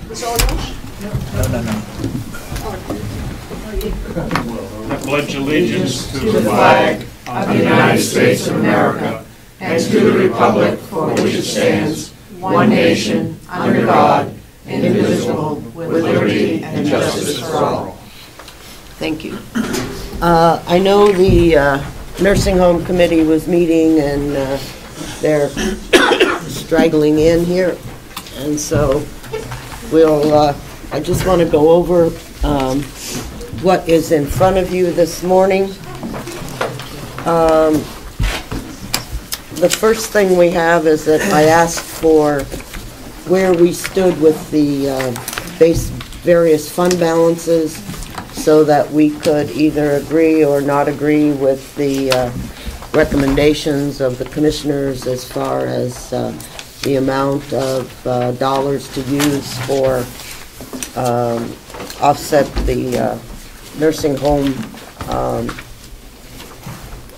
It's all yours? No. I pledge allegiance to the flag of the United States of America and to the republic for which it stands, one nation, under God, indivisible, with liberty and justice for all. Thank you. I know the nursing home committee was meeting and they're straggling in here. And so I just want to go over what is in front of you this morning. The first thing we have is that I asked for where we stood with the various fund balances so that we could either agree or not agree with the recommendations of the commissioners as far as the amount of dollars to use for offset the nursing home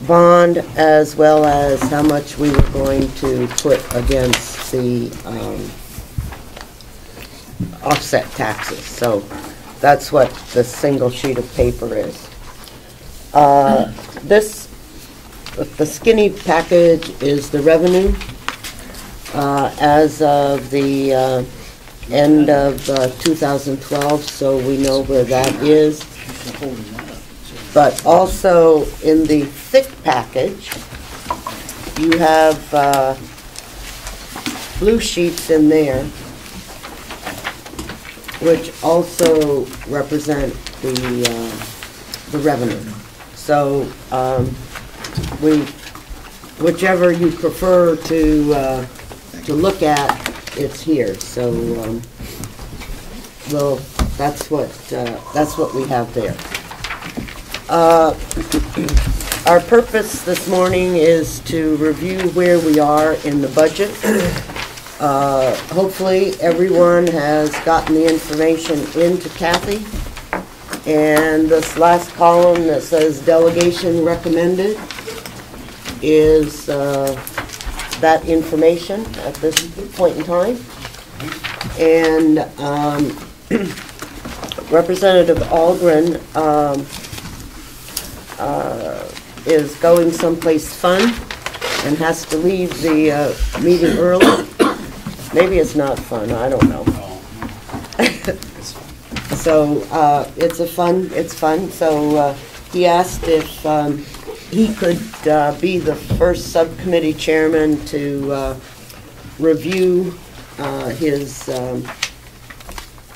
bond, as well as how much we were going to put against the offset taxes. So that's what the single sheet of paper is. The skinny package is the revenue as of the end of 2012, so we know where that is. But also in the thick package, you have blue sheets in there, which also represent the revenue. So whichever you prefer to look at, it's here. So that's what we have there. Our purpose this morning is to review where we are in the budget. Hopefully everyone has gotten the information into Kathy. And this last column that says delegation recommended is that information at this point in time. And Representative Algren is going someplace fun and has to leave the meeting early. Maybe it's not fun, I don't know. So it's fun. So he asked if he could be the first subcommittee chairman to review his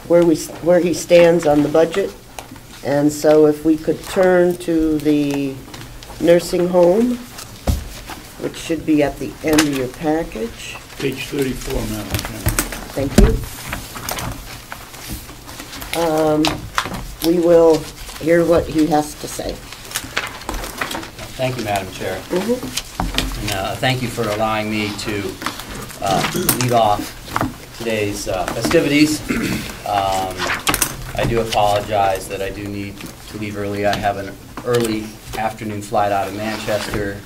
where he stands on the budget. And so if we could turn to the nursing home, which should be at the end of your package. Page 34, Madam Chairman. Thank you. We will hear what he has to say. Thank you, Madam Chair. And thank you for allowing me to lead off today's festivities. I do apologize that I do need to leave early. I have an early afternoon flight out of Manchester.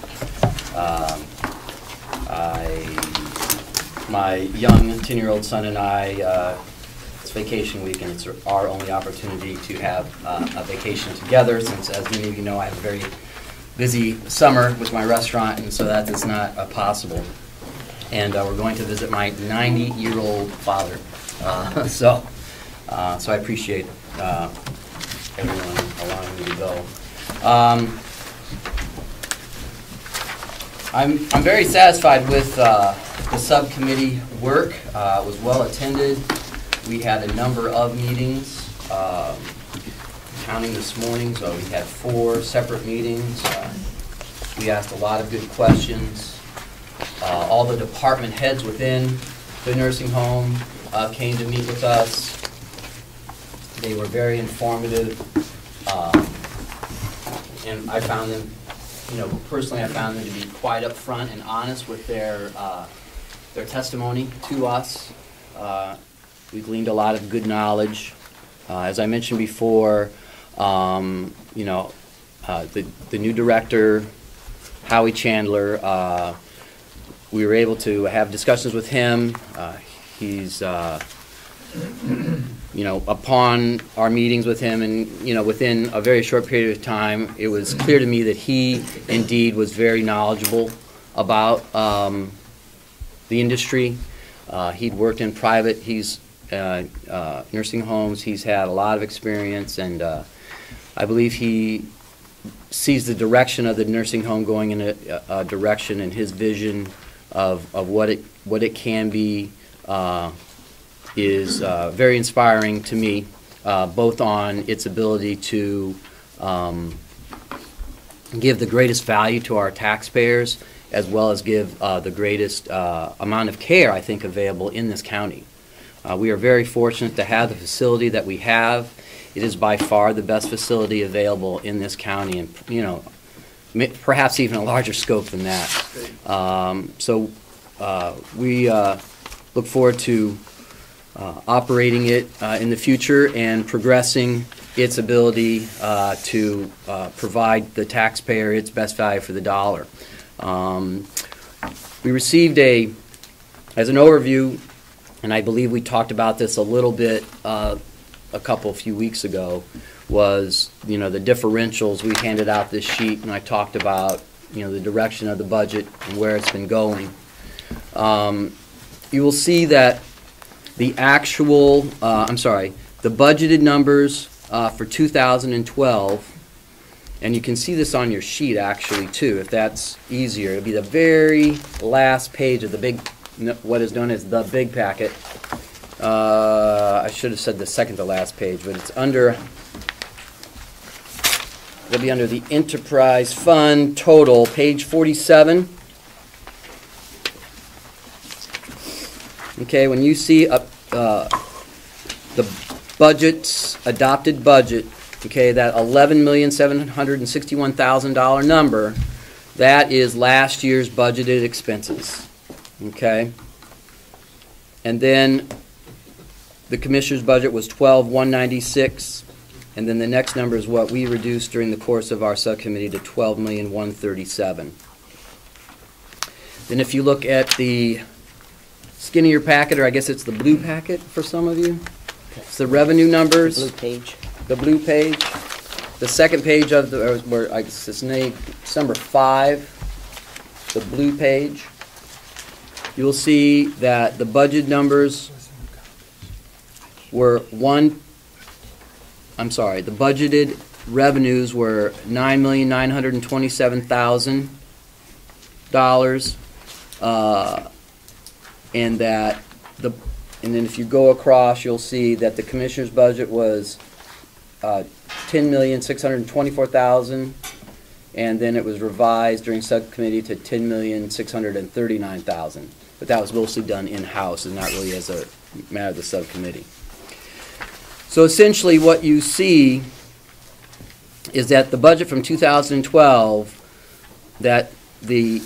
My young 10-year-old son and I, it's vacation week, and it's our only opportunity to have a vacation together, since, as many of you know, I have a very busy summer with my restaurant, and so that is not possible. And we're going to visit my 90-year-old father. So I appreciate everyone allowing me to go. I'm very satisfied with the subcommittee work. It was well attended. We had a number of meetings, counting this morning, so we had 4 separate meetings. We asked a lot of good questions. All the department heads within the nursing home came to meet with us. They were very informative, and I found them, personally I found them to be quite upfront and honest with their testimony to us. We gleaned a lot of good knowledge. As I mentioned before, the new director, Howie Chandler, we were able to have discussions with him. He's upon our meetings with him and, within a very short period of time, it was clear to me that he indeed was very knowledgeable about the industry. He'd worked in private, nursing homes, he's had a lot of experience, and I believe he sees the direction of the nursing home going in a direction, and his vision of what it can be is very inspiring to me, both on its ability to give the greatest value to our taxpayers, as well as give the greatest amount of care, I think, available in this county. We are very fortunate to have the facility that we have. It is by far the best facility available in this county, and perhaps even a larger scope than that. So we look forward to operating it in the future and progressing its ability to provide the taxpayer its best value for the dollar. We received as an overview, and I believe we talked about this a little bit a few weeks ago, was the differentials. We handed out this sheet, and I talked about the direction of the budget and where it's been going. You will see that the actual, the budgeted numbers for 2012, and you can see this on your sheet actually too, if that's easier. It'll be the very last page of the big, what is known as the big packet. I should have said the second to last page, but it's under, it'll be under the enterprise fund total, page 47. Okay, when you see the budget's adopted budget, okay, that $11,761,000 number, that is last year's budgeted expenses. Okay, and then the commissioner's budget was $12,196, and then the next number is what we reduced during the course of our subcommittee to $12,137,000. Then if you look at the skinnier packet, or I guess it's the blue packet for some of you, it's the revenue numbers. Blue page. The blue page. The second page of the, where I guess it's number 5, the blue page. You'll see that the budget numbers were the budgeted revenues were $9,927,000, and then if you go across, you'll see that the commissioner's budget was $10,624,000, and then it was revised during subcommittee to $10,639,000. But that was mostly done in-house and not really as a matter of the subcommittee. So essentially what you see is that the budget from 2012, that the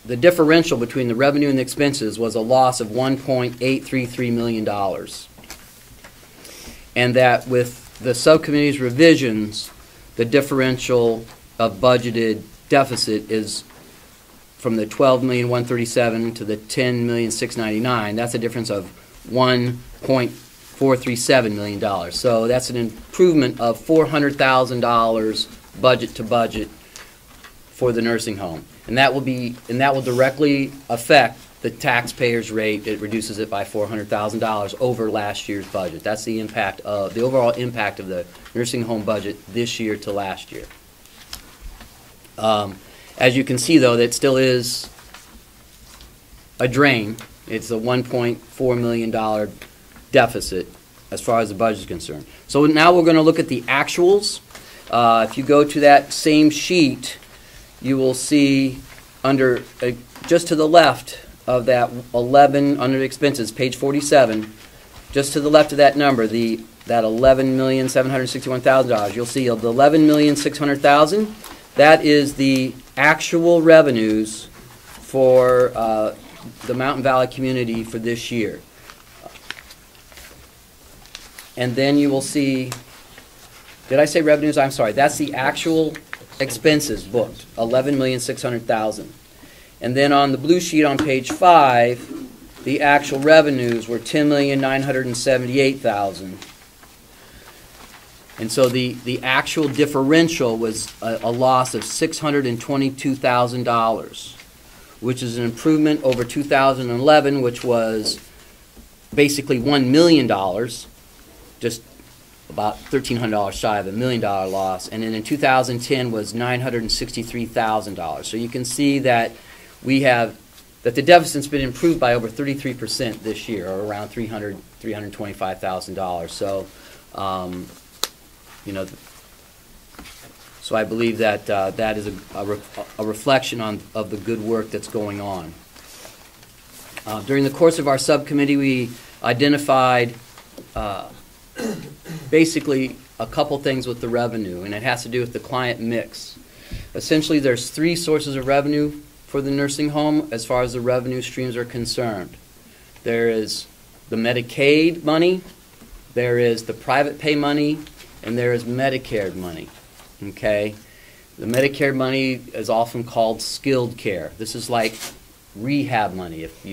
differential between the revenue and the expenses was a loss of $1.833 million. And that with the subcommittee's revisions, the differential of budgeted deficit is from the $12,137,000 to the $10,699,000. That's a difference of $1.437 million. So that's an improvement of $400,000 budget to budget for the nursing home. And that will directly affect the taxpayer's rate. It reduces it by $400,000 over last year's budget. That's the impact of the overall impact of the nursing home budget this year to last year. As you can see, though, that still is a drain. It's a $1.4 million deficit as far as the budget is concerned. So now we're going to look at the actuals. If you go to that same sheet, you will see under just to the left of that 11 under expenses, page 47, just to the left of that number, that $11,761,000, you'll see the $11,600,000. That is the actual revenues for the Mountain Valley community for this year. And then you will see, did I say revenues? I'm sorry. That's the actual expenses booked, $11,600,000. And then on the blue sheet on page 5, the actual revenues were $10,978,000. And so the actual differential was a loss of $622,000, which is an improvement over 2011, which was basically $1 million, just about $1,300 shy of $1 million loss. And then in 2010 was $963,000. So you can see that that the deficit's been improved by over 33% this year, or around $325,000. So, you know, so I believe that that is a reflection of the good work that's going on. During the course of our subcommittee, we identified basically a couple things with the revenue, and it has to do with the client mix. Essentially, there's three sources of revenue for the nursing home as far as the revenue streams are concerned. There is the Medicaid money, there is the private pay money, and there is Medicare money. Okay? The Medicare money is often called skilled care. This is like rehab money. If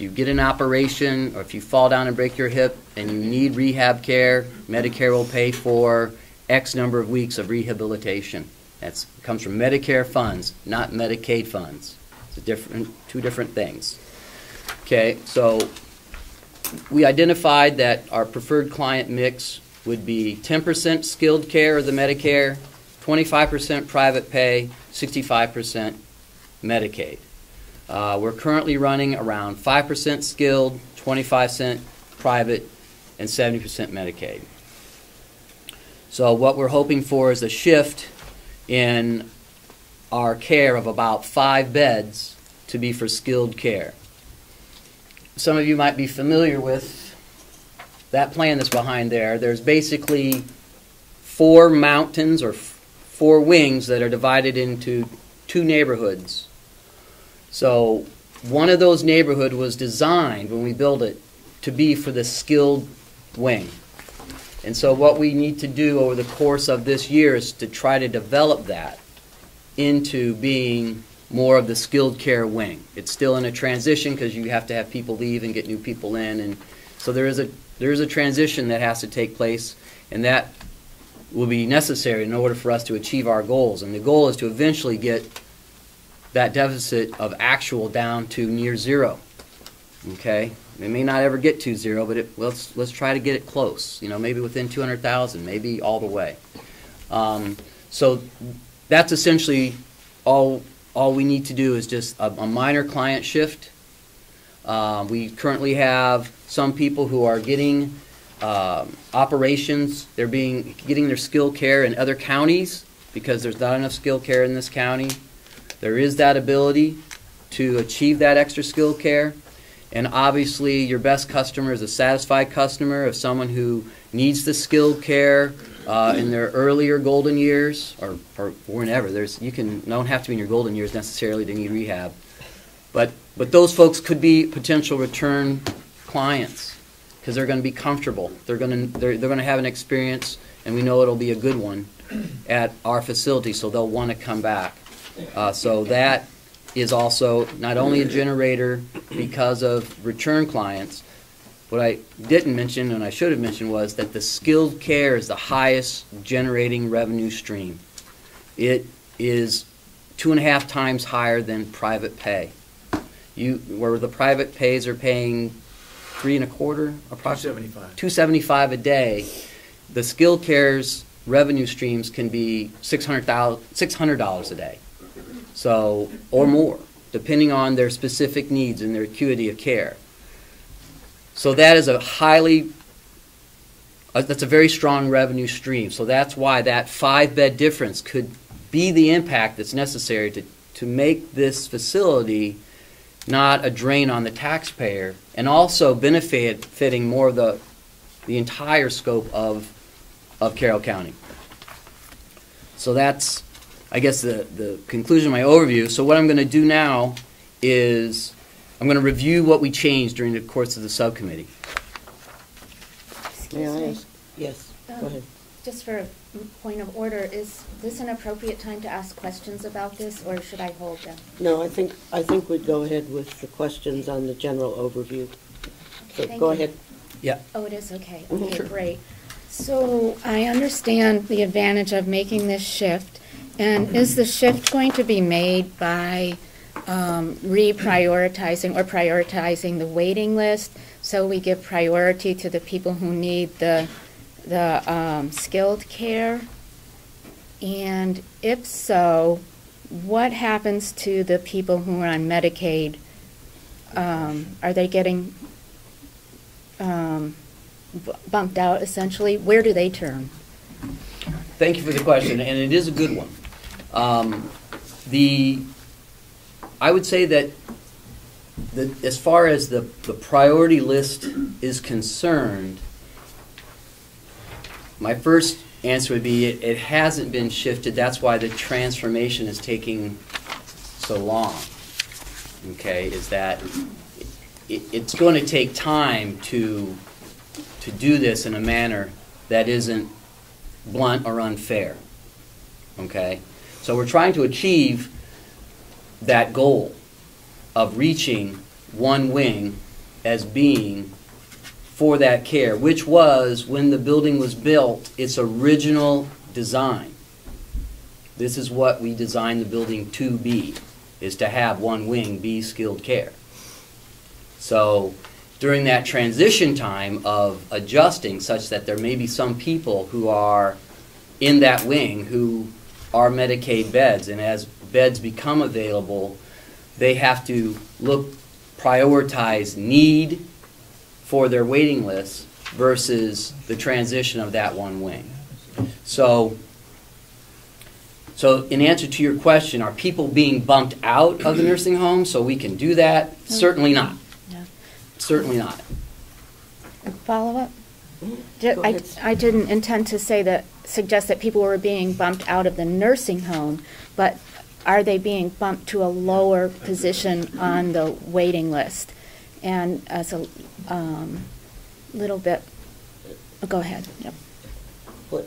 you get an operation, or if you fall down and break your hip and you need rehab care, Medicare will pay for X number of weeks of rehabilitation. That comes from Medicare funds, not Medicaid funds. It's two different things. Okay, so we identified that our preferred client mix would be 10% skilled care or the Medicare, 25% private pay, 65% Medicaid. We're currently running around 5% skilled, 25% private, and 70% Medicaid. So what we're hoping for is a shift in our care of about 5 beds to be for skilled care. Some of you might be familiar with that plan that's behind there. There's basically 4 mountains or 4 wings that are divided into 2 neighborhoods. So one of those neighborhoods was designed when we built it to be for the skilled wing. And so what we need to do over the course of this year is to try to develop that into being more of the skilled care wing. It's still in a transition because you have to have people leave and get new people in, and so there is a transition that has to take place, and that will be necessary in order for us to achieve our goals. And the goal is to eventually get that deficit of actual down to near zero. Okay, it may not ever get to zero, but let's try to get it close. You know, maybe within 200,000, maybe all the way. So that's essentially all we need to do is just a minor client shift. We currently have some people who are getting operations. They're getting their skilled care in other counties because there's not enough skilled care in this county. There is that ability to achieve that extra skilled care. And obviously, your best customer is a satisfied customer of someone who needs the skilled care in their earlier golden years, or whenever. You don't have to be in your golden years necessarily to need rehab, but those folks could be potential return clients because they're going to be comfortable. They're going to have an experience, and we know it'll be a good one at our facility, so they'll want to come back. So that is also not only a generator because of return clients. What I didn't mention, and I should have mentioned, was that the skilled care is the highest generating revenue stream. It is 2.5 times higher than private pay. Where the private pays are paying $3.25, approximately $275 a day, the skilled care's revenue streams can be $600 a day. So, or more, depending on their specific needs and their acuity of care. So that is that's a very strong revenue stream. So that's why that 5-bed difference could be the impact that's necessary to make this facility not a drain on the taxpayer, and also benefiting more of the entire scope of Carroll County. So that's, I guess, the conclusion of my overview. So what I'm going to do now is I'm going to review what we changed during the course of the subcommittee. May I ask? Yes, go ahead. Just for a point of order, is this an appropriate time to ask questions about this, or should I hold them? No, I think we'd go ahead with the questions on the general overview. So Thank go you. ahead. Yeah. Oh, it is, okay. Mhm. Okay, Sure. great. So I understand the advantage of making this shift. And is the shift going to be made by reprioritizing or prioritizing the waiting list, so we give priority to the people who need the skilled care? And if so, what happens to the people who are on Medicaid? Are they getting bumped out, essentially? Where do they turn? Thank you for the question, and it is a good one. I would say that as far as the priority list is concerned, my first answer would be it hasn't been shifted. That's why the transformation is taking so long. Okay, is that it's going to take time to do this in a manner that isn't blunt or unfair. Okay, so we're trying to achieve that goal of reaching one wing as being for that care, which was, when the building was built, its original design. This is what we designed the building to be, is to have one wing be skilled care. So during that transition time of adjusting such that there may be some people who are in that wing who are Medicaid beds, and as beds become available, they have to prioritize need for their waiting list versus the transition of that one wing. So in answer to your question, are people being bumped out of the nursing home so we can do that? Certainly not. Yeah. Certainly not. Follow up? Go ahead. I didn't intend to suggest that people were being bumped out of the nursing home, but are they being bumped to a lower position on the waiting list? And as a little bit, go ahead. Yep.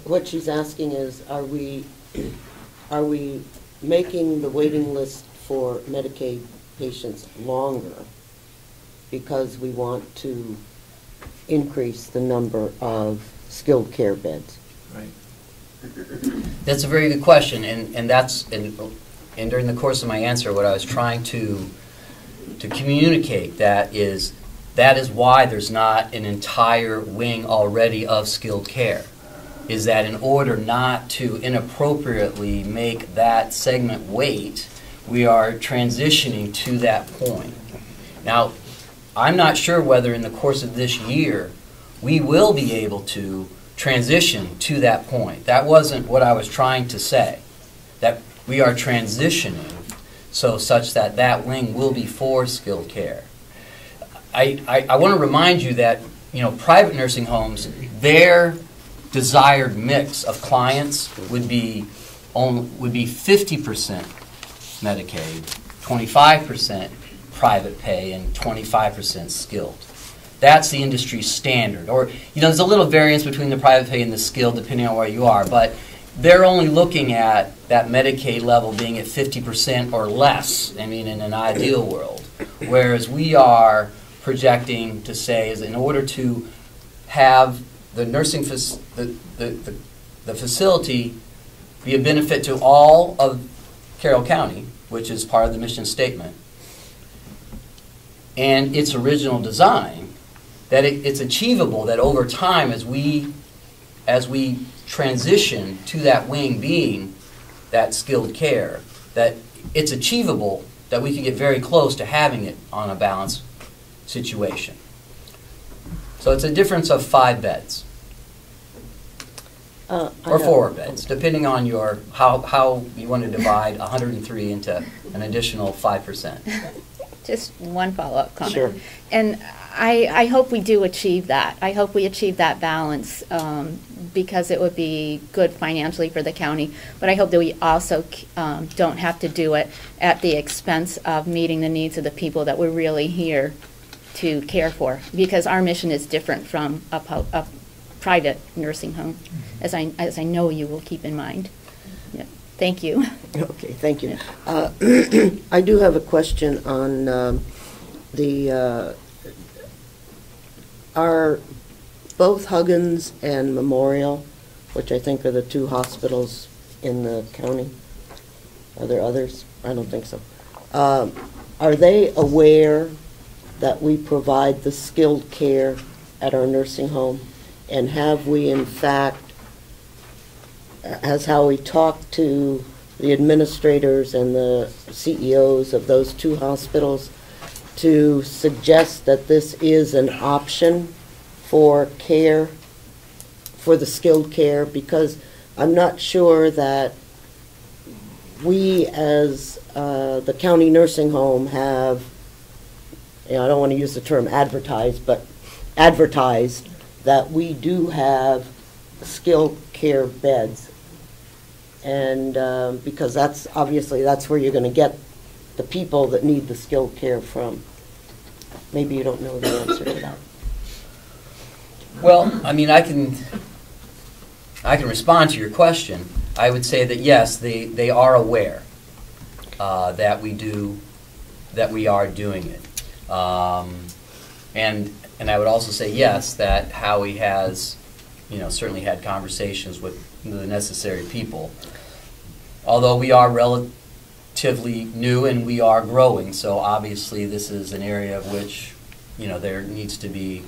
What she's asking is, are we making the waiting list for Medicaid patients longer because we want to increase the number of skilled care beds? Right. That's a very good question, and during the course of my answer, what I was trying to communicate that is why there's not an entire wing already of skilled care, is that in order not to inappropriately make that segment wait, we are transitioning to that point. Now, I'm not sure whether in the course of this year we will be able to transition to that point. That wasn't what I was trying to say, that we are transitioning such that that wing will be for skilled care. I want to remind you that, private nursing homes, their desired mix of clients would be 50% Medicaid, 25% private pay, and 25% skilled. That's the industry standard. Or, there's a little variance between the private pay and the skilled depending on where you are, but they're only looking at that Medicaid level being at 50% or less, in an ideal world. Whereas we are projecting to say is in order to have the nursing the facility be a benefit to all of Carroll County, which is part of the mission statement, and its original design, that it's achievable that over time as we transition to that wing being that skilled care, that it's achievable that we can get very close to having it on a balanced situation. So it's a difference of 5 beds. Or 4 beds, depending on how you want to divide 103 into an additional 5%. Just one follow-up comment. Sure. And I hope we do achieve that. I hope we achieve that balance because it would be good financially for the county. But I hope that we also don't have to do it at the expense of meeting the needs of the people that we're really here to care for. Because our mission is different from a private nursing home, as I know you will keep in mind. Yeah. Thank you. Okay, thank you. I do have a question on are both Huggins and Memorial, which I think are the two hospitals in the county, are there others? I don't think so. Are they aware that we provide the skilled care at our nursing home? And have we, in fact, has Howie talked to the administrators and the CEOs of those two hospitals to suggest that this is an option for care, for the skilled care? Because I'm not sure that we as the county nursing home have, I don't want to use the term advertised, but advertised that we do have skilled care beds. And because that's obviously, that's where you're going to get the people that need the skilled care from. Maybe you don't know the answer to that. Well, I mean, I can respond to your question. I would say that yes, they are aware that we are doing it, and I would also say yes, that Howie has, certainly had conversations with the necessary people. Although we are relatively new and we are growing, so obviously this is an area of which, there needs to be,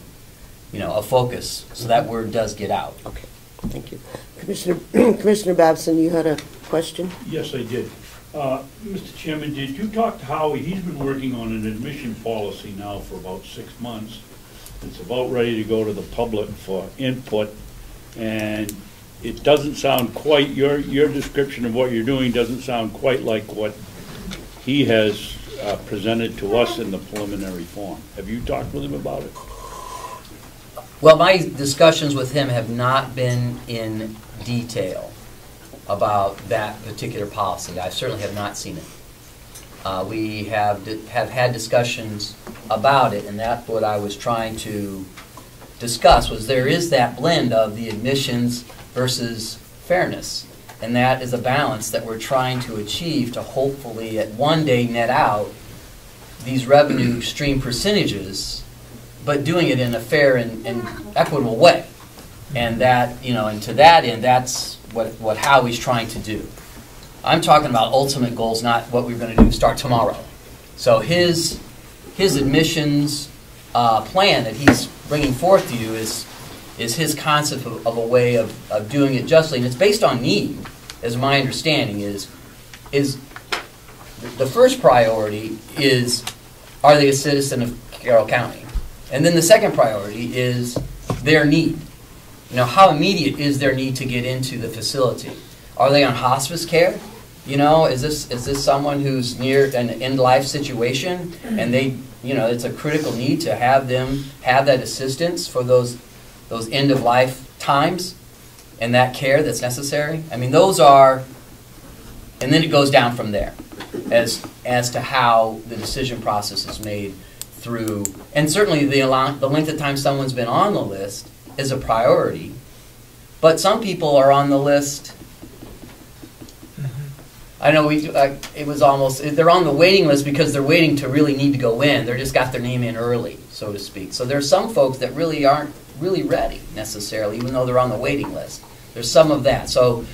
a focus, so that word does get out. Okay, thank you. Commissioner Babson, you had a question? Yes, I did. Mr. Chairman, did you talk to Howie? He's been working on an admission policy now for about 6 months. It's about ready to go to the public for input, and it doesn't sound quite, your description of what you're doing doesn't sound quite like what he has presented to us in the preliminary form. Have you talked with him about it? Well, my discussions with him have not been in detail about that particular policy. I certainly have not seen it. We have had discussions about it, and that's what I was trying to discuss, was there is that blend of the admissions versus fairness, and that is a balance that we're trying to achieve to hopefully at one day net out these revenue stream percentages, but doing it in a fair and equitable way. And that, and to that end, that's what Howie's trying to do. I'm talking about ultimate goals, not what we're going to do start tomorrow. So his admissions plan that he's bringing forth to you is his concept of a way of doing it justly, and it's based on need, as my understanding is the first priority is, are they a citizen of Carroll County? And then the second priority is their need. How immediate is their need to get into the facility? Are they on hospice care? Is this someone who's near an end-life situation, and it's a critical need to have them have that assistance for those end-of-life times and that care that's necessary? I mean, those are, and then it goes down from there as to how the decision process is made through, and certainly the length of time someone's been on the list is a priority, but some people are on the list. I know it was almost, they're on the waiting list because they're waiting to really need to go in. They just got their name in early, so to speak. So there's some folks that really aren't really ready necessarily, even though they're on the waiting list. There's some of that. So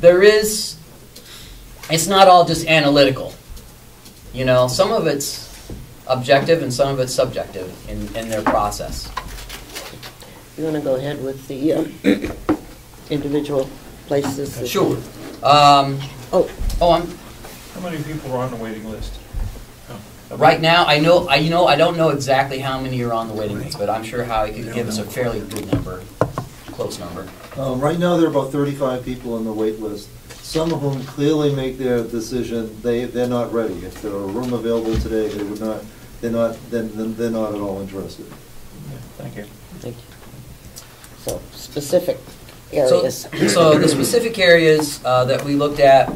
there is, it's not all just analytical. Some of it's objective and some of it's subjective in their process. You want to go ahead with the individual places? Sure. How many people are on the waiting list? Right now, I don't know exactly how many are on the waiting list, but I'm sure Howie could give us a fairly good number, close number. Right now, there are about 35 people on the wait list. Some of them clearly make their decision. They're not ready. If there were a room available today, they would not. They're not at all interested. Yeah, thank you. Thank you. So specific areas. So the specific areas that we looked at.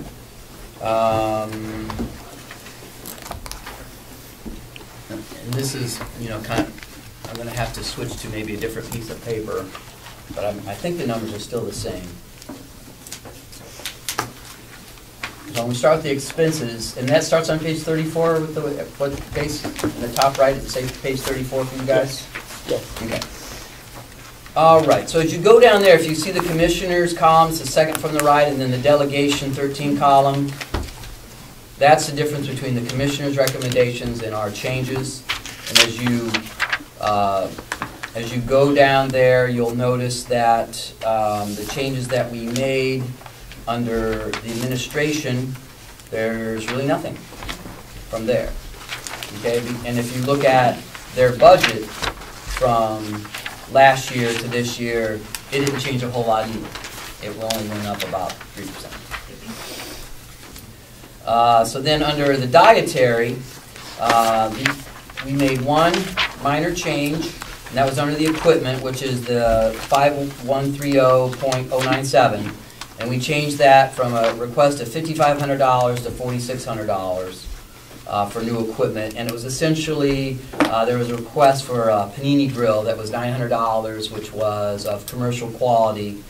And this is, kind of, I'm going to have to switch to maybe a different piece of paper. but I think the numbers are still the same. So when we start with the expenses, and that starts on page 34 with the, what page, in the top right, does it say page 34 for you guys? Yes. Okay. All right, so as you go down there, if you see the commissioners column, it's the second from the right, and then the delegation 13 column, that's the difference between the commissioners' recommendations and our changes. And as you go down there, you'll notice that the changes that we made under the administration, there's really nothing from there. Okay, and if you look at their budget from last year to this year, it didn't change a whole lot either. It only went up about 3%. So then under the dietary, we made one minor change, and that was under the equipment, which is the 5130.097. And we changed that from a request of $5,500 to $4,600 for new equipment. And it was essentially, there was a request for a panini grill that was $900, which was of commercial quality.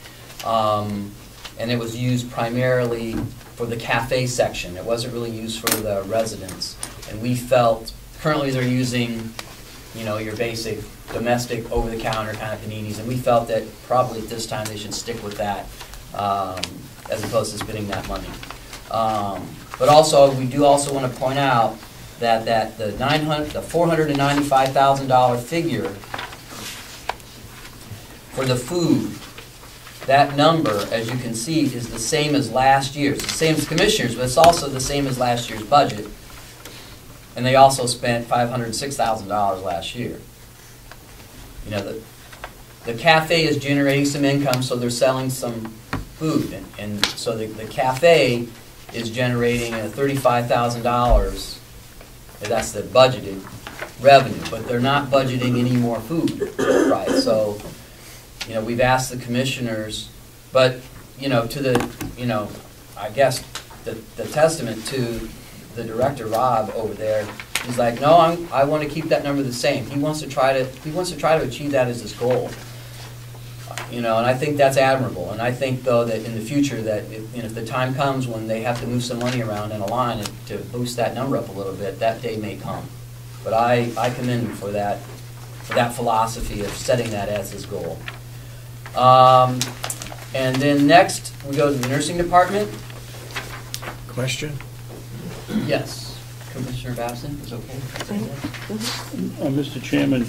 And it was used primarily for the cafe section. It wasn't really used for the residents. And we felt, currently they're using, you know, your basic domestic over-the-counter kind of paninis, and we felt that probably at this time they should stick with that as opposed to spending that money. But also, we do also want to point out that the $495,000 figure for the food, that number, as you can see, is the same as last year's. It's the same as commissioners, but it's also the same as last year's budget. And they also spent $506,000 last year. You know, the cafe is generating some income, so they're selling some food. And so the cafe is generating $35,000. That's the budgeted revenue, but they're not budgeting any more food, right? So, you know, we've asked the commissioners, but, you know, to the, you know, I guess the testament to the director, Rob, over there, he's like, no, I want to keep that number the same. He wants to try to achieve that as his goal. You know, and I think that's admirable. And I think, though, that in the future, that if the time comes when they have to move some money around in a line to boost that number up a little bit, that day may come. But I commend him for that philosophy of setting that as his goal. And then next, we go to the nursing department. Question? Yes. Commissioner Babson, is okay? Mr. Chairman,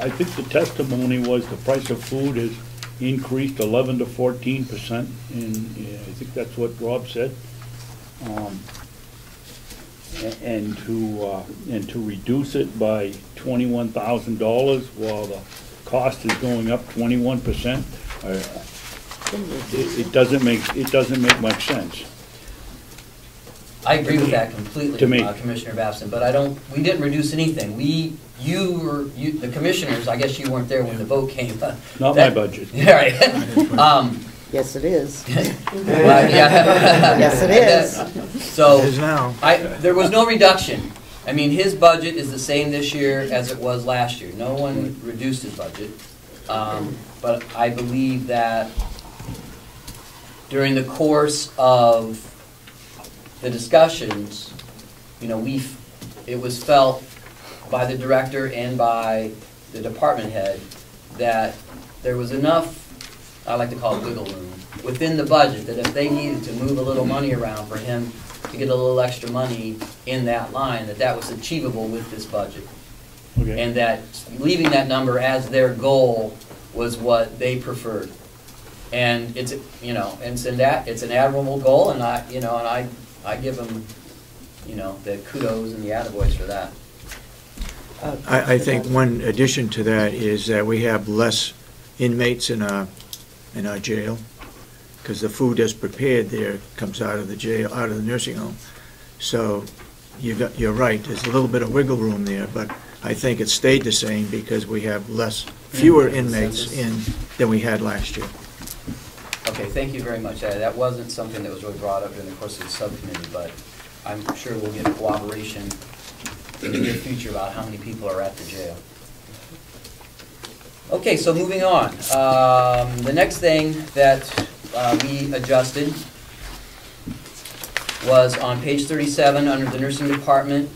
I think the testimony was the price of food has increased 11 to 14%, and I think that's what Rob said. And to reduce it by $21,000 while the cost is going up 21%, it doesn't make much sense. I agree with that completely, To me. Commissioner Babson, but we didn't reduce anything. The commissioners, I guess you weren't there when the vote came. Not my budget. Yeah, right. Yes, it is. Well, yeah. Yes, it is. So, It is now. there was no reduction. I mean, his budget is the same this year as it was last year. No one reduced his budget. But I believe that during the course of the discussions, you know, it was felt by the director and by the department head that there was enough, I like to call it wiggle room, within the budget, that if they needed to move a little money around for him to get a little extra money in that line, that was achievable with this budget. Okay. And that leaving that number as their goal was what they preferred. And it's, you know, it's an admirable goal, and I give them, you know, the kudos and the attaboys for that. I think one addition to that is that we have less inmates in our jail, because the food that's prepared there comes out of the jail, out of the nursing home. So you're right, there's a little bit of wiggle room there, but I think it stayed the same because we have fewer inmates in than we had last year. Okay, thank you very much. That wasn't something that was really brought up during the course of the subcommittee, but I'm sure we'll get cooperation in the near future about how many people are at the jail. Okay, so moving on. The next thing that we adjusted was on page 37 under the nursing department.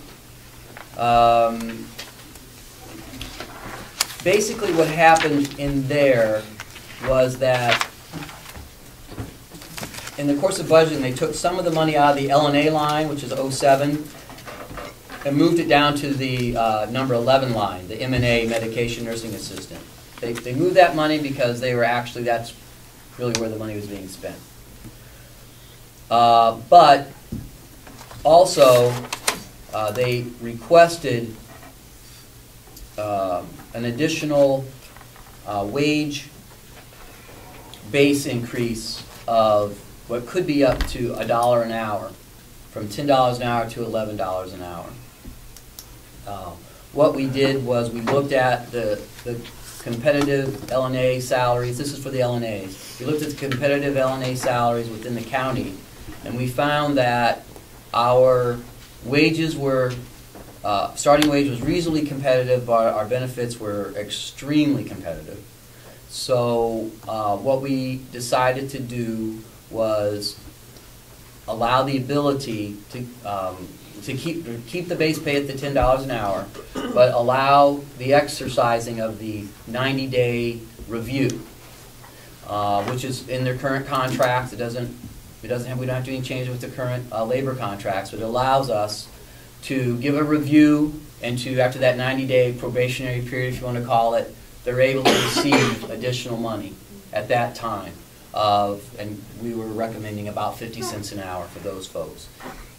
Basically what happened in there was that in the course of budgeting, they took some of the money out of the L&A line, which is 07, and moved it down to the number 11 line, the M&A, medication nursing assistant. They moved that money because they were actually, that's really where the money was being spent. But also, they requested an additional wage base increase of what could be up to $1 an hour, from $10 an hour to $11 an hour. What we did was we looked at the competitive L&A salaries. This is for the L&As. We looked at the competitive L&A salaries within the county, and we found that our wages were, starting wage was reasonably competitive, but our benefits were extremely competitive. So what we decided to do was allow the ability to keep the base pay at the $10 an hour, but allow the exercising of the 90-day review, which is in their current contracts. We don't have to do any changes with the current labor contracts, but it allows us to give a review, and to, after that 90-day probationary period, if you want to call it, they're able to receive additional money at that time. And we were recommending about 50 cents an hour for those folks.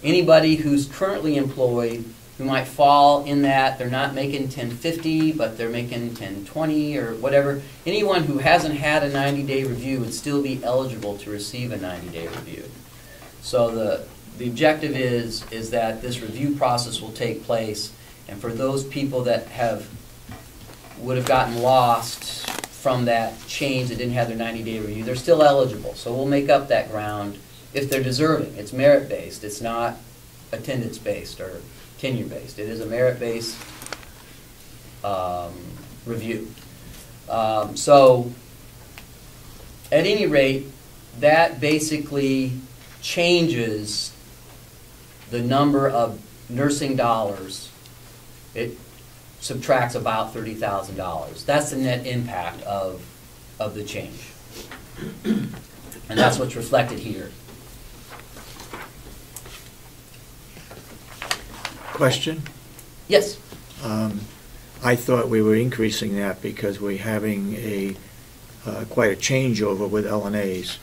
Anybody who's currently employed who might fall in that, they're not making $10.50, but they're making $10.20 or whatever, anyone who hasn't had a 90-day review would still be eligible to receive a 90-day review. So the objective is that this review process will take place, and for those people that would have gotten lost from that change that didn't have their 90-day review, they're still eligible. So we'll make up that ground if they're deserving. It's merit-based. It's not attendance-based or tenure-based. It is a merit-based review. So at any rate, that basically changes the number of nursing dollars. It subtracts about $30,000. That's the net impact of the change. And that's what's reflected here. Question? Yes? I thought we were increasing that because we're having quite a changeover with L&As.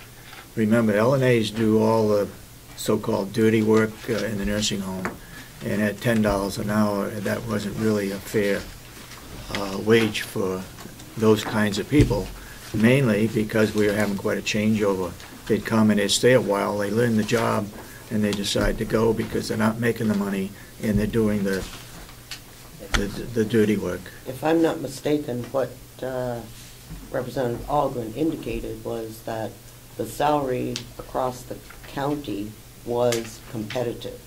Remember, L&As do all the so-called dirty work in the nursing home, and at $10 an hour, that wasn't really a fair wage for those kinds of people, mainly because we were having quite a changeover. They'd come and they'd stay a while, they learn the job, and they decide to go because they're not making the money and they're doing the dirty work. If I'm not mistaken, what Representative Algren indicated was that the salary across the county was competitive.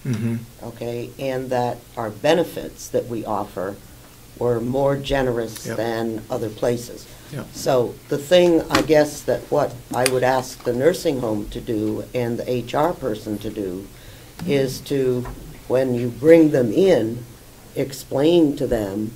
Mm-hmm. Okay, and that our benefits that we offer were more generous Yep. than other places. Yep. So the thing, I guess, that what I would ask the nursing home to do and the HR person to do is to, when you bring them in, explain to them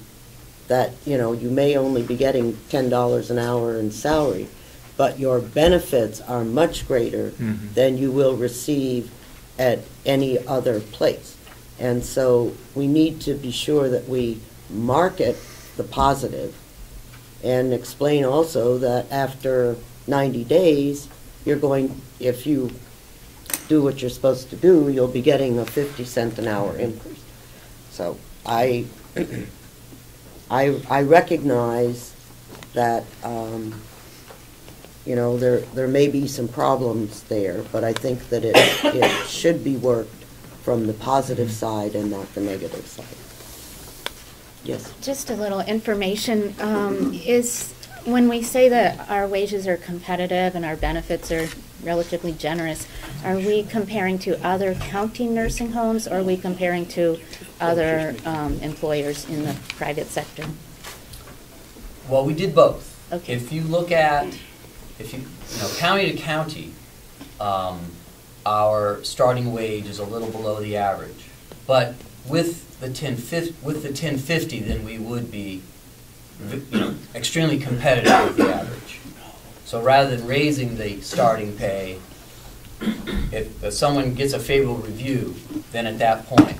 that, you know, you may only be getting $10 an hour in salary, but your benefits are much greater Mm-hmm. than you will receive at any other place. And so we need to be sure that we market the positive and explain also that after 90 days, you're going, if you do what you're supposed to do, you'll be getting a 50-cent an hour increase. So I recognize that, you know, there may be some problems there, but I think that it should be worked from the positive side and not the negative side. Yes. Just a little information is when we say that our wages are competitive and our benefits are relatively generous, are we comparing to other county nursing homes, or are we comparing to other employers in the private sector? Well, we did both. Okay. If you look at, county to county, our starting wage is a little below the average. But with the 1050, then we would be, extremely competitive with the average. So rather than raising the starting pay, if someone gets a favorable review, then at that point,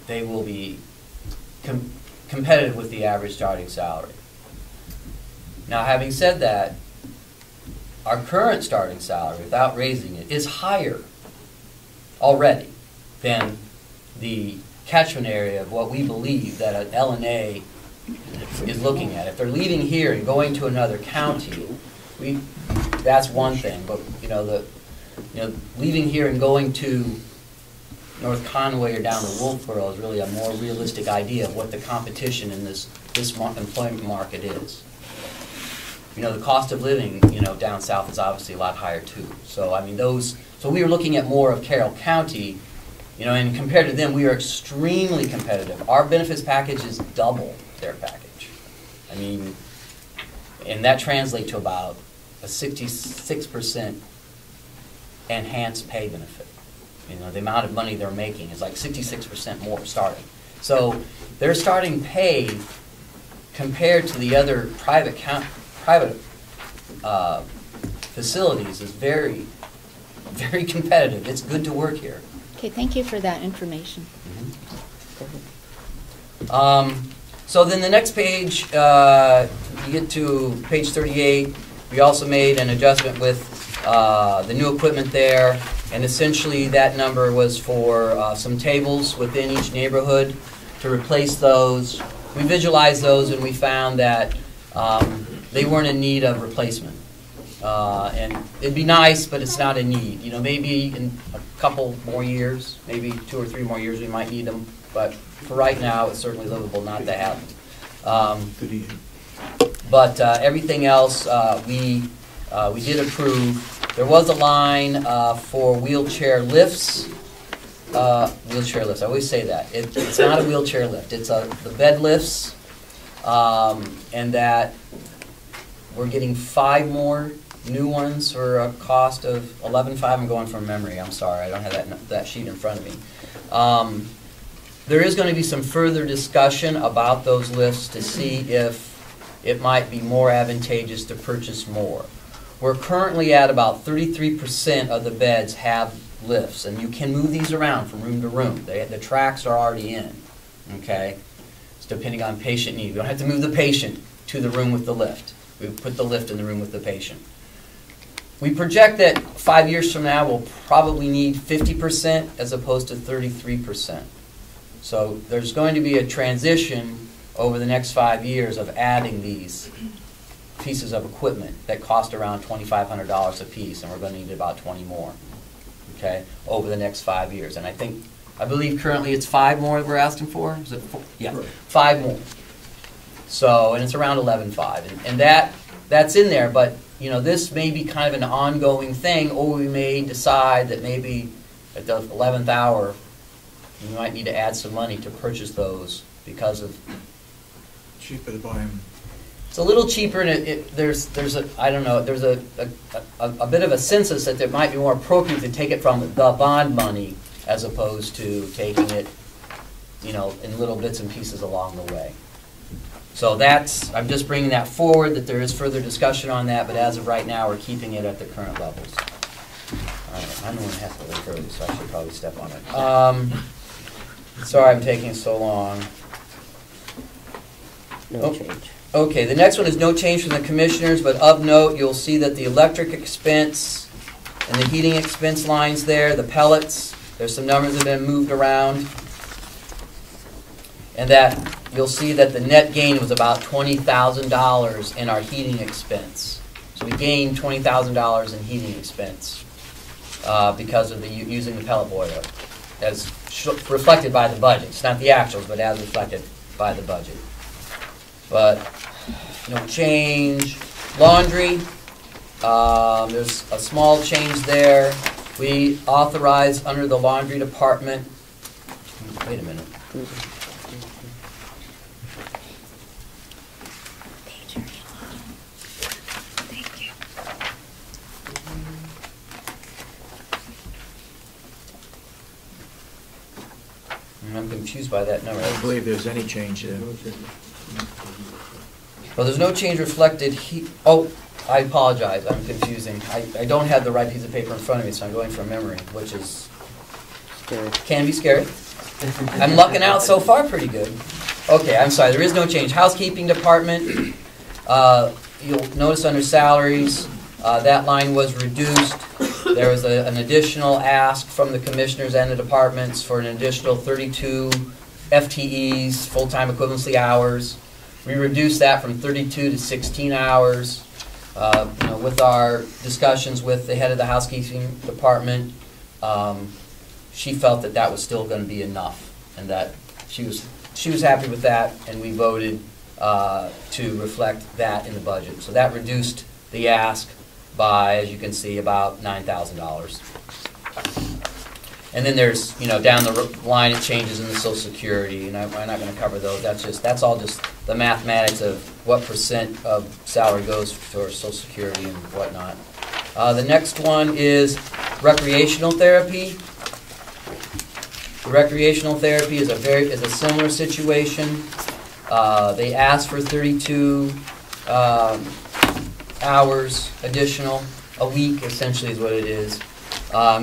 they will be competitive with the average starting salary. Now, having said that, our current starting salary, without raising it, is higher already than the catchment area of what we believe that an LNA is looking at. If they're leaving here and going to another county, that's one thing. But leaving here and going to North Conway or down to Wolfboro is really a more realistic idea of what the competition in this employment market is. The cost of living, down south is obviously a lot higher too. So I mean, so we were looking at more of Carroll County, and compared to them, we are extremely competitive. Our benefits package is double their package. I mean, and that translates to about a 66% enhanced pay benefit. The amount of money they're making is like 66% more starting. So their starting pay compared to the other private facilities is very, very competitive. It's good to work here. Okay, thank you for that information. So then the next page, you get to page 38. We also made an adjustment with the new equipment there, and essentially that number was for some tables within each neighborhood to replace those. We visualized those and we found that they weren't in need of replacement. And it'd be nice, but it's not a need. Maybe in a couple more years, maybe 2 or 3 more years, we might need them. But for right now, it's certainly livable not to have them. But everything else we did approve. There was a line for wheelchair lifts. Wheelchair lifts, I always say that. It's not a wheelchair lift. It's the bed lifts. And that we're getting 5 more new ones for a cost of $11,500. I'm going from memory. I'm sorry. I don't have that sheet in front of me. There is going to be some further discussion about those lifts to see if it might be more advantageous to purchase more. We're currently at about 33% of the beds have lifts, and you can move these around from room to room. The tracks are already in, okay? It's depending on patient need. We don't have to move the patient to the room with the lift. We put the lift in the room with the patient. We project that 5 years from now we'll probably need 50% as opposed to 33%. So there's going to be a transition over the next 5 years of adding these pieces of equipment that cost around $2,500 a piece, and we're going to need about 20 more, okay, over the next 5 years. And I believe currently it's 5 more that we're asking for. Is it 4? Yeah, right. 5 more. So, and it's around 11,500, and that's in there. But this may be kind of an ongoing thing, or we may decide that maybe at the 11th hour we might need to add some money to purchase those because of cheaper to buy them. It's a little cheaper, and there's a bit of a census that it might be more appropriate to take it from the bond money as opposed to taking it, in little bits and pieces along the way. So I'm just bringing that forward, that there is further discussion on that, but as of right now, we're keeping it at the current levels. All right, I'm going to have to leave early, so I should probably step on it. Sorry I'm taking so long. No change. Okay, the next one is no change from the commissioners, but of note, you'll see that the electric expense and the heating expense lines there, the pellets, there's some numbers that have been moved around. And that you'll see that the net gain was about $20,000 in our heating expense. So we gained $20,000 in heating expense because of using the pellet boiler, as reflected by the budget. It's not the actuals, but as reflected by the budget. But no change. Laundry, there's a small change there. We authorize under the laundry department. Wait a minute. confused by that number. I don't believe there's any change there. Well, there's no change reflected oh, I apologize, I'm confusing. I don't have the right piece of paper in front of me, so I'm going from memory, which is, can be scary. I'm lucking out so far pretty good. Okay, I'm sorry, there is no change. Housekeeping department, you'll notice under salaries, that line was reduced. There was an additional ask from the commissioners and the departments for an additional 32 FTEs, full-time equivalency hours. We reduced that from 32 to 16 hours. With our discussions with the head of the housekeeping department, she felt that that was still going to be enough, and that she was happy with that, and we voted to reflect that in the budget. So that reduced the ask by, as you can see, about $9,000. And then there's, down the line it changes in the Social Security, and I'm not going to cover those. That's all just the mathematics of what percent of salary goes for Social Security and whatnot. The next one is recreational therapy. Recreational therapy is a similar situation. They asked for 32 hours additional a week, essentially is what it is.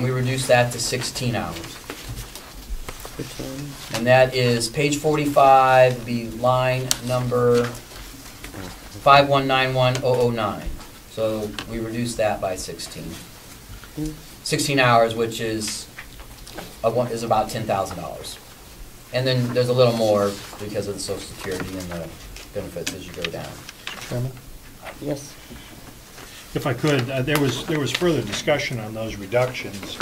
We reduced that to 16 hours. And that is page 45, be line number 5191009. So we reduced that by 16. 16 hours, which is about $10,000. And then there's a little more because of the Social Security and the benefits as you go down. Chairman? Yes. If I could, there was further discussion on those reductions.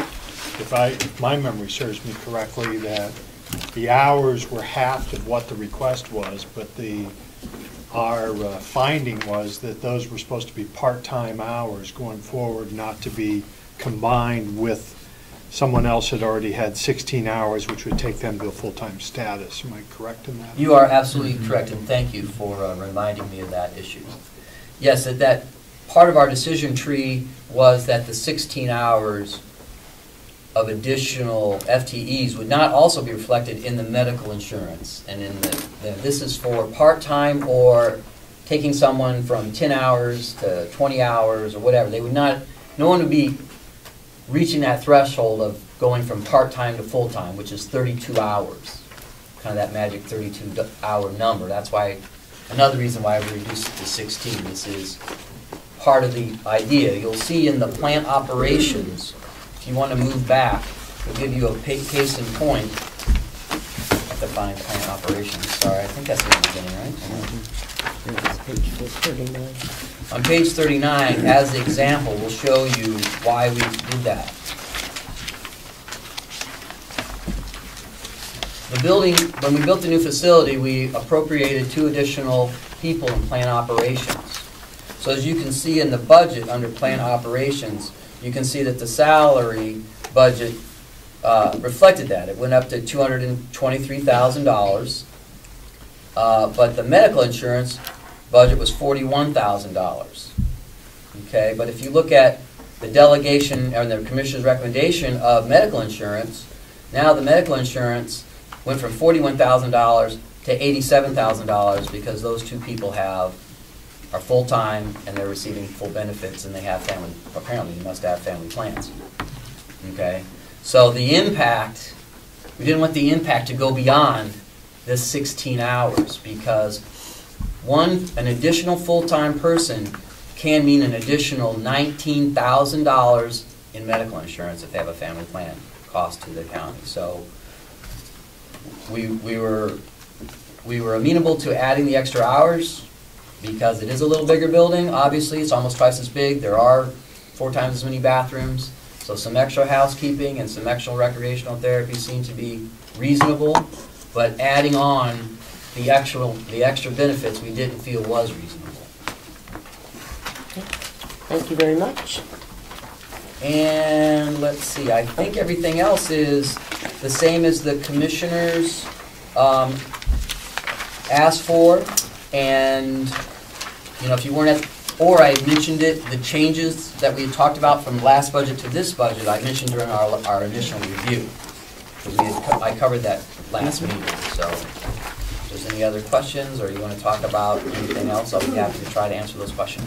If my memory serves me correctly, that the hours were half of what the request was, but our finding was that those were supposed to be part-time hours going forward, not to be combined with someone else had already had 16 hours, which would take them to a full-time status. Am I correct in that? You are absolutely correct, and thank you for reminding me of that issue. Yes, that part of our decision tree was that the 16 hours of additional FTEs would not also be reflected in the medical insurance. And in this is for part-time or taking someone from 10 hours to 20 hours or whatever. They would not, no one would be reaching that threshold of going from part-time to full-time, which is 32 hours, kind of that magic 32-hour number. That's why, another reason why we reduced it to 16. This is part of the idea. You'll see in the plant operations, if you want to move back, we'll give you a case in point. I have to find plant operations. Sorry, I think that's in the beginning, right? Page 39. On page 39, as the example, we'll show you why we did that. The building, when we built the new facility, we appropriated 2 additional people in plant operations. So as you can see in the budget under plant operations, you can see that the salary budget reflected that. It went up to $223,000, but the medical insurance budget was $41,000. Okay, but if you look at the delegation or the commissioner's recommendation of medical insurance, now the medical insurance went from $41,000 to $87,000 because those 2 people are full-time and they're receiving full benefits and they have family, apparently they must have family plans. Okay, so the impact, we didn't want the impact to go beyond this 16 hours because an additional full-time person can mean an additional $19,000 in medical insurance if they have a family plan cost to the county. So we were amenable to adding the extra hours because it is a little bigger building. Obviously, it's almost twice as big. There are 4 times as many bathrooms. So some extra housekeeping and some extra recreational therapy seem to be reasonable, but adding on the extra benefits we didn't feel was reasonable. Okay. Thank you very much. And let's see, I think everything else is the same as the commissioners asked for. And, if you weren't at, or I mentioned it, the changes that we had talked about from last budget to this budget, I mentioned during our initial review. I covered that last meeting. So if there's any other questions, or you want to talk about anything else, I'll be happy to try to answer those questions.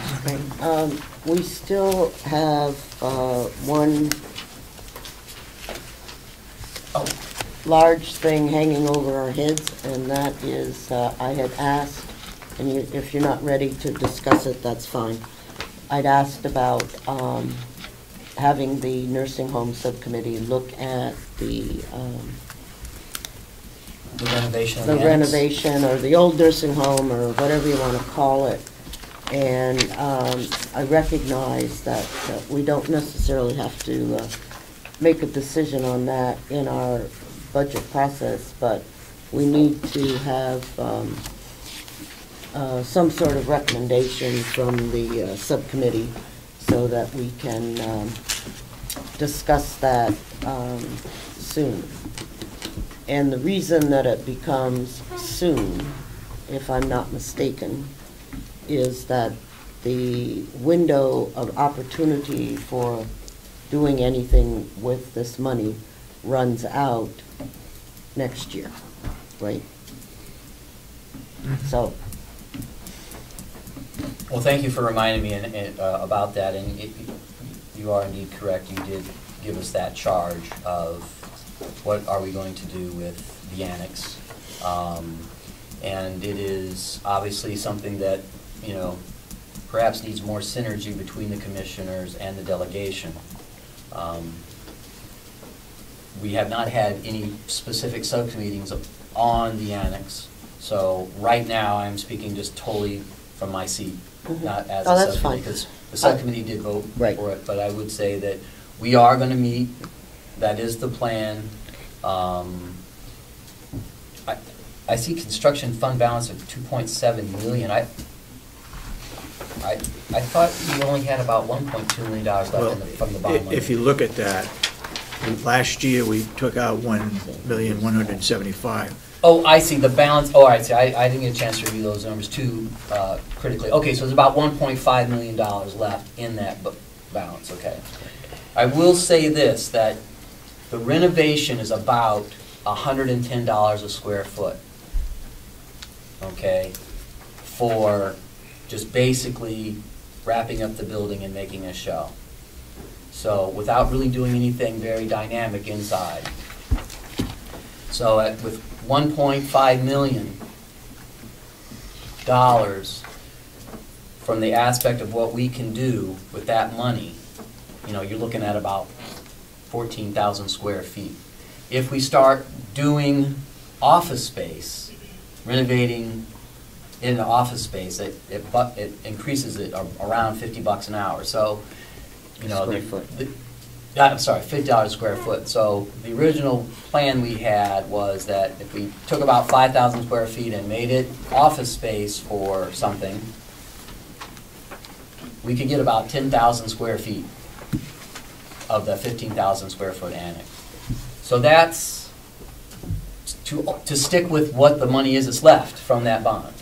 We still have one large thing hanging over our heads, and that is, I had asked, and if you're not ready to discuss it, that's fine. I'd asked about having the nursing home subcommittee look at the renovation of the annex? renovation, or the old nursing home, or whatever you want to call it. And I recognize that we don't necessarily have to make a decision on that in our budget process, but we need to have some sort of recommendation from the subcommittee so that we can discuss that soon. And the reason that it becomes soon, if I'm not mistaken, is that the window of opportunity for doing anything with this money runs out next year, right? So. Well, thank you for reminding me about that, and you are indeed correct. You did give us that charge of what are we going to do with the annex. And it is obviously something that, you know, perhaps needs more synergy between the commissioners and the delegation. We have not had any specific subcommittees on the annex, so right now I'm speaking just totally from my seat, not as a subcommittee, because the subcommittee did vote for it, but I would say that we are going to meet. That is the plan. I see construction fund balance of $2.7 million. I thought we only had about $1.2 million left from the bond money. If you look at that, last year we took out $1,175,000. Oh, I see the balance. Oh, all right. See, I didn't get a chance to review those numbers too critically. Okay, so there's about $1.5 million left in that balance. Okay. I will say this, that the renovation is about $110 a square foot. Okay, for just basically wrapping up the building and making a shell. So without really doing anything very dynamic inside. So with $1.5 million from the aspect of what we can do with that money, you know, you're looking at about 14,000 square feet. If we start doing office space, renovating in the office space, it increases it around $50 an hour. So, you know, I'm sorry, $50 a square foot. So the original plan we had was that if we took about 5,000 square feet and made it office space for something, we could get about 10,000 square feet of the 15,000 square foot annex. So that's to stick with what the money is that's left from that bond.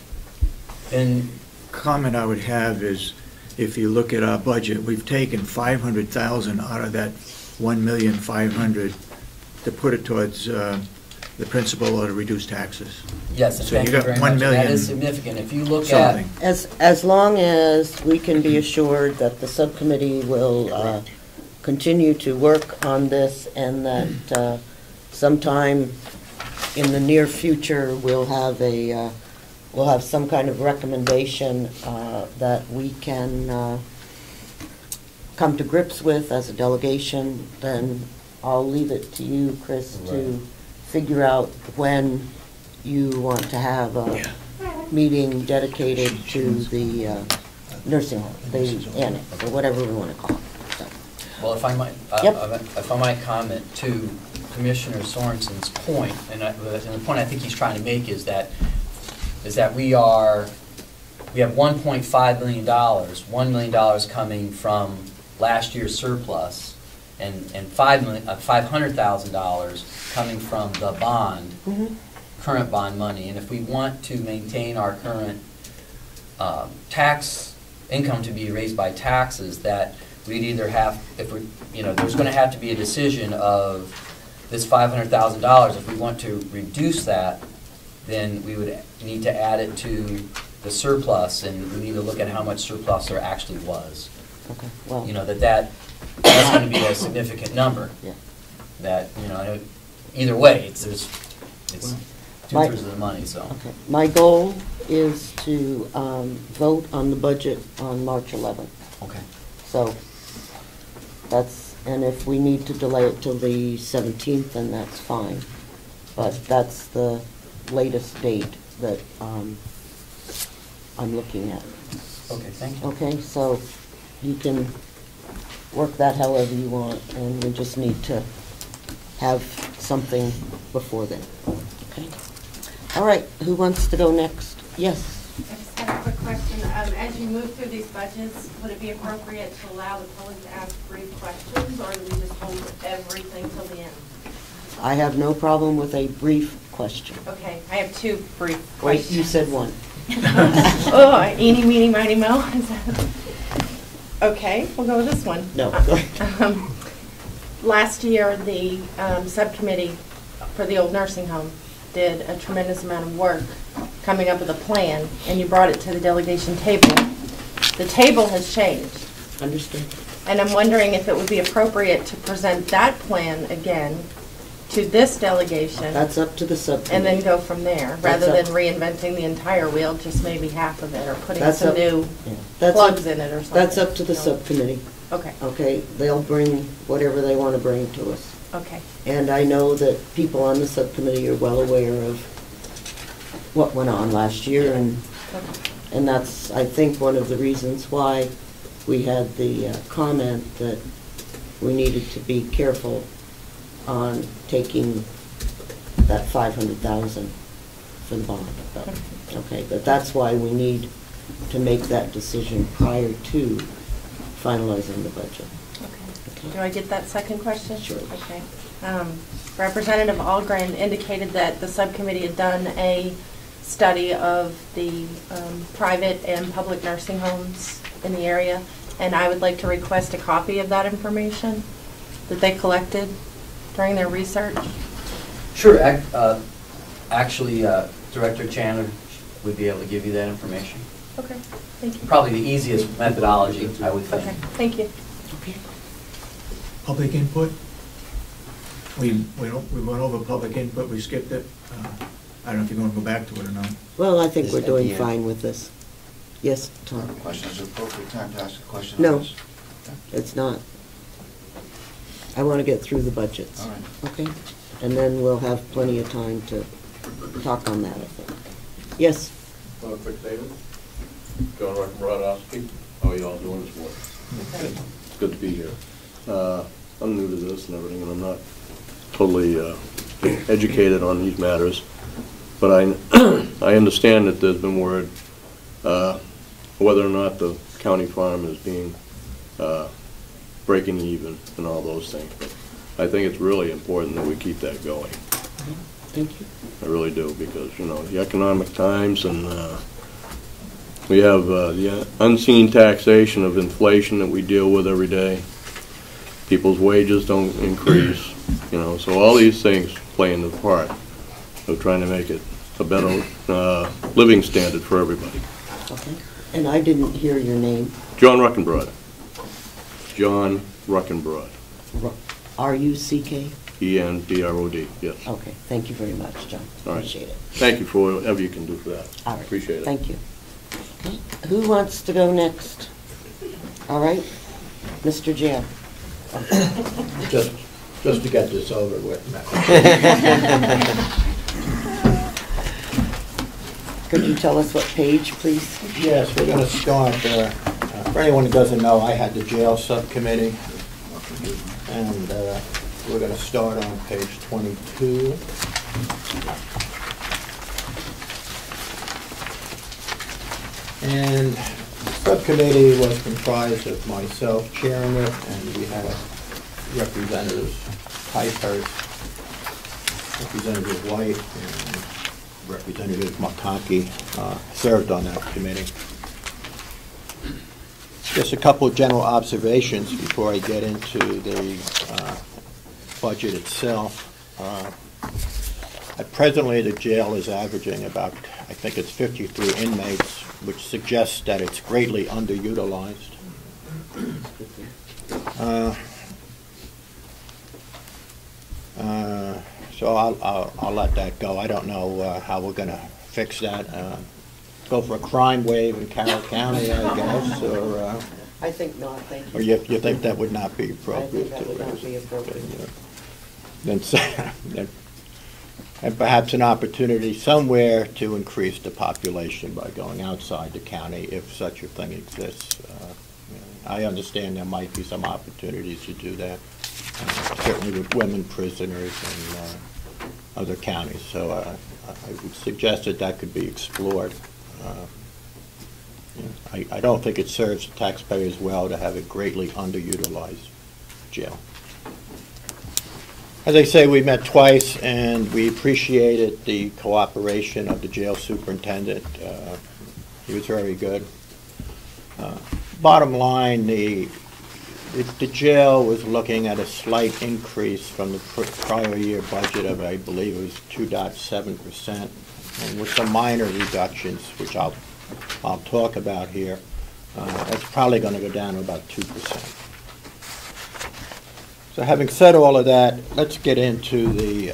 And comment I would have is, if you look at our budget, we've taken $500,000 out of that $1,500,000 to put it towards the principal or to reduce taxes. Yes, so thank you very much. That is significant. If you look at as long as we can be assured that the subcommittee will continue to work on this, and that sometime in the near future we'll have some kind of recommendation that we can come to grips with as a delegation, then I'll leave it to you, Chris, to figure out when you want to have a meeting dedicated to the nursing home, the annex, or whatever we want to call it. So. Well, if I might comment to Commissioner Sorensen's point, and the point I think he's trying to make is that we have $1.5 million, $1 million coming from last year's surplus, and $500,000 coming from the bond, current bond money. And if we want to maintain our current tax income to be raised by taxes, that we'd either have, there's going to have to be a decision of this $500,000, if we want to reduce that, then we would need to add it to the surplus, and we need to look at how much surplus there actually was. Okay, well. You know, that's going to be a significant number. Yeah. That, you know, either way, it's Well, two-thirds of the money, so. Okay. My goal is to vote on the budget on March 11th. Okay. So that's, and if we need to delay it till the 17th, then that's fine. But that's the latest date that I'm looking at. Okay, thank you. Okay, so you can work that however you want, and we just need to have something before then. Okay? All right, who wants to go next? Yes? I just have a quick question. As you move through these budgets, would it be appropriate to allow the public to ask brief questions, or do we just hold everything till the end? I have no problem with a brief question. Okay, I have two brief Wait, questions. you said one. Oh, eeny, meeny, miny, mo. Is that- Okay, we'll go with this one. No. Last year, the subcommittee for the old nursing home did a tremendous amount of work coming up with a plan, and you brought it to the delegation table. The table has changed, Understood. and I'm wondering if it would be appropriate to present that plan again to this delegation, That's up to the subcommittee. and then go from there, rather That's than up- reinventing the entire wheel, just maybe half of it, or putting That's some up- new Yeah. That's plugs up- in it or something. That's up to the No. subcommittee. Okay, Okay, they'll bring whatever they want to bring to us. okay. And I know that people on the subcommittee are well aware of what went on last year, and that's, I think, one of the reasons why we had the comment that we needed to be careful on taking that 500,000 for the bond. Okay, but that's why we need to make that decision prior to finalizing the budget. Okay. Do I get that second question? Sure. Okay. Representative Algren indicated that the subcommittee had done a study of the private and public nursing homes in the area, and I would like to request a copy of that information that they collected during their research. Sure, actually, Director Chandler would be able to give you that information. Okay, thank you. Probably the easiest methodology, I would think. Okay, thank you. Okay. Public input? We went over public input, we skipped it. I don't know if you're going to go back to it or not. Well, I think Is we're it at doing the end? fine with this. Yes, Tom? Question, is it appropriate time to ask a question? No. on this? It's not. I want to get through the budgets. All right. Okay? And then we'll have plenty of time to talk on that, I think. Yes? One quick statement. John Rockenbrodowski. How are you all doing this morning? It's good to be here. I'm new to this and everything, and I'm not totally educated on these matters. But I understand that there's been word whether or not the county farm is being breaking even and all those things. But I think it's really important that we keep that going. Thank you. I really do, because, you know, the economic times, and we have the unseen taxation of inflation that we deal with every day. People's wages don't increase, you know, so all these things play into the part of trying to make it a better living standard for everybody. Okay. And I didn't hear your name. John Ruckenbrod. John Ruckenbrod. R-U-C-K? E-N-D-R-O-D, yes. Okay, thank you very much, John. All right. Appreciate it. Thank you for whatever you can do for that. All right. Appreciate it. Thank you. Okay. Who wants to go next? All right, Mr. Jam. Just to get this over with. Could you tell us what page, please? Yes, we're going to start, for anyone who doesn't know, I had the jail subcommittee, and we're going to start on page 22. And the subcommittee was comprised of myself chairing it, and we had Representatives Ticehurst, Representative White, and Representative Mconkey served on that committee. Just a couple of general observations before I get into the budget itself. Presently, the jail is averaging about, I think it's 53 inmates, which suggests that it's greatly underutilized. So I'll let that go. I don't know how we're going to fix that. Go for a crime wave in Carroll County, I guess, or... I think not, thank you. Or you think that would not be appropriate? I think that would not be appropriate. And perhaps an opportunity somewhere to increase the population by going outside the county if such a thing exists. I understand there might be some opportunities to do that, certainly with women prisoners and other counties. So I would suggest that that could be explored. I don't think it serves the taxpayers well to have a greatly underutilized jail. As I say, we met twice, and we appreciated the cooperation of the jail superintendent. He was very good. Bottom line, the jail was looking at a slight increase from the prior year budget of, I believe it was 2.7%, and with some minor reductions, which I'll talk about here. That's probably going to go down to about 2%. So having said all of that, let's get into the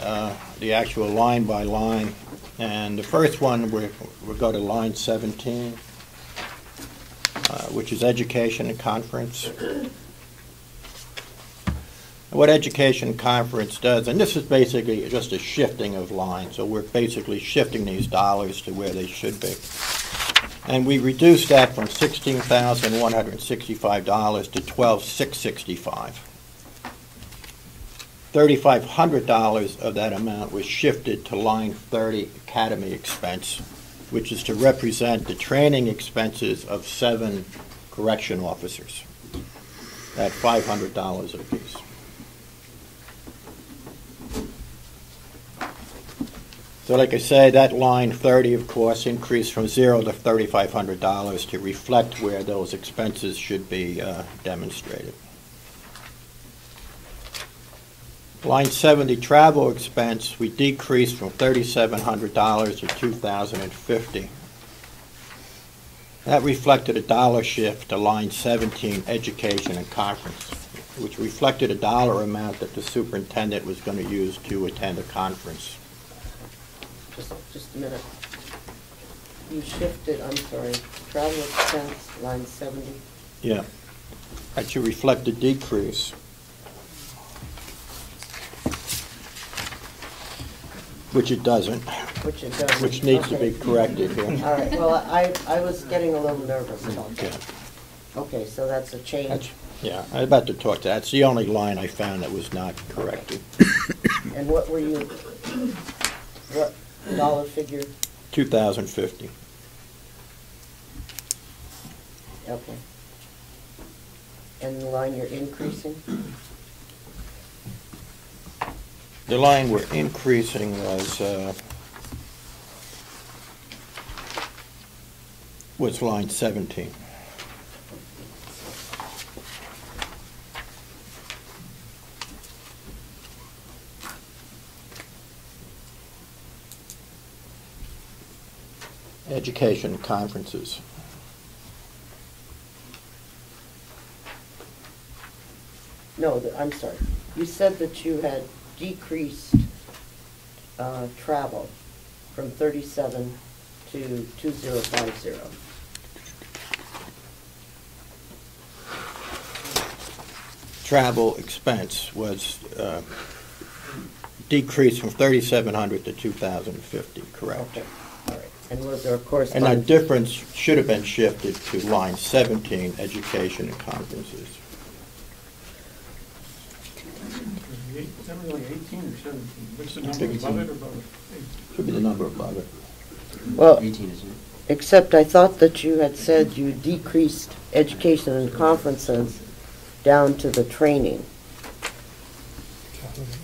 actual line by line. And the first one, we'll go to line 17, which is education and conference. What education and conference does, and this is basically just a shifting of lines, so we're basically shifting these dollars to where they should be. And we reduced that from $16,165 to $12,665. $3,500 of that amount was shifted to line 30 academy expense, which is to represent the training expenses of 7 correction officers at $500 apiece. So like I say, that line 30, of course, increased from $0 to $3,500 to reflect where those expenses should be demonstrated. Line 70, travel expense, we decreased from $3,700 to $2,050. That reflected a dollar shift to line 17, education and conference, which reflected a dollar amount that the superintendent was going to use to attend a conference. Just a minute. You shifted, I'm sorry, travel expense, line 70? Yeah. That should reflect a decrease. Which it doesn't. Which it doesn't. Which needs to be corrected here. All right, well, I was getting a little nervous about that. Okay. Okay, so that's a change. Yeah, I was about to talk to that. That's the only line I found that was not corrected. And what were you, what dollar figure? $2,050. Okay. And the line you're increasing? The line we're increasing was line 17. Education conferences. No, I'm sorry. You said that you had decreased travel from 37 to 2050. Travel expense was decreased from 3,700 to 2,050, correct? Okay, all right. And was there, of course, and that difference should have been shifted to line 17, education and conferences. Is that really 18 or 17? What's the number above it or above it? Should be the number above it. Well, 18, isn't it? except I thought that you had said you decreased education and conferences down to the training.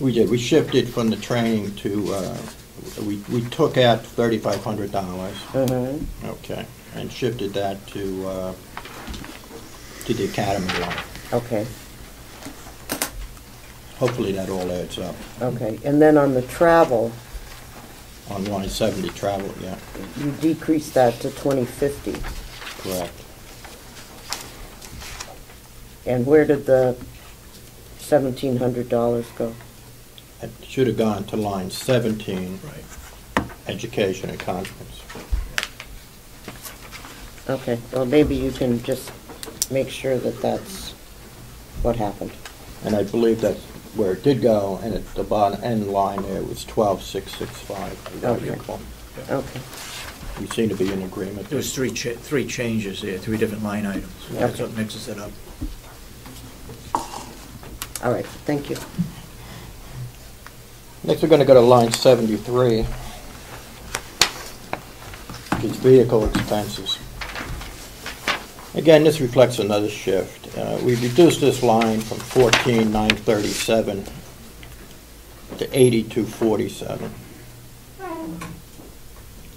We did. We shifted from the training to, we took out $3,500. Mm-hmm. Okay. And shifted that to the academy line. Okay. hopefully that all adds up. Okay, and then on the travel, On line 70, travel, yeah, you decreased that to 2050. correct. And where did the $1,700 go? It should have gone to line 17, Right. education and conference. Okay, well, maybe you can just make sure that that's what happened. And I believe that's where it did go, and at the bottom end line there was 12,665. if I Okay. recall. Okay, We seem to be in agreement. There was three changes there, 3 different line items. That's what mixes it up. all right, thank you. Next, we're going to go to line 73, which is vehicle expenses. Again, this reflects another shift. We reduced this line from 14,937 to 8,247.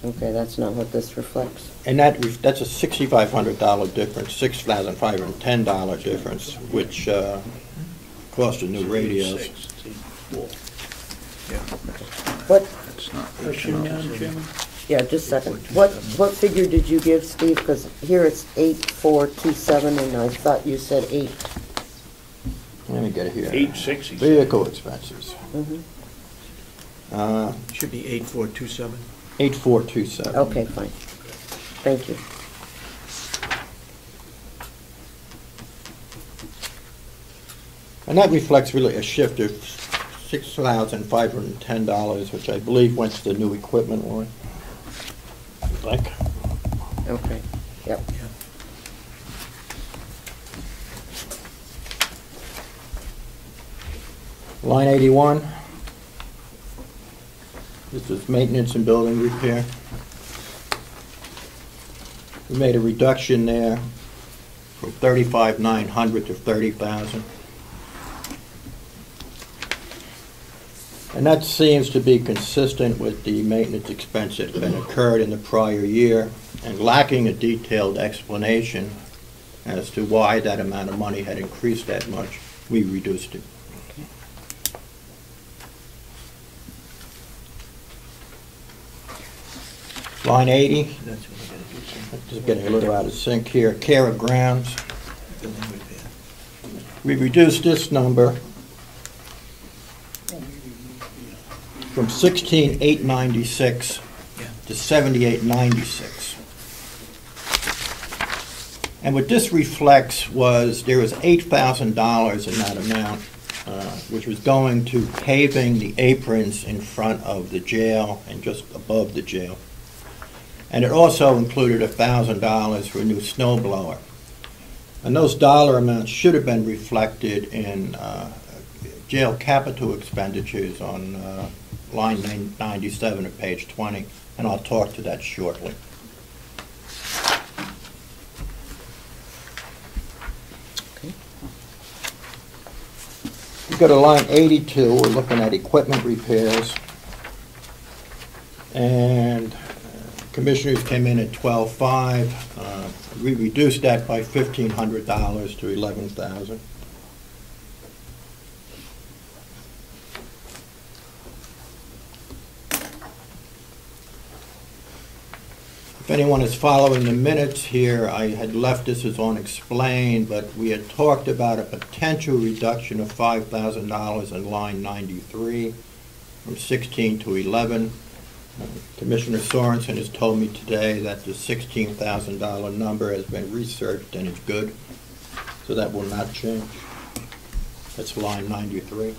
Okay, that's not what this reflects. And that's a $6,500 difference, $6,510 difference, which cost of new radios. 86, 84. Yeah. What, That's not. Question, Madam Chairman? yeah, just a second. What figure did you give, Steve? Because here it's 8,427, and I thought you said 8. Let me get it here. 860. Vehicle expenses. Mhm. Should be 8,427. 8,427. Okay, fine. Thank you. And that reflects really a shift of $6,510, which I believe went to the new equipment line. I think. Okay, yep. Line 81. This is maintenance and building repair. We made a reduction there from 35,900 to 30,000. And that seems to be consistent with the maintenance expense that had been incurred in the prior year, and lacking a detailed explanation as to why that amount of money had increased that much, we reduced it. Line 80, That's what we gotta do. just getting a little out of sync here, care of grounds. Building repair. We reduced this number from 16,896 Yeah. to 78,96. And what this reflects was there was $8,000 in that amount, which was going to paving the aprons in front of the jail and just above the jail. And it also included $1,000 for a new snow blower. And those dollar amounts should have been reflected in jail capital expenditures on line 97 of page 20, and I'll talk to that shortly. We go to line 82, we're looking at equipment repairs. And commissioners came in at 12,500. We reduced that by $1,500 to 11,000. If anyone is following the minutes here, I had left this as unexplained, but we had talked about a potential reduction of $5,000 in line 93 from 16 to 11. Commissioner Sorensen has told me today that the $16,000 number has been researched and is good, so that will not change. That's line 93.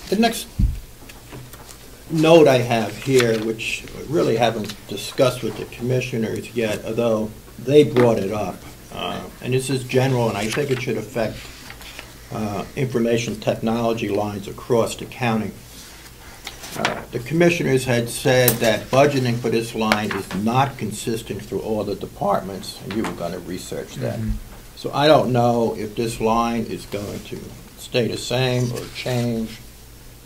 The next note I have here, which I really haven't discussed with the commissioners yet, although they brought it up, and this is general, and I think it should affect information technology lines across the county. The commissioners had said that budgeting for this line is not consistent through all the departments, and you were going to research that. So I don't know if this line is going to stay the same or change,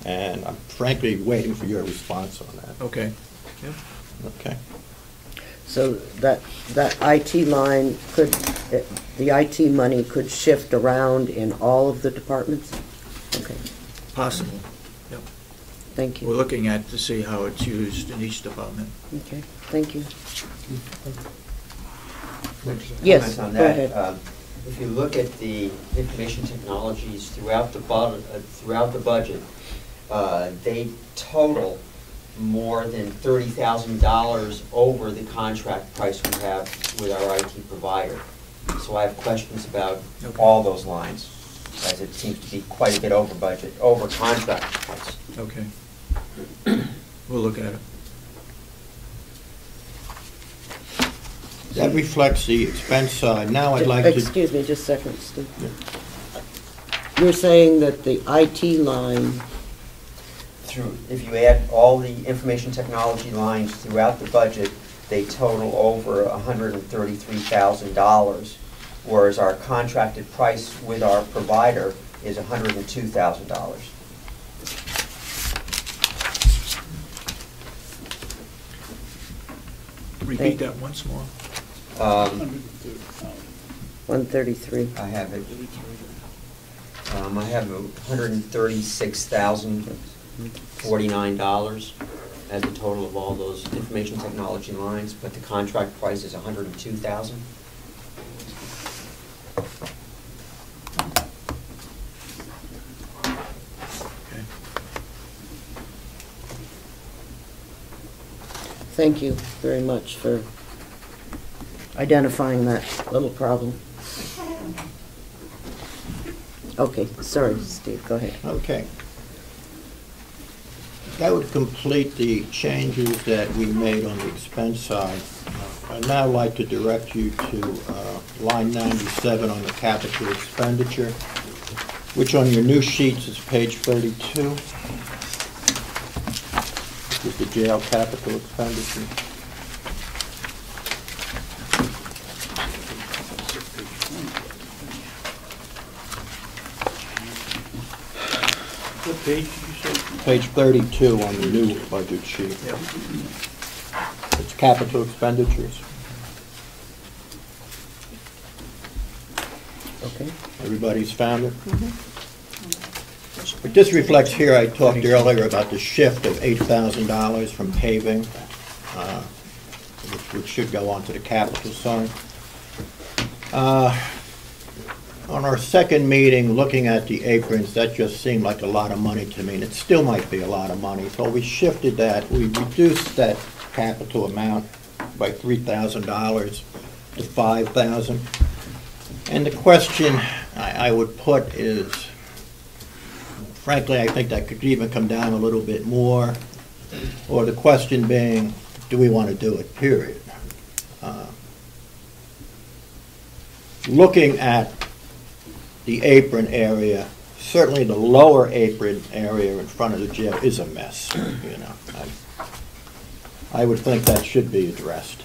and I'm frankly waiting for your response on that. Okay. Okay. So that IT line could, the IT money could shift around in all of the departments? Okay, Possible. Yep. thank We're you. looking at to see how it's used in each department. Okay, thank you. Yes, Comment on go that. ahead. If you look at the information technologies throughout the budget, they total more than $30,000 over the contract price we have with our IT provider. So I have questions about all those lines, as it seems to be quite a bit over budget, over contract price. Okay. We'll look at it. That reflects the expense side. Now I'd like to... Excuse me, just a second, Steve. You're saying that the IT line, If you add all the information technology lines throughout the budget, they total over $133,000, whereas our contracted price with our provider is $102,000. Repeat that once more. 133. I have it. I have $136,049 as the total of all those information technology lines, but the contract price is $102,000. Thank you very much for identifying that little problem. Okay, sorry, Steve, go ahead. Okay. That would complete the changes that we made on the expense side. I'd now like to direct you to line 97 on the capital expenditure, which on your new sheets is page 32. This is the jail capital expenditure. What page did you say? Page 32 on the new budget sheet. Yep. It's capital expenditures. Okay. Everybody's found it? But this reflects here, I talked earlier about the shift of $8,000 from paving, which should go onto the capital side. On our second meeting, looking at the aprons, that just seemed like a lot of money to me, and it still might be a lot of money. So we shifted that, we reduced that capital amount by $3,000 to $5,000. And the question I would put is, frankly, I think that could even come down a little bit more, or the question being, do we want to do it, period? Looking at the apron area, certainly the lower apron area in front of the jail is a mess, you know. I would think that should be addressed.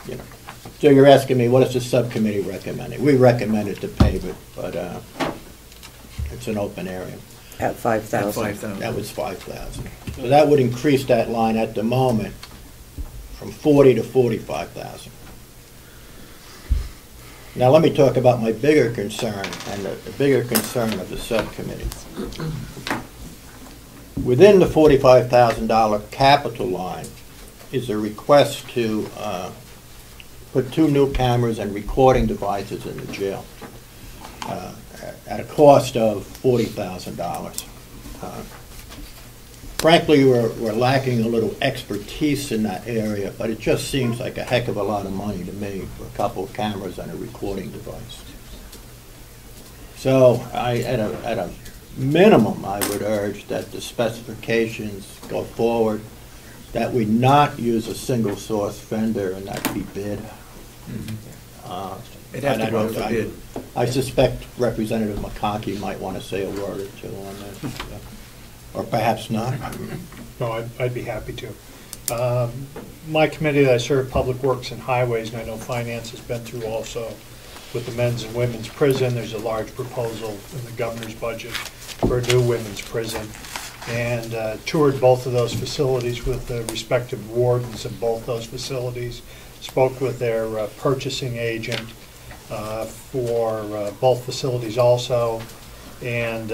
You know. So you're asking me, what is the subcommittee recommending? We recommended to pave it, but it's an open area. At 5,000. At 5,000. That was 5,000. So that would increase that line at the moment from 40 to 45,000. Now let me talk about my bigger concern and the bigger concern of the subcommittee. Within the $45,000 capital line is a request to put 2 new cameras and recording devices in the jail at a cost of $40,000. Frankly, we're lacking a little expertise in that area, but it just seems like a heck of a lot of money to me for a couple of cameras and a recording device. So at a minimum, I would urge that the specifications go forward, that we not use a single source vendor and that be bid. It'd have to go for bid. I suspect Representative Mconkey might want to say a word or two on this. Or perhaps not. No, I'd be happy to. My committee that I serve, Public Works and Highways, and I know Finance has been through also with the men's and women's prison. There's a large proposal in the governor's budget for a new women's prison. and toured both of those facilities with the respective wardens of both those facilities, spoke with their purchasing agent for both facilities also, and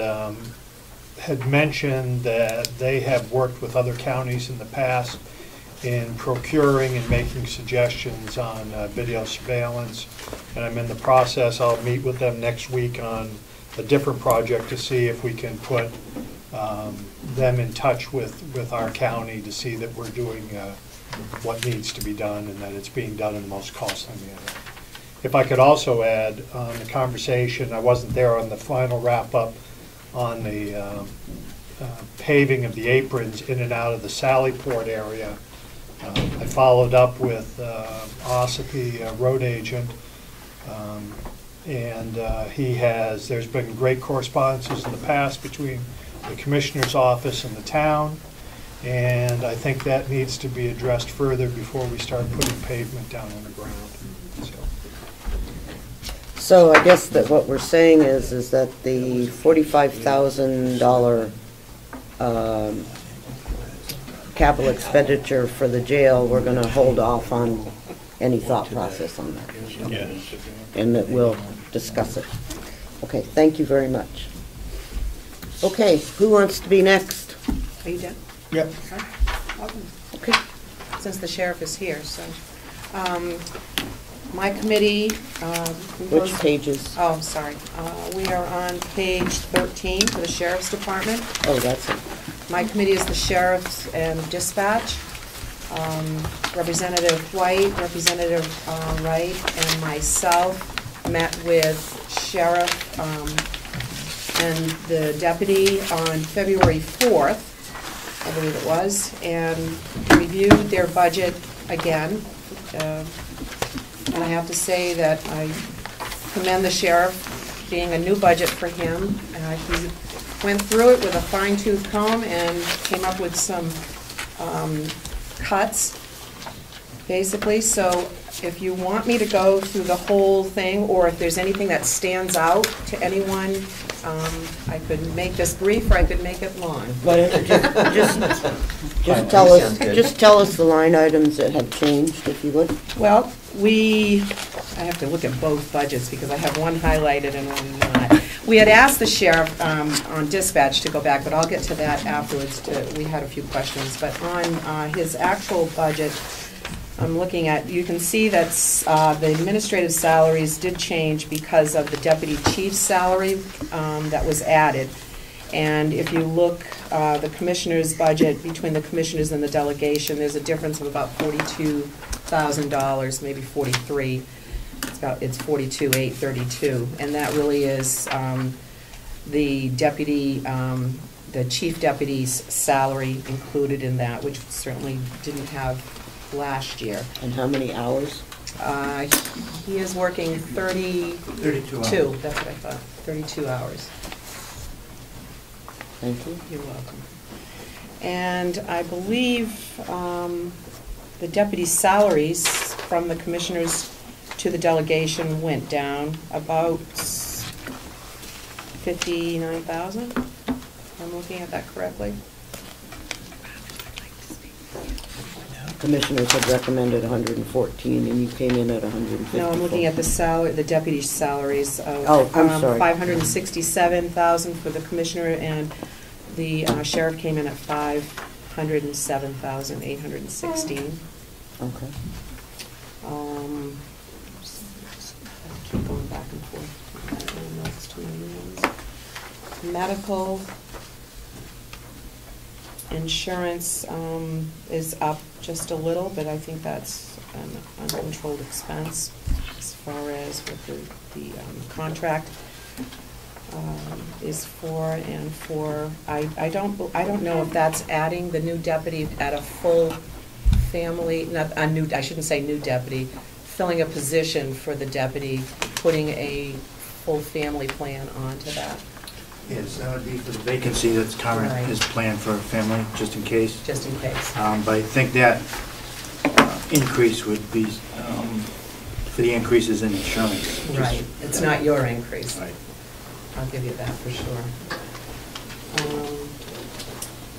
had mentioned that they have worked with other counties in the past in procuring and making suggestions on video surveillance. And I'm in the process, I'll meet with them next week on a different project to see if we can put them in touch with our county to see that we're doing what needs to be done and that it's being done in the most costly manner. If I could also add on the conversation, I wasn't there on the final wrap-up on the paving of the aprons in and out of the Sallyport area. I followed up with Asha, the road agent, and there's been great correspondences in the past between the commissioner's office and the town, and I think that needs to be addressed further before we start putting pavement down on the ground. So I guess that what we're saying is that the $45,000 capital expenditure for the jail, we're going to hold off on any thought process on that. Yes. And that we'll discuss it. Okay, thank you very much. Okay, who wants to be next? Are you done? Yep. Okay. Since the sheriff is here, so. My committee. Which pages? Oh, sorry. We are on page 13 for the Sheriff's Department. Oh, that's it. My committee is the Sheriff's and Dispatch. Representative White, Representative Wright, and myself met with Sheriff and the deputy on February 4th, I believe it was, and reviewed their budget again. And I have to say that I commend the sheriff, being a new budget for him. He went through it with a fine-tooth comb and came up with some cuts, basically. So if you want me to go through the whole thing, or if there's anything that stands out to anyone, I could make this brief or I could make it long. But just tell us the line items that have changed, if you would. Well, I have to look at both budgets because I have one highlighted and one not. We had asked the sheriff on dispatch to go back, but I'll get to that afterwards. We had a few questions. But on his actual budget, I'm looking at, you can see that the administrative salaries did change because of the deputy chief's salary that was added. And if you look, the commissioner's budget between the commissioners and the delegation, there's a difference of about $42,000, maybe 43. It's 42,832, and that really is the deputy, the chief deputy's salary included in that, which certainly didn't have last year. And how many hours? He is working 32 hours. That's what I thought, 32 hours. Thank you. You're welcome. And I believe the deputy salaries from the commissioners to the delegation went down about 59,000. I'm looking at that correctly. Commissioners had recommended 114, and you came in at 154. No, I'm looking at the deputy salaries of I'm sorry. 567,000 for the commissioner, and the sheriff came in at 507,816. Okay. Keep going back and forth. I don't know if it's too many ones. Medical insurance is up just a little, but I think that's an uncontrolled expense as far as what the contract is for. And for I don't know if that's adding the new deputy at a full family, not a new, I shouldn't say new deputy, filling a position for the deputy, putting a full family plan onto that. Yes, that would be for the vacancy that's current, Right. is planned for a family, just in case. Just in case. But I think that increase would be for the increases in insurance. Right, it's not your increase. Right. I'll give you that for sure.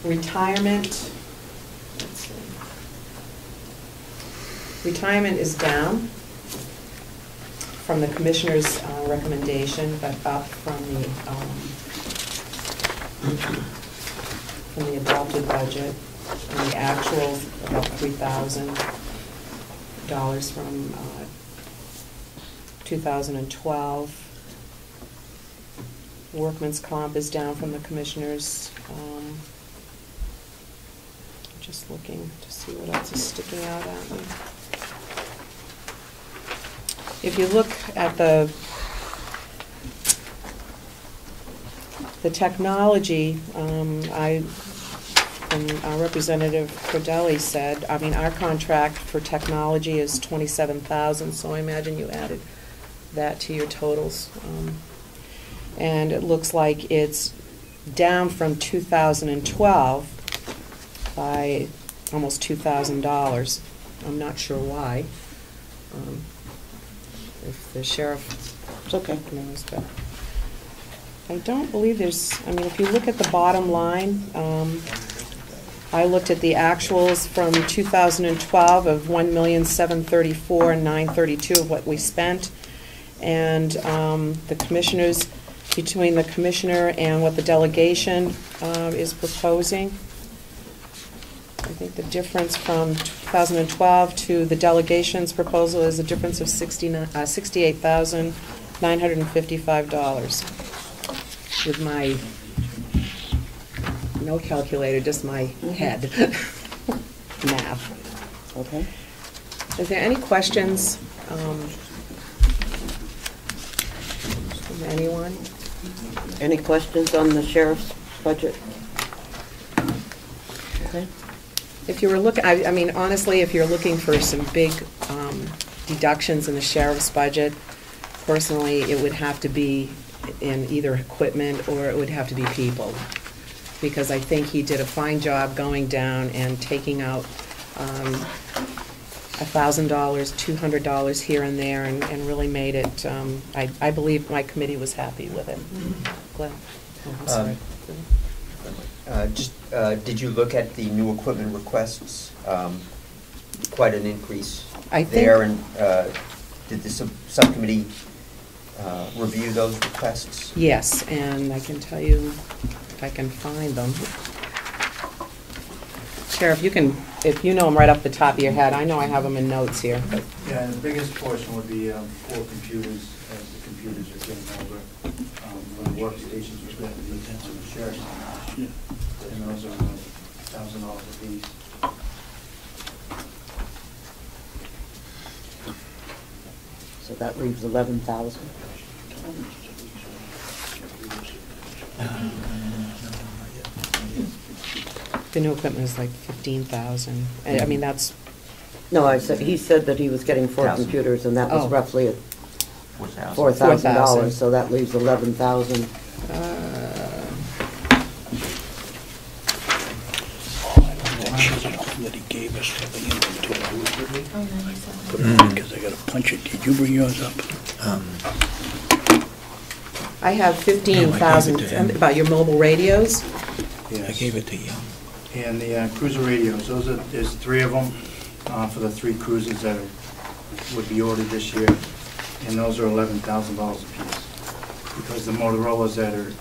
Retirement, let's see. Retirement is down from the commissioner's recommendation, but up from the adopted budget. And the actual, about $3,000 from 2012. Workman's comp is down from the commissioners. Just looking to see what else is sticking out at me. If you look at the technology, and our Representative Cordelli said, I mean, our contract for technology is $27,000, so I imagine you added that to your totals. And it looks like it's down from 2012 by almost $2,000. I'm not sure why. If the sheriff knows, but I don't believe there's, I mean, if you look at the bottom line, I looked at the actuals from 2012 of $1,734,932 of what we spent, and the commissioners, between the commissioner and what the delegation is proposing, I think the difference from 2012 to the delegation's proposal is a difference of $68,955 with my no calculator, just my head math. Okay. Is there any questions from anyone? Any questions on the sheriff's budget? Okay. If you were looking, I mean, honestly, if you're looking for some big deductions in the sheriff's budget, personally, it would have to be in either equipment or it would have to be people. Because I think he did a fine job going down and taking out $1,000, $200 here and there, and really made it, I believe my committee was happy with it. Glenn? Oh, I'm sorry. Did you look at the new equipment requests? Quite an increase I think there, and did the subcommittee review those requests? Yes, and I can tell you if I can find them. Sheriff, you can, if you know them right off the top of your head. I know I have them in notes here. But. Yeah, and the biggest portion would be 4 computers, as the computers are getting older. For the workstations, which we have to be attention to the sheriff's office. And those are $1,000 a piece. So that leaves 11,000. The new equipment is like 15,000. I mean, that's. No, I said, he said that he was getting 4 computers, and that was roughly at $4,000, so that leaves 11,000. That he gave us for the inventory. Put it on because I got to punch it. Did you bring yours up? I have 15,000. About your mobile radios? Yes. I gave it to you. And the cruiser radios, there's 3 of them for the 3 cruisers that would be ordered this year, and those are $11,000 a piece. Because the Motorola's that are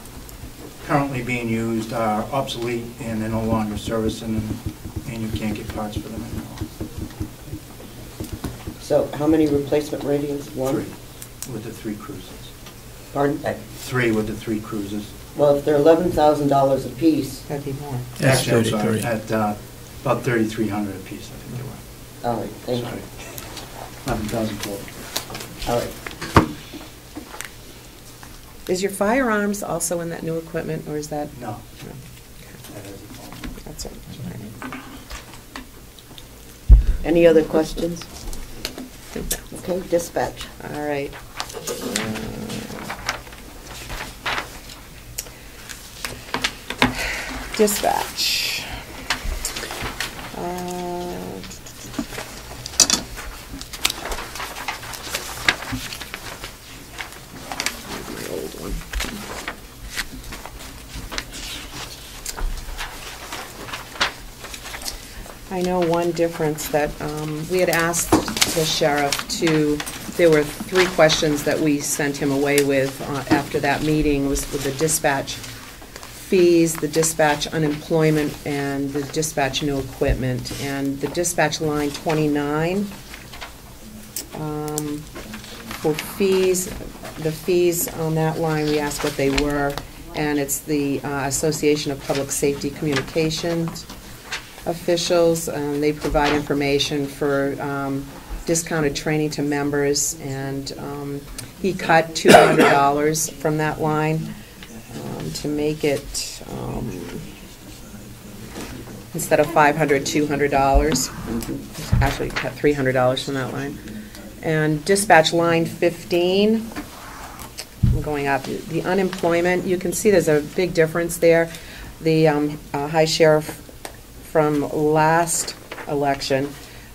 currently being used are obsolete and they're no longer servicing them, and you can't get parts for them anymore. So how many replacement radios? 1? 3 with the 3 cruisers. Pardon? 3 with the 3 cruisers. Well, if they're $11,000 a piece. That'd be more. Actually, I'm sorry, at about $3,300 a piece, I think they were. All right, thank you. 11,400. All right. Is your firearms also in that new equipment, or is that? No. No. Okay. That hasn't fallen. That's it. Any other questions? Okay, dispatch. All right. Dispatch. The old one. I know one difference that we had asked the sheriff to, there were 3 questions that we sent him away with after that meeting, was with the dispatch fees, the dispatch unemployment, and the dispatch new equipment. And the dispatch line 29, for fees, the fees on that line, we asked what they were, and it's the Association of Public Safety Communications officials, and they provide information for discounted training to members, and he cut $200 from that line to make it, instead of $500, $200. Actually cut $300 from that line. And dispatch line 15, I'm going up, the unemployment, you can see there's a big difference there. The high sheriff from last election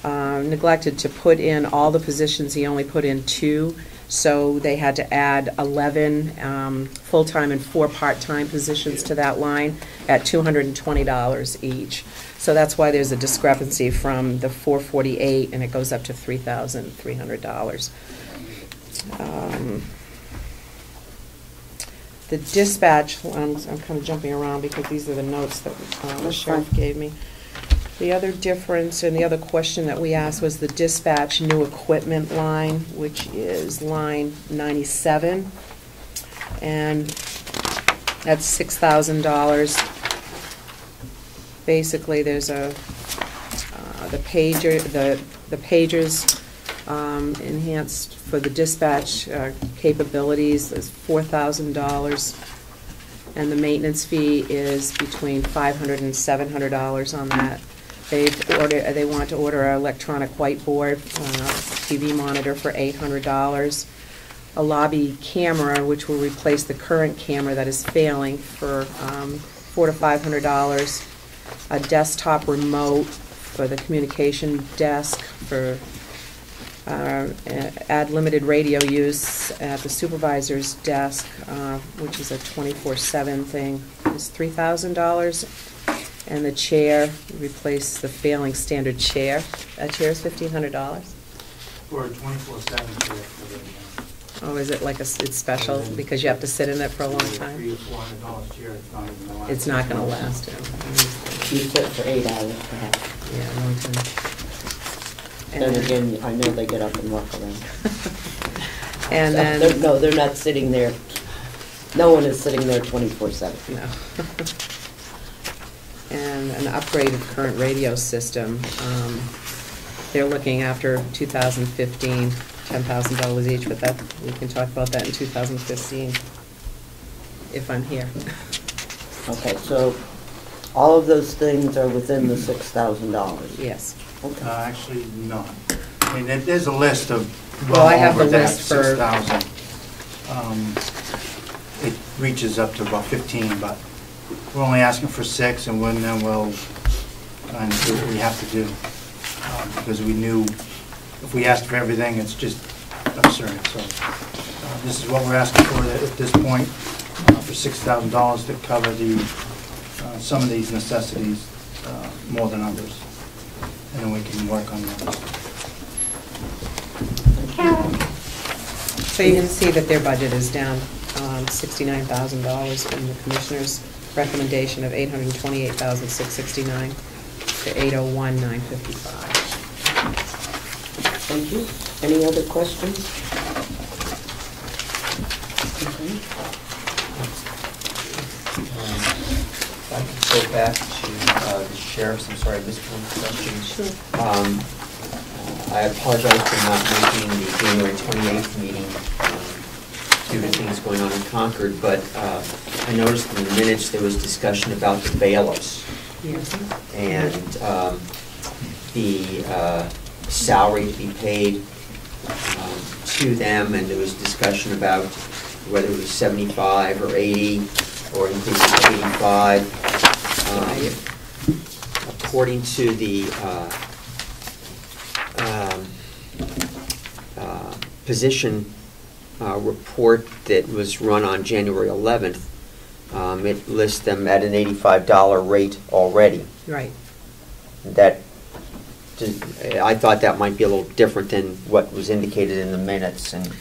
neglected to put in all the positions. He only put in 2, so they had to add 11 full-time and 4 part-time positions to that line at $220 each. So that's why there's a discrepancy from the $448 and it goes up to $3,300. The dispatch, I'm kind of jumping around because these are the notes that the sheriff gave me. The other difference and the other question that we asked was the dispatch new equipment line, which is line 97, and that's $6,000. Basically, there's a the pagers enhanced for the dispatch capabilities is $4,000, and the maintenance fee is between $500 and $700 on that. They want to order an electronic whiteboard, TV monitor for $800, a lobby camera which will replace the current camera that is failing for $400 to $500, a desktop remote for the communication desk for add limited radio use at the supervisor's desk, which is a 24/7 thing, is $3,000. And the chair, replace the failing standard chair. That chair is $1,500. For a 24/7 chair. Oh, is it like it's special because you have to sit in it for a long time? $300 to $400 chair, it's not even gonna last. It's not going to last. You sit for 8 hours perhaps. Yeah, a long time. Then again, I know they get up and walk around. And So then they're not sitting there. No one is sitting there 24/7. No. And an upgraded current radio system. They're looking after 2015, $10,000 each, but that we can talk about that in 2015 if I'm here. Okay, so all of those things are within the $6,000. Yes. Okay. Actually, no. I mean, there's a list of Well, I have over the that list for 6,000. It reaches up to about 15, but we're only asking for 6, and then we'll kind of do what we have to do. Because we knew if we asked for everything, it's just absurd. So this is what we're asking for at this point, for $6,000 to cover the some of these necessities more than others. And then we can work on those. So you can see that their budget is down $69,000 from the commissioner's recommendation of $828,669 to $801,955. Thank you. Any other questions? Okay. If I could go back to the sheriff's, I'm sorry, I missed one question. Sure. I apologize for not making the January 28th meeting due to things going on in Concord, but I noticed in the minutes there was discussion about the bailiffs. Yes. And the salary to be paid to them, and there was discussion about whether it was 75 or 80 or increase it to 85. According to the position report that was run on January 11th, it lists them at an $85 rate already. Right. That I thought that might be a little different than what was indicated in the minutes, and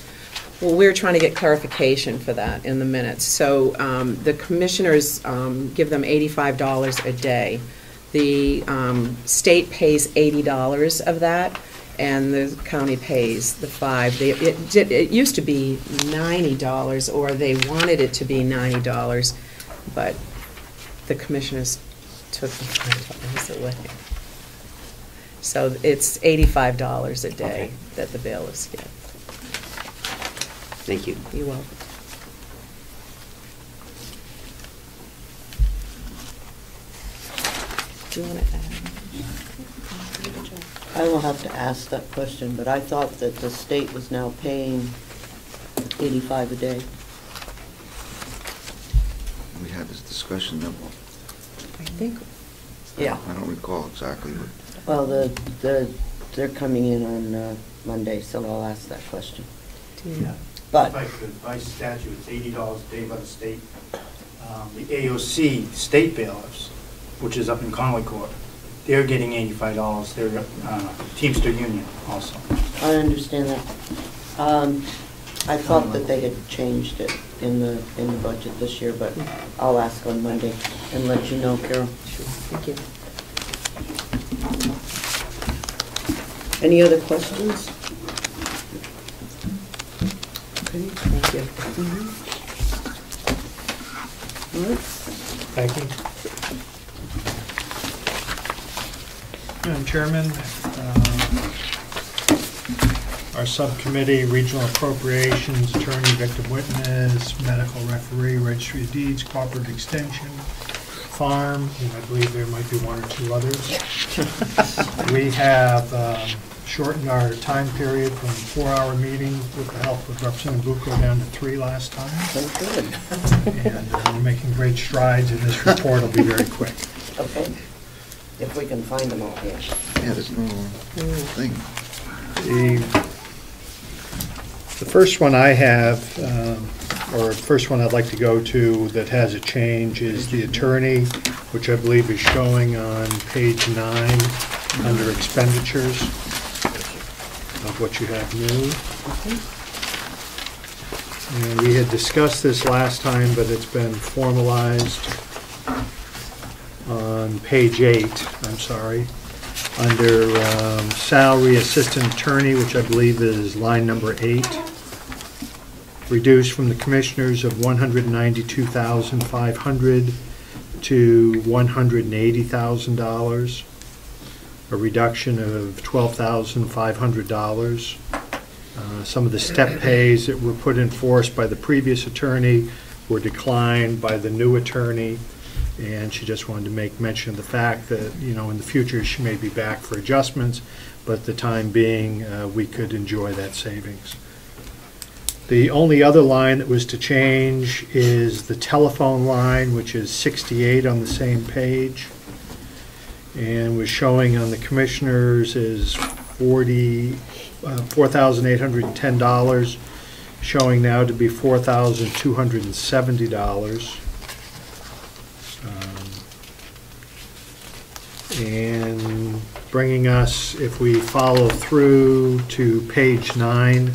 Well, we're trying to get clarification for that in the minutes. So the commissioners give them $85 a day. The state pays $80 of that, and the county pays the $5. It used to be $90, or they wanted it to be $90, but the commissioners took the $5 away. So it's $85 a day that the bailiffs get. thank you. You're welcome. Do you want to add? I will have to ask that question, but I thought that the state was now paying 85 a day. We had this discussion, that I think. Yeah. I don't recall exactly what. Well, they're coming in on Monday, so I'll ask that question. Yeah. But By statute, it's $80 a day by the state. The AOC state bailiffs, which is up in Conway Court, they're getting $85. They're Teamster Union also. I understand that. I thought that they had changed it in the budget this year, but I'll ask on Monday and let you know, Carol. Sure. Thank you. Any other questions? Okay, thank you. All right. Thank you. Madam Chairman, our subcommittee, Regional Appropriations, Attorney, Victim Witness, Medical Referee, Registry of Deeds, Cooperative Extension, Farm, and I believe there might be one or two others. We have shortened our time period from a 4-hour meeting with the help of Representative Bucco down to 3 last time. That's good. And we're making great strides, and this report will be very quick. Okay. If we can find them all here. Yeah, there's no thing. The first one I have, or first one I'd like to go to that has a change is the attorney, which I believe is showing on page 9 under expenditures of what you have new. And we had discussed this last time, but it's been formalized on page 8, I'm sorry, under salary assistant attorney, which I believe is line number 8, reduced from the commissioners of $192,500 to $180,000, a reduction of $12,500. Some of the step pays that were put in force by the previous attorney were declined by the new attorney. And she just wanted to make mention of the fact that, you know, in the future she may be back for adjustments, but at the time being, we could enjoy that savings. The only other line that was to change is the telephone line, which is 68 on the same page, and was showing on the commissioners is $4,810, showing now to be $4,270. And bringing us, if we follow through to page 9,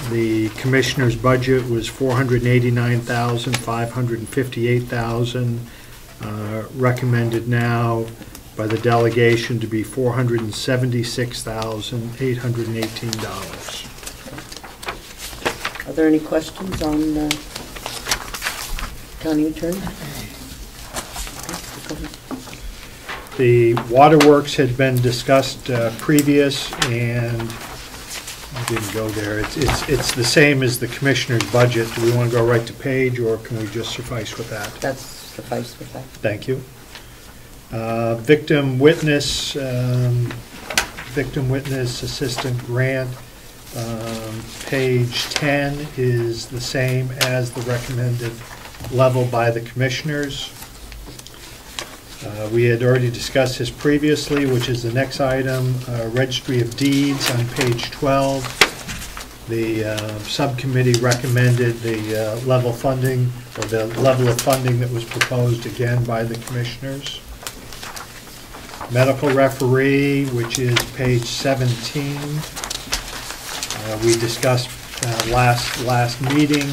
the commissioner's budget was $489,558,000, recommended now by the delegation to be $476,818. Are there any questions on county attorney? The waterworks had been discussed previous, and I didn't go there. It's the same as the commissioner's budget. Do we want to go right to page, or can we just suffice with that? That's suffice with that. Thank you. Victim witness assistant grant, page 10 is the same as the recommended level by the commissioners. We had already discussed this previously, which is the next item, Registry of Deeds on page 12. The subcommittee recommended the level funding, or the level of funding that was proposed again by the commissioners. Medical referee, which is page 17. We discussed last meeting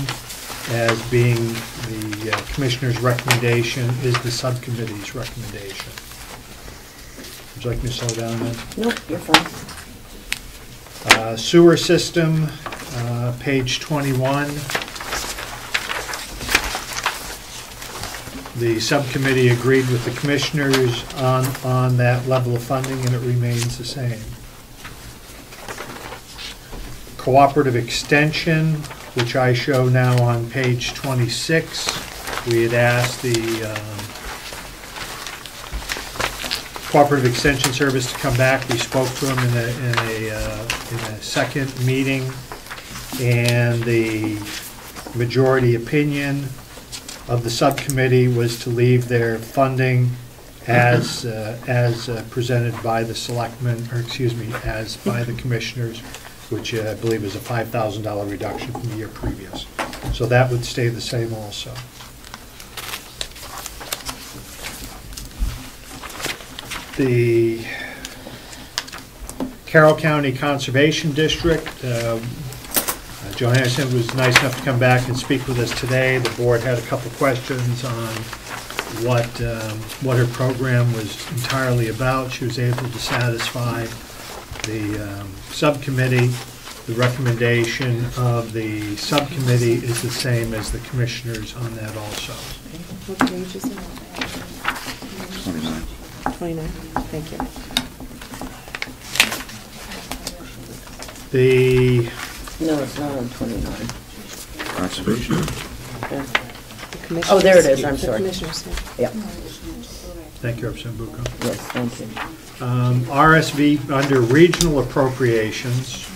as being the commissioner's recommendation is the subcommittee's recommendation. Would you like me to slow down then? Nope, you're fine. Sewer system, page 21. The subcommittee agreed with the commissioners on that level of funding, and it remains the same. Cooperative extension, which I show now on page 26. We had asked the Cooperative Extension Service to come back. We spoke to them in a second meeting, and the majority opinion of the subcommittee was to leave their funding as presented by the selectmen, or excuse me, as by the commissioners, which I believe is a $5,000 reduction from the year previous. So that would stay the same also. The Carroll County Conservation District, Johansson was nice enough to come back and speak with us today. The board had a couple questions on what her program was entirely about. She was able to satisfy the subcommittee. The recommendation of the subcommittee is the same as the commissioners on that also. What page is it? 29. 29, thank you. The No, it's not on 29. Conservation. Okay. The commissioners- Oh, there it is, I'm the sorry. commissioners, Yeah, thank you, Representative Bucco. yes, thank you. RSV under regional appropriations.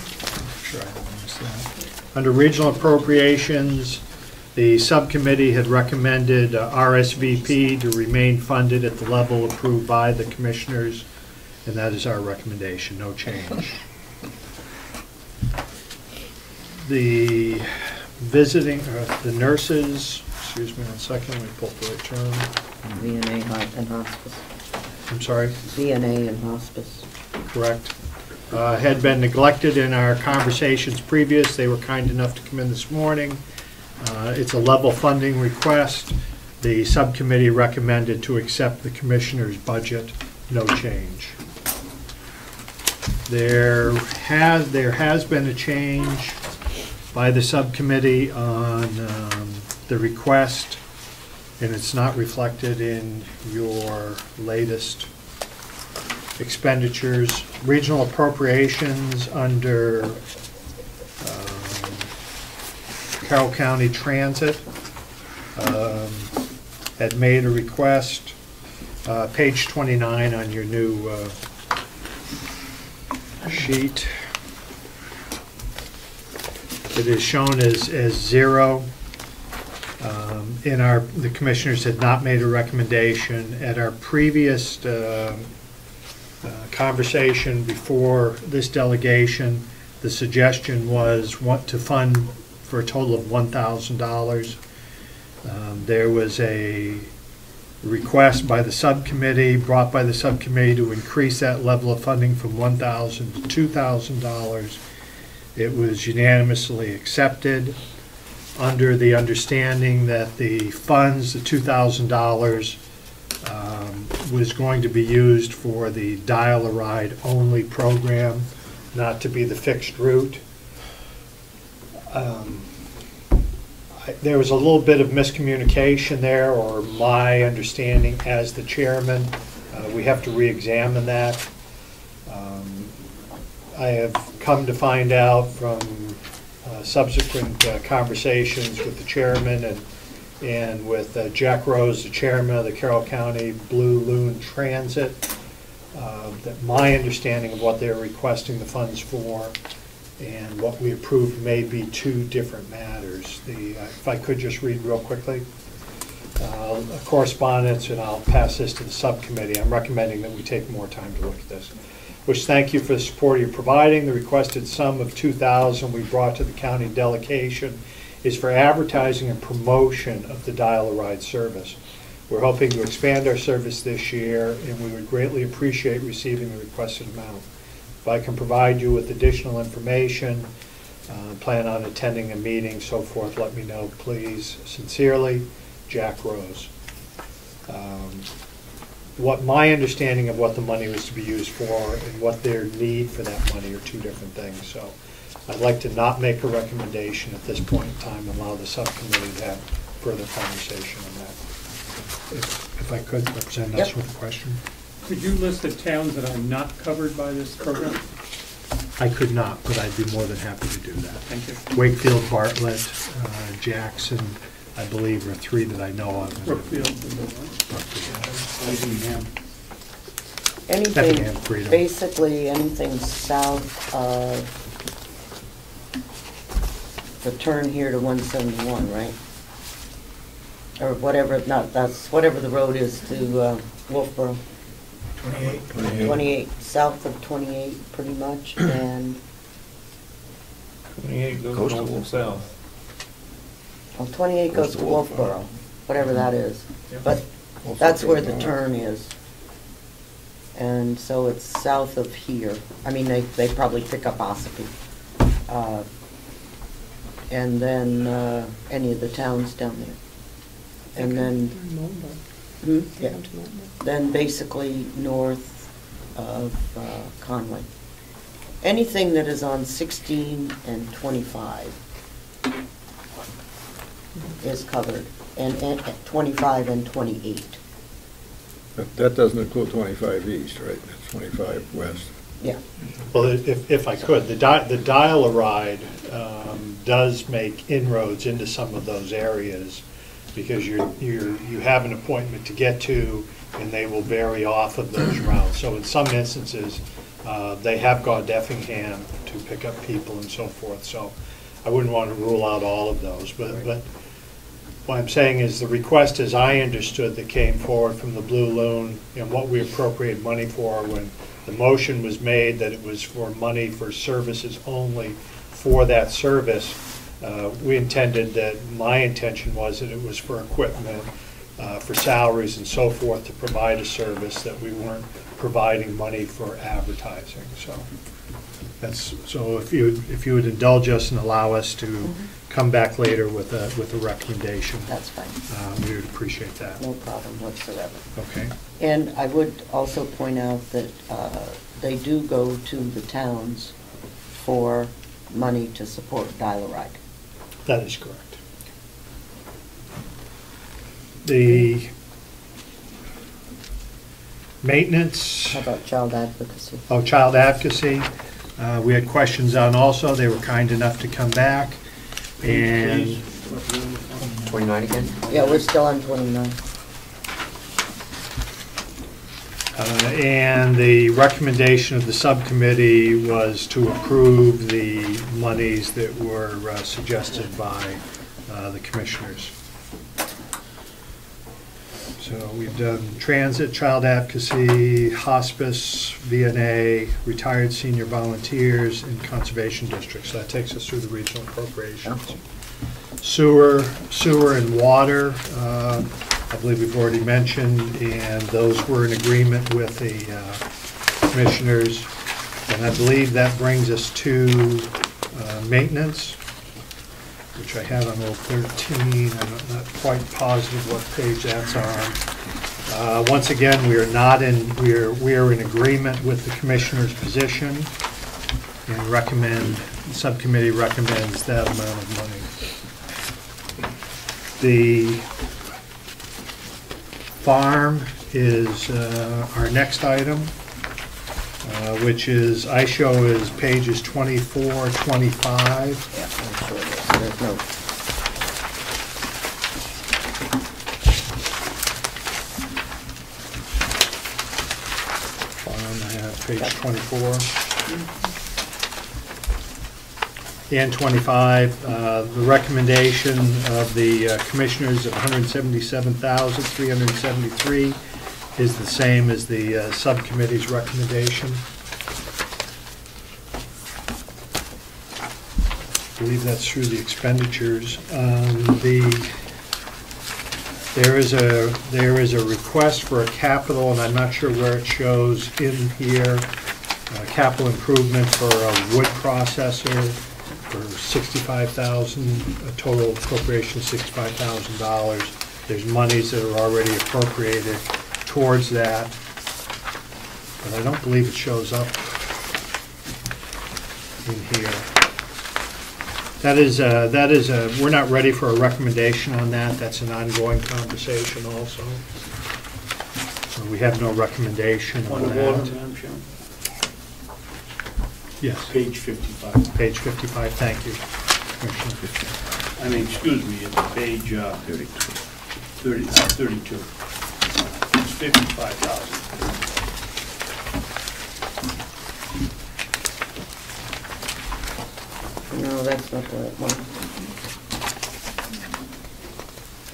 Sure, I don't miss that. Under regional appropriations, the subcommittee had recommended RSVP to remain funded at the level approved by the commissioners, and that is our recommendation, no change. The visiting, the nurses, excuse me 1 second, let me pull up the right term. VNA and hospice. I'm sorry? VNA and hospice. Correct. Had been neglected in our conversations previous. They were kind enough to come in this morning. It's a level funding request. The subcommittee recommended to accept the commissioner's budget, no change. There has been a change by the subcommittee on the request, and it's not reflected in your latest expenditures. Regional appropriations under Carroll County Transit had made a request. Page 29 on your new sheet. It is shown as zero. The commissioners had not made a recommendation. At our previous conversation before this delegation, the suggestion was to fund for a total of $1,000. There was a request by the subcommittee, brought by the subcommittee, to increase that level of funding from $1,000 to $2,000. It was unanimously accepted under the understanding that the funds, the $2,000, was going to be used for the dial-a-ride only program, not to be the fixed route. There was a little bit of miscommunication there, or my understanding as the chairman. We have to re-examine that. I have come to find out from subsequent conversations with the chairman and with Jack Rose, the chairman of the Carroll County Blue Loon Transit, that my understanding of what they're requesting the funds for and what we approved may be two different matters. If I could just read real quickly. Correspondence, and I'll pass this to the subcommittee. I'm recommending that we take more time to look at this. Which, thank you for the support you're providing. The requested sum of $2,000 we brought to the county delegation is for advertising and promotion of the dial-a-ride service. We're hoping to expand our service this year, and we would greatly appreciate receiving the requested amount. If I can provide you with additional information, plan on attending a meeting, so forth, let me know, please. Sincerely, Jack Rose. What my understanding of what the money was to be used for and what their need for that money are two different things. So I'd like to not make a recommendation at this point in time and allow the subcommittee to have further conversation on that. If I could, Representative Nelson with a question. Could you list the towns that are not covered by this program? I could not, but I'd be more than happy to do that. Thank you. Wakefield, Bartlett, Jackson, I believe, are three that I know of. Brookfield. Anything, Effingham, Freedom. basically anything south of the turn here to 171, right? Or whatever, not, that's whatever the road is to Wolfboro. 28, south of 28, pretty much, and 28 goes north and south. well, 28 goes to Wolfboro, whatever that is. But that's where the turn is. And so it's south of here. I mean, they probably pick up Ossipee. And then any of the towns down there. And then, yeah. Then basically north of Conway. Anything that is on 16 and 25 is covered, and 25 and 28. That doesn't include 25 east, right? That's 25 west. Yeah. Well, if I could, the dial-a-ride does make inroads into some of those areas because you have an appointment to get to, and they will vary off of those routes. So in some instances, they have gone to Effingham to pick up people and so forth. So I wouldn't want to rule out all of those. But what I'm saying is the request, as I understood, that came forward from the Blue Loon and what we appropriated money for when the motion was made that it was for money for services only for that service, we intended that, my intention was that it was for equipment, for salaries and so forth to provide a service, that we weren't providing money for advertising. So if you would indulge us and allow us to come back later with a recommendation. That's fine. We would appreciate that. No problem whatsoever. Okay. And I would also point out that they do go to the towns for money to support dial-a-ride. That is correct. The maintenance. How about child advocacy? Oh, child advocacy. We had questions on also. They were kind enough to come back. And 29 again? Yeah, we're still on 29. And the recommendation of the subcommittee was to approve the monies that were suggested by the commissioners. So we've done transit, child advocacy, hospice, VNA, retired senior volunteers, and conservation districts. So that takes us through the regional appropriations. Sewer and water, I believe we've already mentioned, and those were in agreement with the commissioners. And I believe that brings us to maintenance, which I have on roll 13. I'm not quite positive what page that's on. Once again, we are in agreement with the commissioner's position and the subcommittee recommends that amount of money. The farm is our next item, which is, I show is pages 24, 25. Yeah, I'm sure there's no. Farm, I have page 24. And 25, the recommendation of the commissioners of $177,373 is the same as the subcommittee's recommendation. I believe that's through the expenditures. The There is a request for a capital, and I'm not sure where it shows in here, capital improvement for a wood processor for $65,000, a total appropriation of $65,000. There's monies that are already appropriated towards that, but I don't believe it shows up in here. We're not ready for a recommendation on that. That's an ongoing conversation also. So we have no recommendation on Point of order, that. Madam Chairman? Yes. Page 55. Page 55, thank you, Commissioner. I mean, excuse me, it's page 32. It's 55,000. No, that's not the one.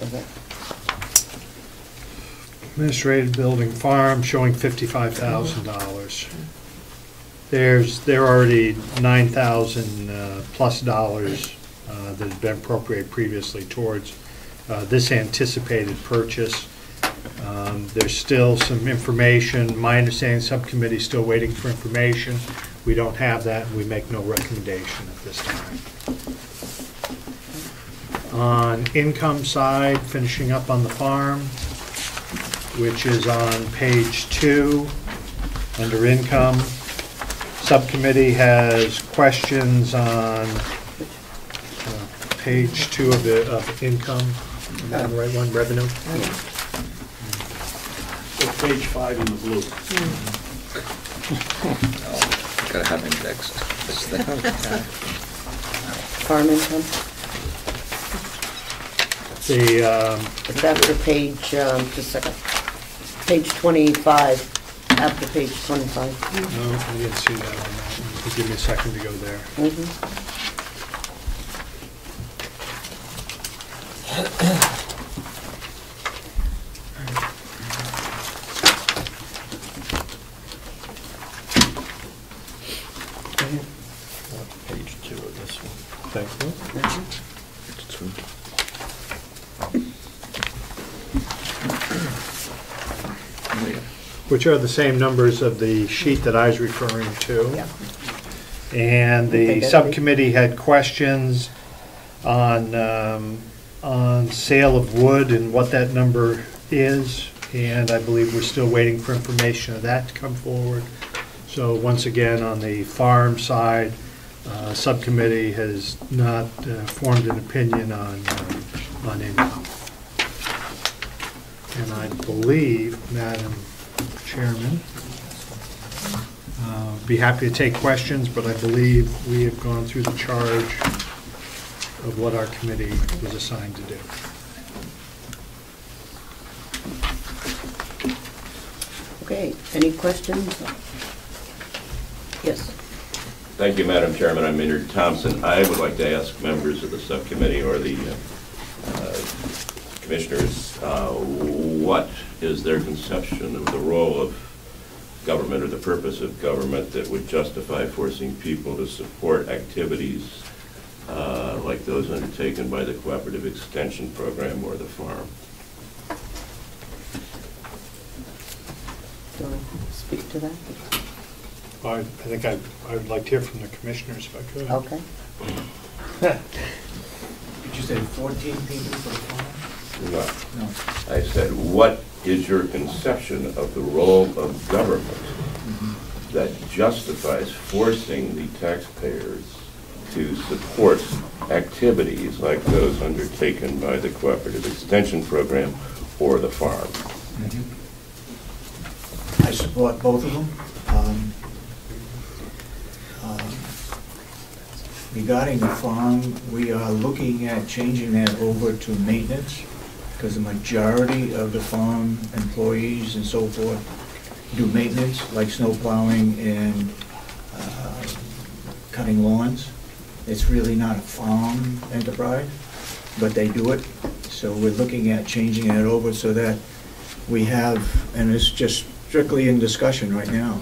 Okay. Administrative building farm showing $55,000. There are already $9,000 plus dollars that had been appropriated previously towards this anticipated purchase. There's still some information. My understanding, subcommittee is still waiting for information. We don't have that, and we make no recommendation at this time. On income side, finishing up on the farm, which is on page 2, under income. Subcommittee has questions on page 2 of income. Is that the right one, revenue? So page 5 in the blue. Gotta have indexed. Farm income? It's after page, just a second, page 25, after page 25. No, I didn't see that on that one. Give me a second to go there. Page 2 of this one. Thank you. Which are the same numbers of the sheet that I was referring to. Yeah. And the subcommittee had questions on sale of wood and what that number is, and I believe we're still waiting for information of that to come forward. So once again, on the farm side, subcommittee has not formed an opinion on income. And I believe, Madam Chairman, be happy to take questions, but I believe we have gone through the charge of what our committee was assigned to do. Okay, any questions? Yes. Thank you, Madam Chairman. I'm Maynard Thompson. I would like to ask members of the subcommittee or the commissioners what is their conception of the role of government or the purpose of government that would justify forcing people to support activities like those undertaken by the Cooperative Extension Program or the farm. Do you want to speak to that? I think I would like to hear from the commissioners if I could. Okay. Did you say 14 people for the farm? No. No. I said, what is your conception of the role of government that justifies forcing the taxpayers to support activities like those undertaken by the Cooperative Extension Program or the farm? I support both of them. Regarding the farm, we are looking at changing that over to maintenance because the majority of the farm employees and so forth do maintenance like snow plowing and cutting lawns. It's really not a farm enterprise, but they do it. So we're looking at changing it over so that we have, and it's just strictly in discussion right now,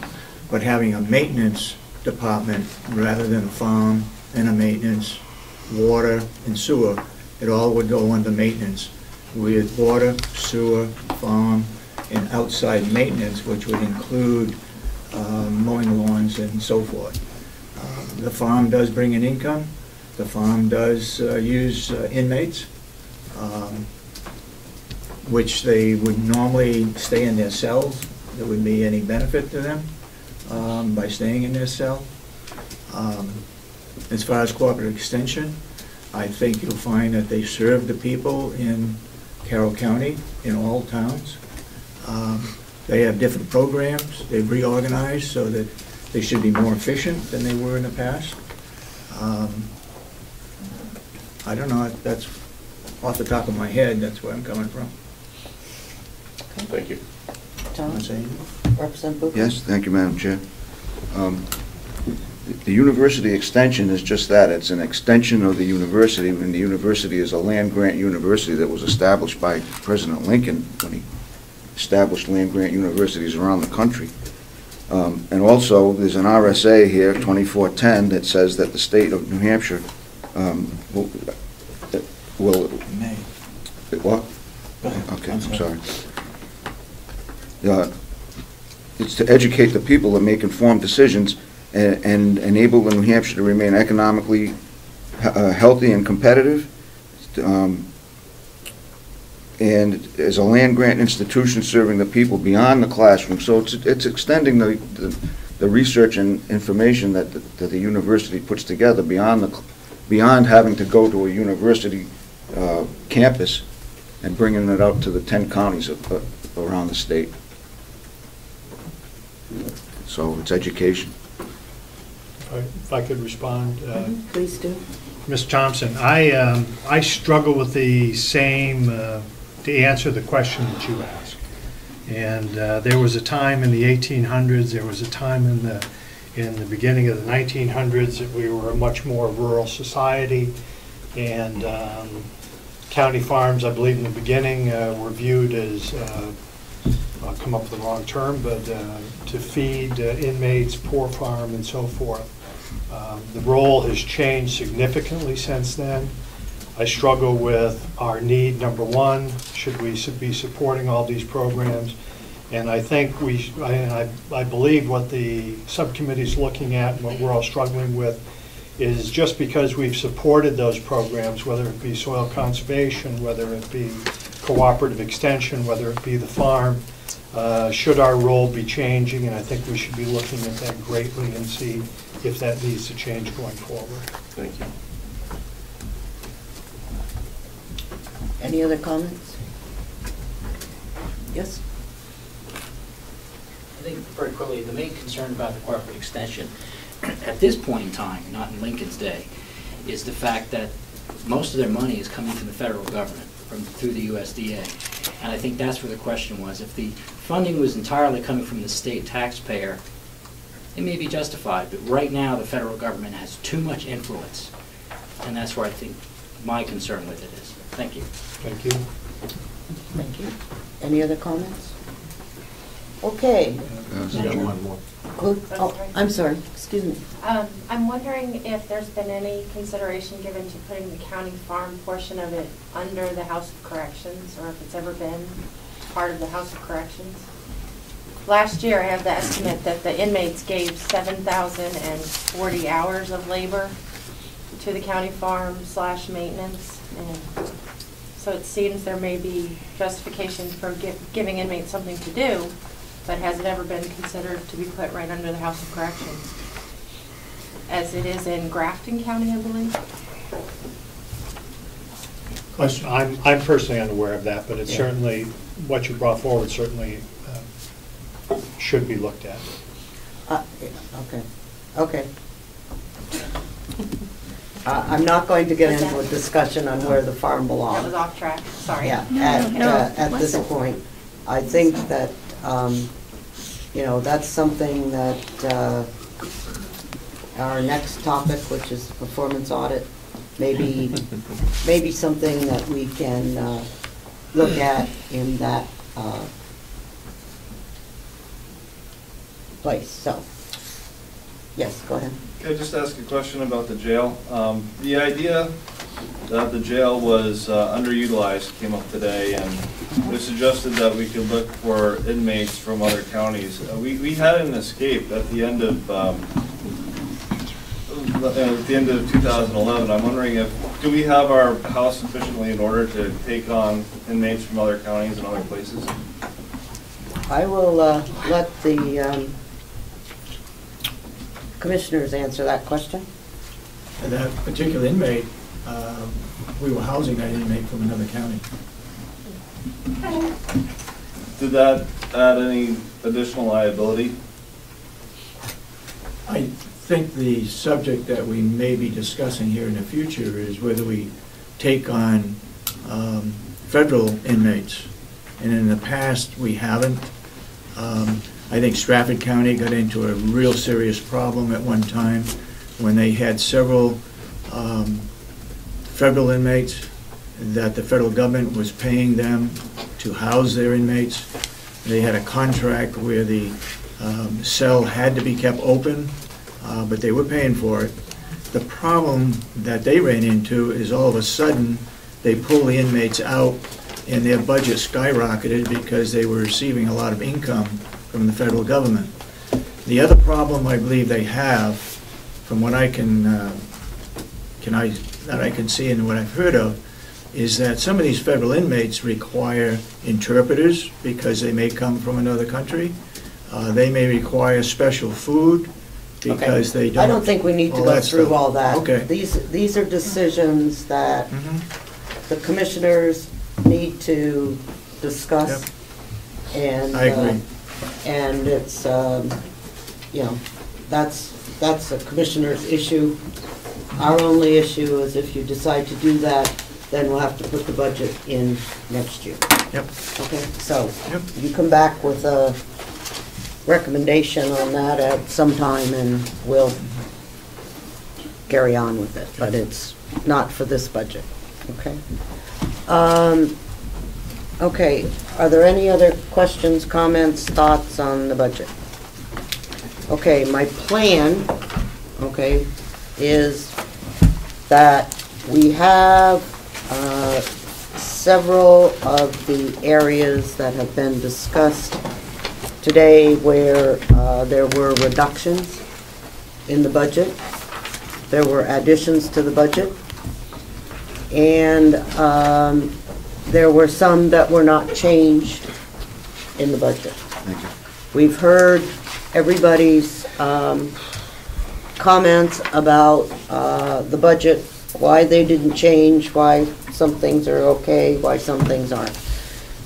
but having a maintenance department rather than a farm and a maintenance, water and sewer, it all would go under maintenance. with water, sewer, farm, and outside maintenance, which would include mowing lawns and so forth. The farm does bring in income. The farm does use inmates, which they would normally stay in their cells. There wouldn't be any benefit to them by staying in their cell. As far as cooperative extension, I think you'll find that they serve the people in Carroll County, in all towns. They have different programs. They've reorganized so that they should be more efficient than they were in the past. I don't know, that's off the top of my head, that's where I'm coming from. Thank you. Tom? Representative Bucco? Yes, thank you, Madam Chair. The university extension is just that. It's an extension of the university, and the university is a land-grant university that was established by President Lincoln when he established land-grant universities around the country. And also, there's an RSA here, 2410, that says that the state of New Hampshire will May. What? Okay, I'm sorry. It's to educate the people to make informed decisions and enable New Hampshire to remain economically healthy and competitive. And as a land-grant institution serving the people beyond the classroom. So it's extending the research and information that the university puts together beyond having to go to a university campus and bringing it out to the 10 counties around the state. So it's education. If I could respond. Please do. Ms. Thompson, I struggle with the same, to answer the question that you asked. And there was a time in the 1800s, there was a time in the beginning of the 1900s that we were a much more rural society, and county farms, I believe in the beginning, were viewed as, I'll come up with the wrong term, but to feed inmates, poor farm, and so forth. The role has changed significantly since then. I struggle with our need, number one, should we be supporting all these programs? And I think I believe what the subcommittee is looking at and what we're all struggling with is just because we've supported those programs, whether it be soil conservation, whether it be cooperative extension, whether it be the farm, should our role be changing? And I think we should be looking at that greatly and see if that needs to change going forward. Thank you. Any other comments? Yes? I think very quickly, the main concern about the cooperative extension at this point in time, not in Lincoln's day, is the fact that most of their money is coming from the federal government through the USDA. And I think that's where the question was. If the funding was entirely coming from the state taxpayer, it may be justified, but right now the federal government has too much influence. And that's where I think my concern with it is. Thank you. Thank you. Thank you. Any other comments? Okay. One more. Oh, I'm sorry, excuse me. I'm wondering if there's been any consideration given to putting the county farm portion of it under the House of Corrections, or if it's ever been part of the House of Corrections. Last year, I have the estimate that the inmates gave 7,040 hours of labor to the county farm / maintenance. And so it seems there may be justification for giving inmates something to do, but has it ever been considered to be put right under the House of Corrections? As it is in Grafton County, I believe? I'm personally unaware of that, but it's certainly, what you brought forward certainly should be looked at. Okay. Okay. I'm not going to get into a discussion on where the farm belongs. That was off track, sorry. Yeah, No, at this point, I think that, you know, that's something that our next topic, which is performance audit, maybe something that we can look at in that place. So, yes, go ahead. Can I just ask a question about the jail? The idea that the jail was underutilized came up today, and it was suggested that we could look for inmates from other counties. We had an escape at the end of 2011. I'm wondering do we have our house sufficiently in order to take on inmates from other counties and other places? I will let the commissioners answer that question. That particular inmate, we were housing that inmate from another county. Did that add any additional liability? I think the subject that we may be discussing here in the future is whether we take on federal inmates. And in the past, we haven't. I think Stratford County got into a real serious problem at one time when they had several federal inmates that the federal government was paying them to house their inmates. They had a contract where the cell had to be kept open, but they were paying for it. The problem that they ran into is all of a sudden they pull the inmates out and their budget skyrocketed because they were receiving a lot of income from the federal government. The other problem I believe they have, from what I can see and what I've heard of, is that some of these federal inmates require interpreters because they may come from another country. They may require special food because they don't. I don't think we need to go through all that. Okay. These are decisions that the commissioners need to discuss. Yep. And I agree. And it's that's a commissioner's issue. Our only issue is if you decide to do that, then we'll have to put the budget in next year. Yep. Okay, so you come back with a recommendation on that at some time and we'll carry on with it, but it's not for this budget, okay? Okay, are there any other questions, comments, thoughts on the budget? Okay, my plan, okay, is that we have several of the areas that have been discussed today where there were reductions in the budget. There were additions to the budget. And there were some that were not changed in the budget. Thank you. We've heard everybody's comments about the budget, why they didn't change, why some things are okay, why some things aren't.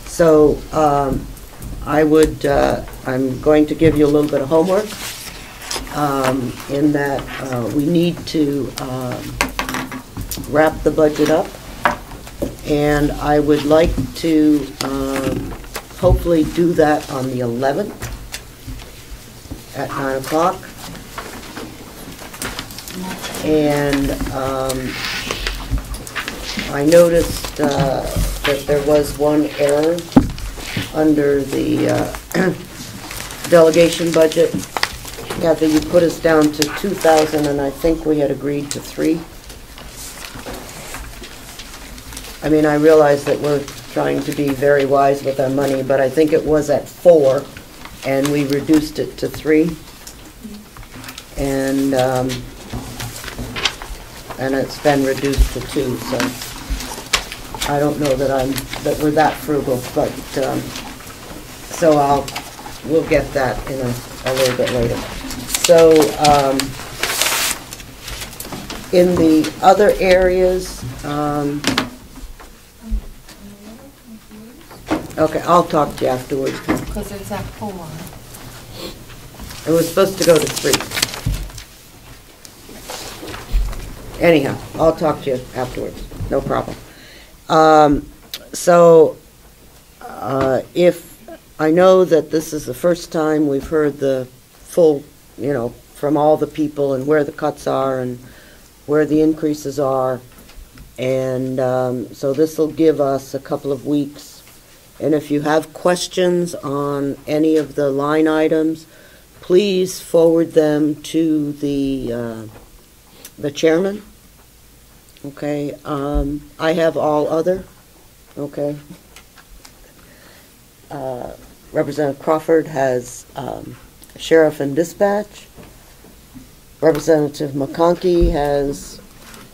So I'm going to give you a little bit of homework in that we need to wrap the budget up. And I would like to hopefully do that on the 11th at 9 o'clock. And I noticed that there was one error under the delegation budget. Kathy, you put us down to 2,000 and I think we had agreed to 3. I mean, I realize that we're trying to be very wise with our money, but I think it was at 4 and we reduced it to 3. And it's been reduced to 2, so I don't know that we're that frugal, but so we'll get that in a little bit later. So in the other areas, okay, I'll talk to you afterwards. Because it's at 4. It was supposed to go to 3. Anyhow, I'll talk to you afterwards. No problem. If I know that this is the first time we've heard the full, from all the people and where the cuts are and where the increases are. And so this will give us a couple of weeks. And if you have questions on any of the line items, please forward them to the chairman, Okay, I have all other, okay. Representative Krawford has sheriff and dispatch. Representative Mconkey has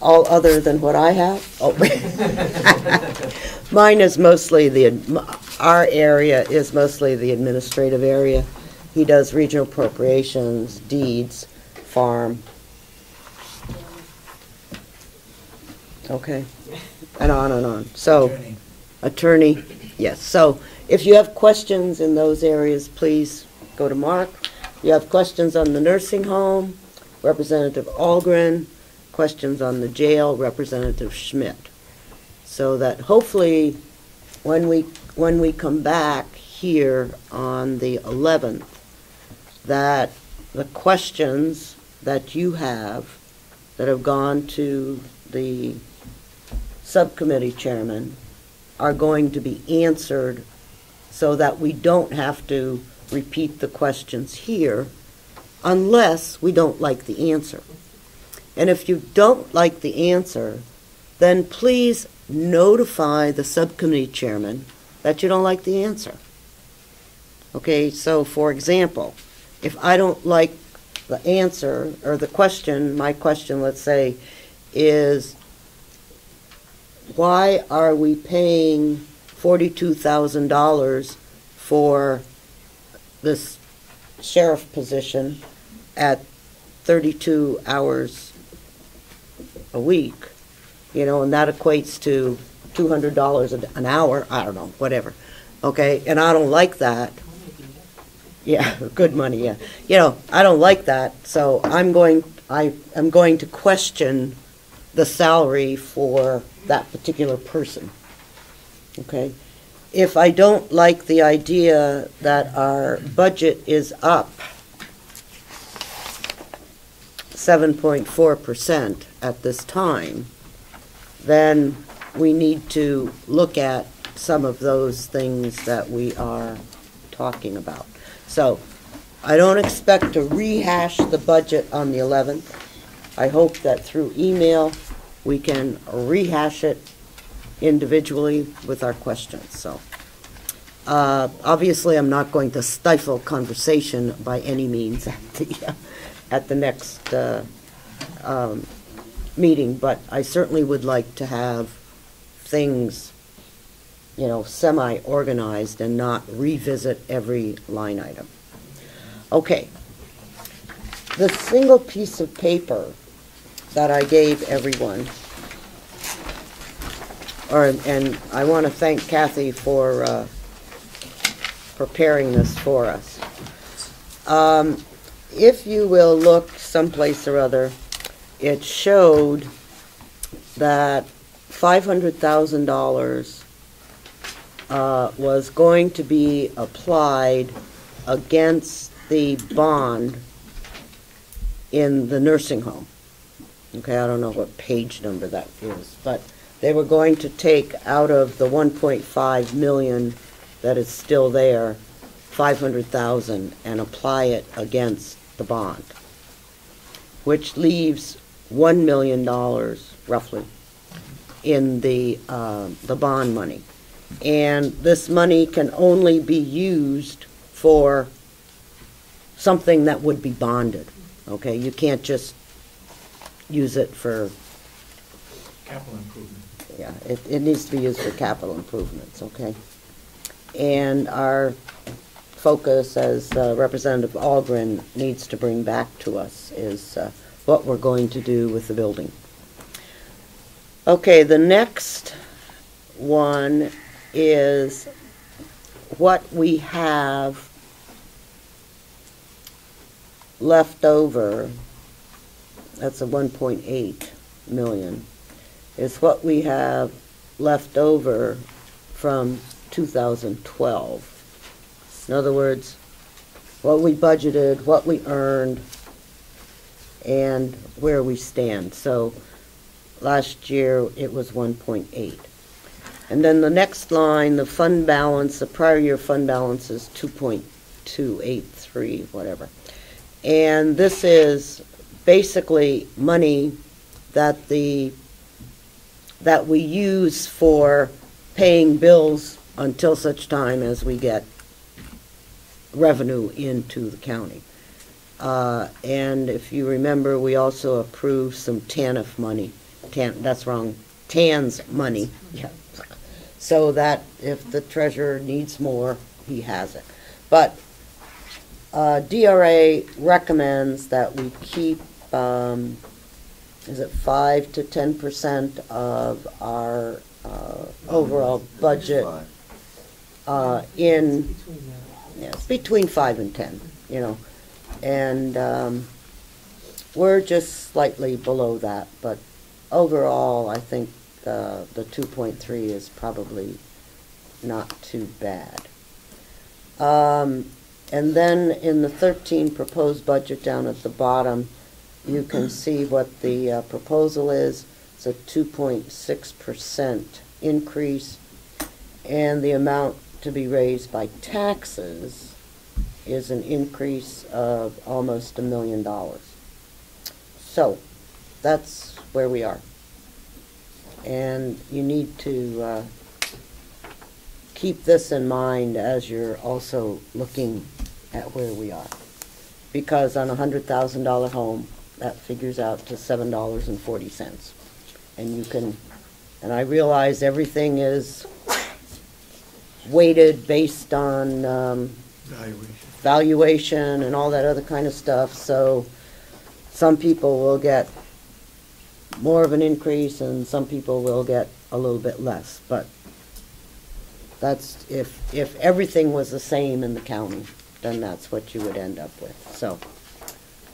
all other than what I have. Oh. Mine is mostly our area is mostly the administrative area. He does regional appropriations, deeds, farm. Okay, and on and on. So, attorney, yes. So, if you have questions in those areas, please go to Mark. If you have questions on the nursing home, Representative Algren. Questions on the jail, Representative Schmitt. So that hopefully, when we come back here on the 11th, that the questions that you have that have gone to the subcommittee chairman are going to be answered so that we don't have to repeat the questions here unless we don't like the answer. And if you don't like the answer, then please notify the subcommittee chairman that you don't like the answer. Okay, so for example, if I don't like the answer or the question, my question, let's say, is why are we paying $42,000 for this sheriff position at 32 hours a week, you know, and that equates to $200 an hour, I don't know, whatever, okay, and I don't like that. Yeah, good money, yeah. You know, I don't like that, so I am going to question the salary for that particular person, okay? If I don't like the idea that our budget is up 7.4% at this time, then we need to look at some of those things that we are talking about. So I don't expect to rehash the budget on the 11th. I hope that through email we can rehash it individually with our questions. So obviously I'm not going to stifle conversation by any means at the next meeting, but I certainly would like to have things, you know, semi-organized and not revisit every line item. Okay. The single piece of paper that I gave everyone, and I want to thank Kathy for preparing this for us. If you will look someplace or other, it showed that $500,000 was going to be applied against the bond in the nursing home. Okay, I don't know what page number that is, but they were going to take out of the 1.5 million that is still there, 500,000, and apply it against the bond, which leaves $1 million roughly in the bond money. And this money can only be used for something that would be bonded. Okay, you can't just use it for capital improvement. Yeah, it needs to be used for capital improvements. Okay, and our focus, as Representative Algren needs to bring back to us, is what we're going to do with the building. Okay, the next one is what we have left over. That's a 1.8 million. Is what we have left over from 2012. In other words, what we budgeted, what we earned, and where we stand. So last year it was 1.8. And then the next line, the fund balance, the prior year fund balance is 2.283, whatever. And this is basically money that the that we use for paying bills until such time as we get revenue into the county. And if you remember, we also approved some TANF money. That's wrong, TAN's money. Yeah. So that if the treasurer needs more, he has it. But DRA recommends that we keep, is it 5 to 10% of our overall budget in, yes, between 5 and 10, you know. And we're just slightly below that, but overall, I think the 2.3 is probably not too bad. And then in the 13 proposed budget down at the bottom, you can see what the proposal is. It's a 2.6% increase, and the amount to be raised by taxes is an increase of almost $1 million. So that's where we are. And you need to keep this in mind as you're also looking at where we are. Because on a $100,000 home, that figures out to $7.40. And you can, and I realize everything is weighted based on valuation and all that other kind of stuff, so some people will get more of an increase and some people will get a little bit less, but that's, if everything was the same in the county, then that's what you would end up with. So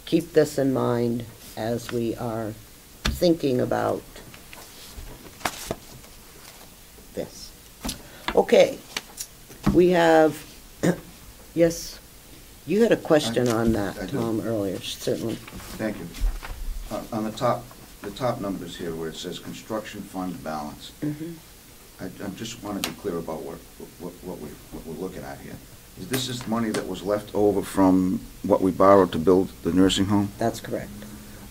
keep this in mind as we are thinking about this. Okay, we have, yes, you had a question on that, Tom, earlier, certainly. Thank you. On the top numbers here where it says construction fund balance, I just want to be clear about what we're looking at here. This is money that was left over from what we borrowed to build the nursing home? That's correct.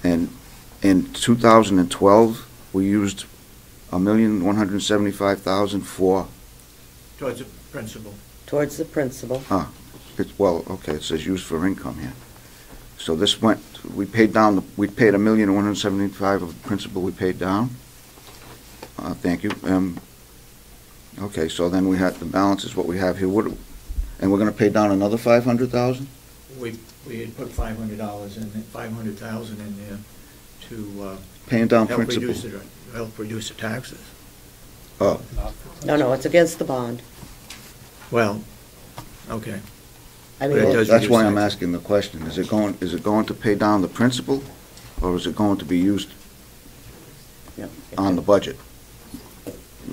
And in 2012, we used $1,175,000 for? Towards the principal. Towards the principal. Ah, well, okay, it says used for income here. So this went, we paid $1,175,000 of the principal we paid down. Thank you. Okay, so then we had, the balance is what we have here. And we're going to pay down another $500,000? We had put $500,000 in there to paying down help principal. reduce the taxes. Oh. No, it's against the bond. Well, okay. I mean, that's why I'm asking the question. Is it going to pay down the principal, or is it going to be used on the budget?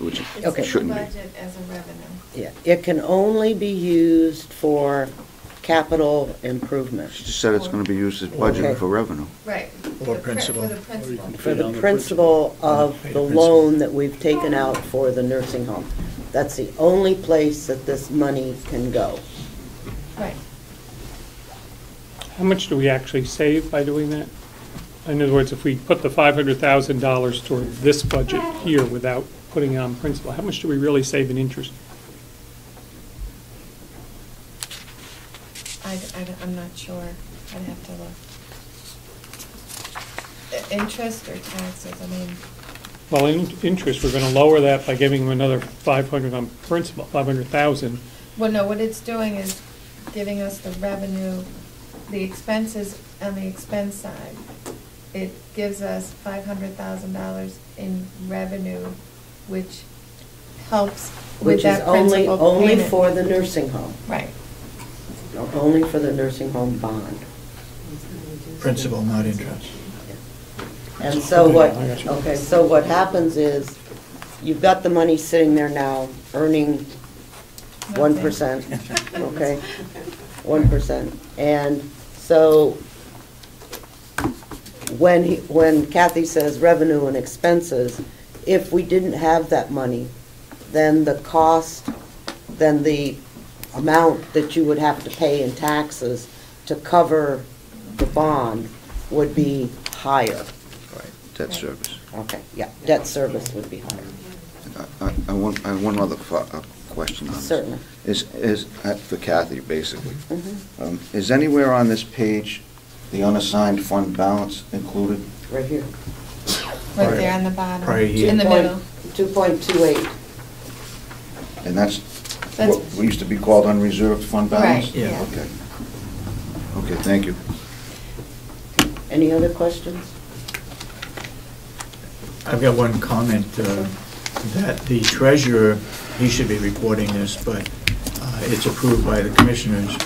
Which Okay. shouldn't be. Budget as a revenue. Yeah, it can only be used for capital improvements. She said it's going to be used as budget Okay. for revenue. Right. Or principal. For the principal. For the principal of the loan that we've taken out for the nursing home. That's the only place that this money can go. Right. How much do we actually save by doing that? In other words, if we put the $500,000 toward this budget here without putting on principal, how much do we really save in interest? I'm not sure. I'd have to look. Interest or taxes, I mean. Well, in interest, we're going to lower that by giving them another 500 on principal, 500,000. Well, no, what it's doing is giving us the revenue, the expenses on the expense side. It gives us $500,000 in revenue, which helps with Which is that principal only payment. for the nursing home. Right. Only for the nursing home bond. Principal, not interest. And so what happens is, you've got the money sitting there now, earning 1%, okay? 1%. And so when Kathy says revenue and expenses, if we didn't have that money, then the cost, then the amount that you would have to pay in taxes to cover the bond would be higher. debt service. Okay, yeah, debt service would be higher. I want one other question on this. Certainly. Is for Kathy, basically. Mhm. Is anywhere on this page the unassigned fund balance included? Right here. Right there on the bottom, Right here. in the middle. 2.28. And that's That's- what used to be called unreserved fund balance? Right, yeah. Okay. Okay, thank you. Any other questions? I've got one comment, that the treasurer, he should be reporting this, but it's approved by the commissioners,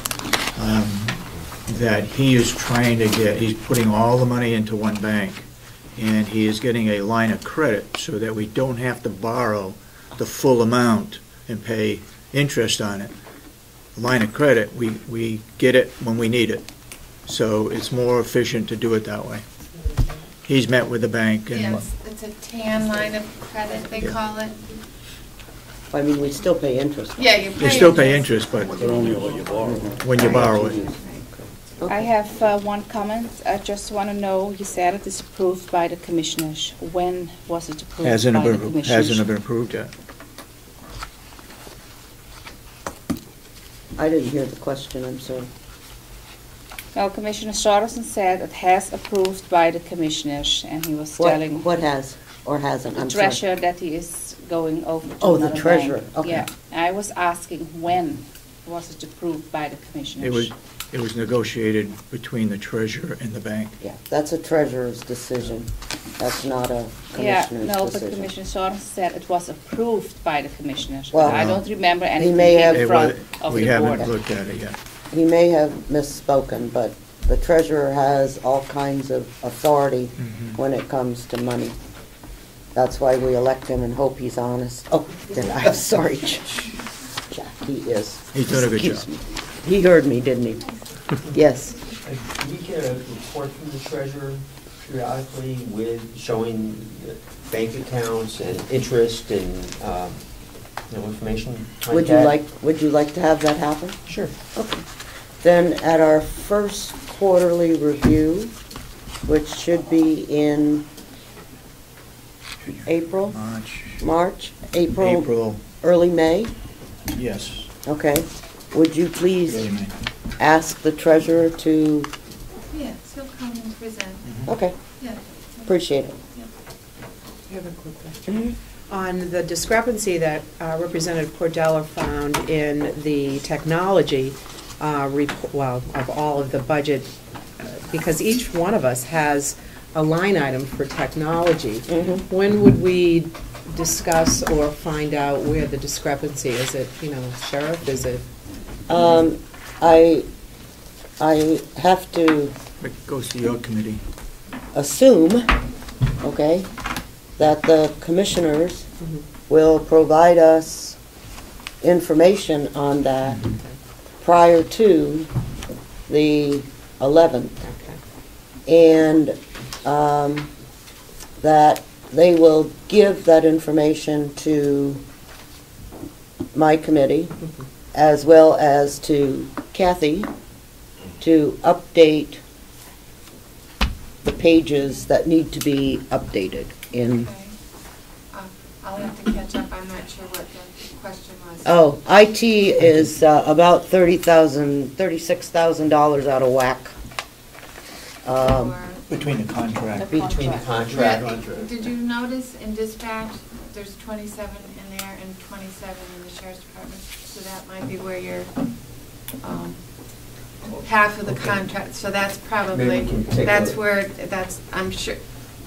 that he is trying to get, he's putting all the money into one bank, and he is getting a line of credit so that we don't have to borrow the full amount and pay interest on it. Line of credit, we get it when we need it. So it's more efficient to do it that way. He's met with the bank and. Yes, it's a tan line of credit, they call it. I mean, we still pay interest. Yeah, you pay You still pay interest, but only what you borrow. when you borrow it. I have one comment. I just want to know, you said it is approved by the commissioners. When was it approved Hasn't by the been, commissioners? hasn't been approved yet. I didn't hear the question, I'm sorry. Well, Commissioner Sorensen said it has approved by the commissioners, and he was telling What has or hasn't? the I'm sorry. treasurer that he is going over to Oh, the another treasurer, bank. okay. Yeah, I was asking when was it approved by the commissioners? It was negotiated between the treasurer and the bank. Yeah, that's a treasurer's decision. That's not a Yeah, commissioner's no, but decision. Commissioner Sorensen said it was approved by the commissioners. Well, But I don't remember anything may have- in front of We the haven't board. looked at it yet. He may have misspoken, but the treasurer has all kinds of authority when it comes to money. That's why we elect him and hope he's honest. Oh, I'm sorry, Jack, he is. He's done a good Excuse job. me. He heard me, didn't he? Yes. Do we get a report from the treasurer periodically with showing bank accounts and interest and, information like Would that? you like to have that happen? Sure. Okay. Then at our first quarterly review, which should be in April? March, April, early May? Yes. Okay. Would you please Early May. ask the treasurer to, Yes, he'll come and present. okay, Yeah. appreciate it. I have a quick question. On the discrepancy that Representative Cordelli found in the technology, of all of the budget, because each one of us has a line item for technology. When would we discuss or find out where the discrepancy? Is it, sheriff, is it? I have to It goes to your committee. assume, okay, that the commissioners will provide us information on that prior to the 11th. And that they will give that information to my committee, as well as to Kathy, to update the pages that need to be updated in. I'll have to catch up, I'm not sure what the question was. Oh, IT is about $36,000 out of whack. Between the contract. Between the contract. Yeah, did you notice in dispatch, there's 27 in there and 27 in the sheriff's department? So that might be where you're, half of the contract, so that's probably, Maybe we can take a that's look. where, I'm sure,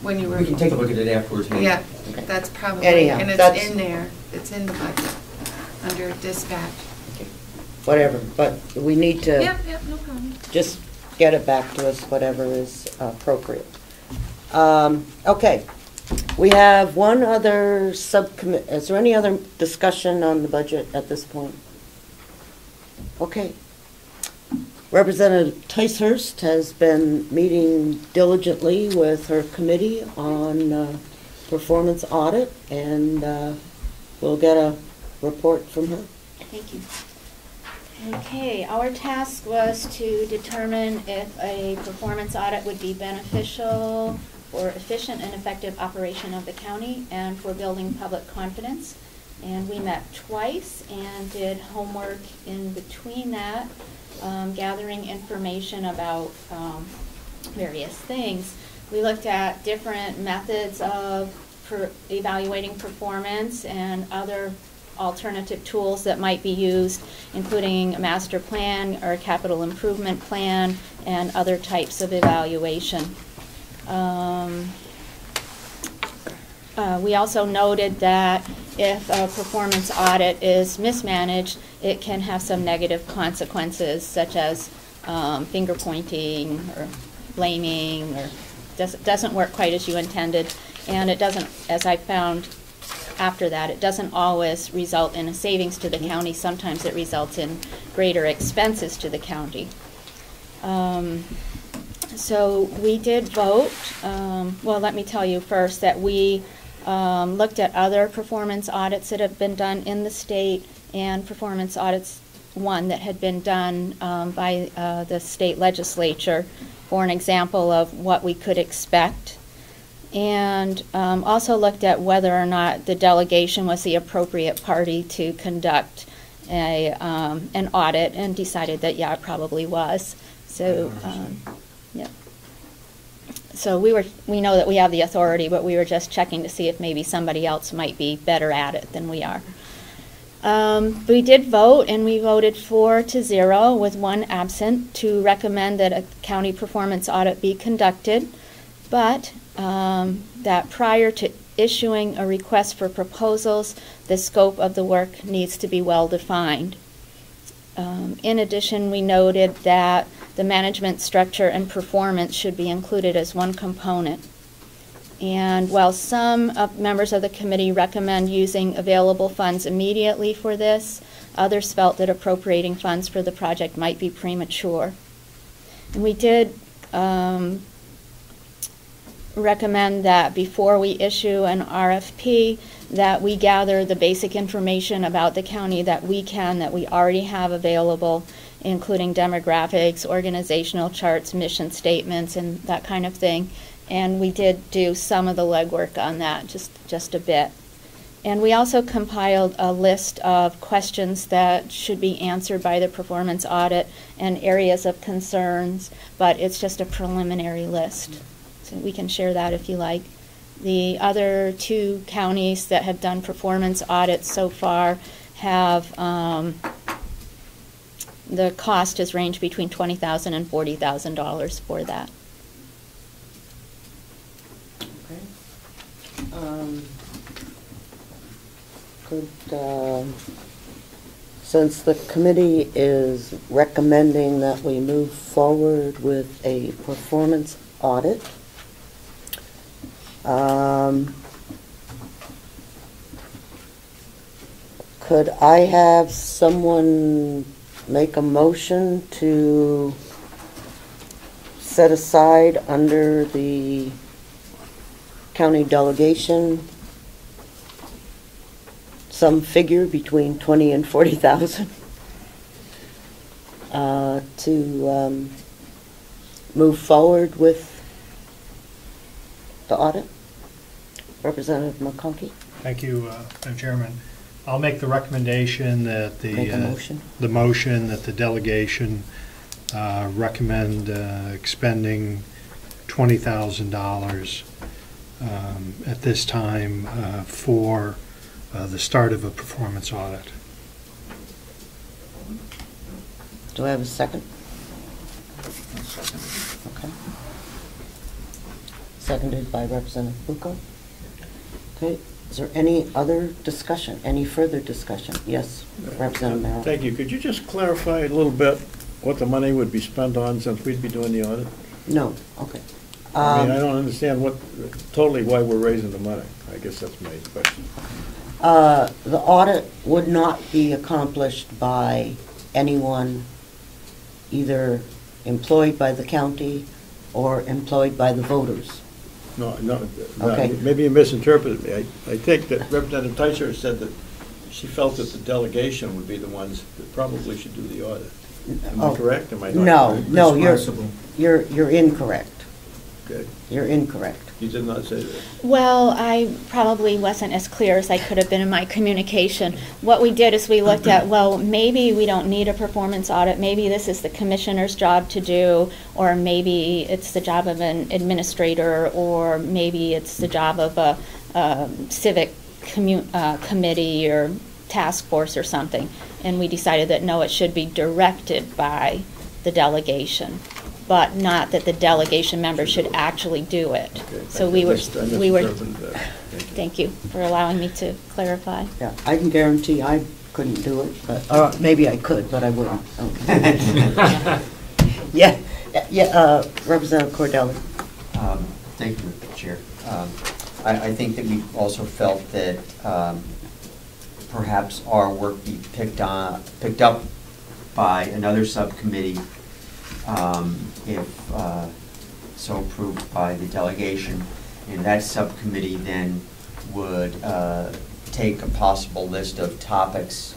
when you were. We can take a look at it afterwards, maybe. Yeah, that's probably, Anyhow, and it's that's- in there, it's in the budget, under dispatch. Whatever, but we need to Yep, no problem. just get it back to us, whatever is appropriate. Okay, we have one other subcommittee. Is there any other discussion on the budget at this point? Okay. Representative Ticehurst has been meeting diligently with her committee on performance audit, and we'll get a report from her. Thank you. Okay, our task was to determine if a performance audit would be beneficial for efficient and effective operation of the county and for building public confidence. And we met twice and did homework in between that, gathering information about various things. We looked at different methods of evaluating performance and other alternative tools that might be used, including a master plan or a capital improvement plan and other types of evaluation. We also noted that if a performance audit is mismanaged, it can have some negative consequences, such as finger pointing or blaming, or doesn't work quite as you intended. And it doesn't, as I found after that, it doesn't always result in a savings to the county. Sometimes it results in greater expenses to the county. So we did vote. Well, let me tell you first that we looked at other performance audits that have been done in the state, and performance audits, one that had been done by the state legislature for an example of what we could expect. And also looked at whether or not the delegation was the appropriate party to conduct an audit, and decided that, yeah, it probably was. So, yeah. So we know that we have the authority, but we were just checking to see if maybe somebody else might be better at it than we are. We did vote, and we voted 4-0 with 1 absent to recommend that a county performance audit be conducted, but that prior to issuing a request for proposals, the scope of the work needs to be well defined. In addition, we noted that the management structure and performance should be included as one component. And while some members of the committee recommend using available funds immediately for this, others felt that appropriating funds for the project might be premature. And we did recommend that before we issue an RFP, that we gather the basic information about the county that we already have available, including demographics, organizational charts, mission statements, and that kind of thing. And we did do some of the legwork on that, just a bit. And we also compiled a list of questions that should be answered by the performance audit and areas of concerns, but it's just a preliminary list. So we can share that if you like. The other 2 counties that have done performance audits so far have, the cost has ranged between $20,000 and $40,000 for that. Since the committee is recommending that we move forward with a performance audit, could I have someone make a motion to set aside under the county delegation some figure between 20 and 40,000 to move forward with the audit? Representative Mconkey? Thank you, Madam Chairman. I'll make the recommendation that the motion that the delegation recommend expending $20,000 at this time for the start of a performance audit. Do I have a second? Okay. Seconded by Representative Bucco. Okay. Is there any other discussion, any further discussion? Yes, Representative Merrow. Thank you. Could you just clarify a little bit what the money would be spent on since we'd be doing the audit? No. Okay. I mean, I don't understand totally why we're raising the money. I guess that's my question. The audit would not be accomplished by anyone either employed by the county or employed by the voters. No, Okay. Maybe you misinterpreted me. I think that Representative Ticehurst said that she felt that the delegation would be the ones that probably should do the audit. Am I correct? Am I not correct? No, you're incorrect. Okay. You're incorrect. You did not say that. Well, I probably wasn't as clear as I could have been in my communication. What we did is we looked at, well, maybe we don't need a performance audit, maybe this is the commissioner's job to do, or maybe it's the job of an administrator, or maybe it's the job of a civic committee or task force or something. And we decided that no, it should be directed by the delegation, but not that the delegation members should actually do it. Okay. So we were, thank you for allowing me to clarify. Yeah, I can guarantee I couldn't do it, but, or maybe I could, but I wouldn't. Okay. Yeah, Representative Cordelli. Thank you, Chair. I think that we also felt that perhaps our work be picked up by another subcommittee if so approved by the delegation. And that subcommittee then would take a possible list of topics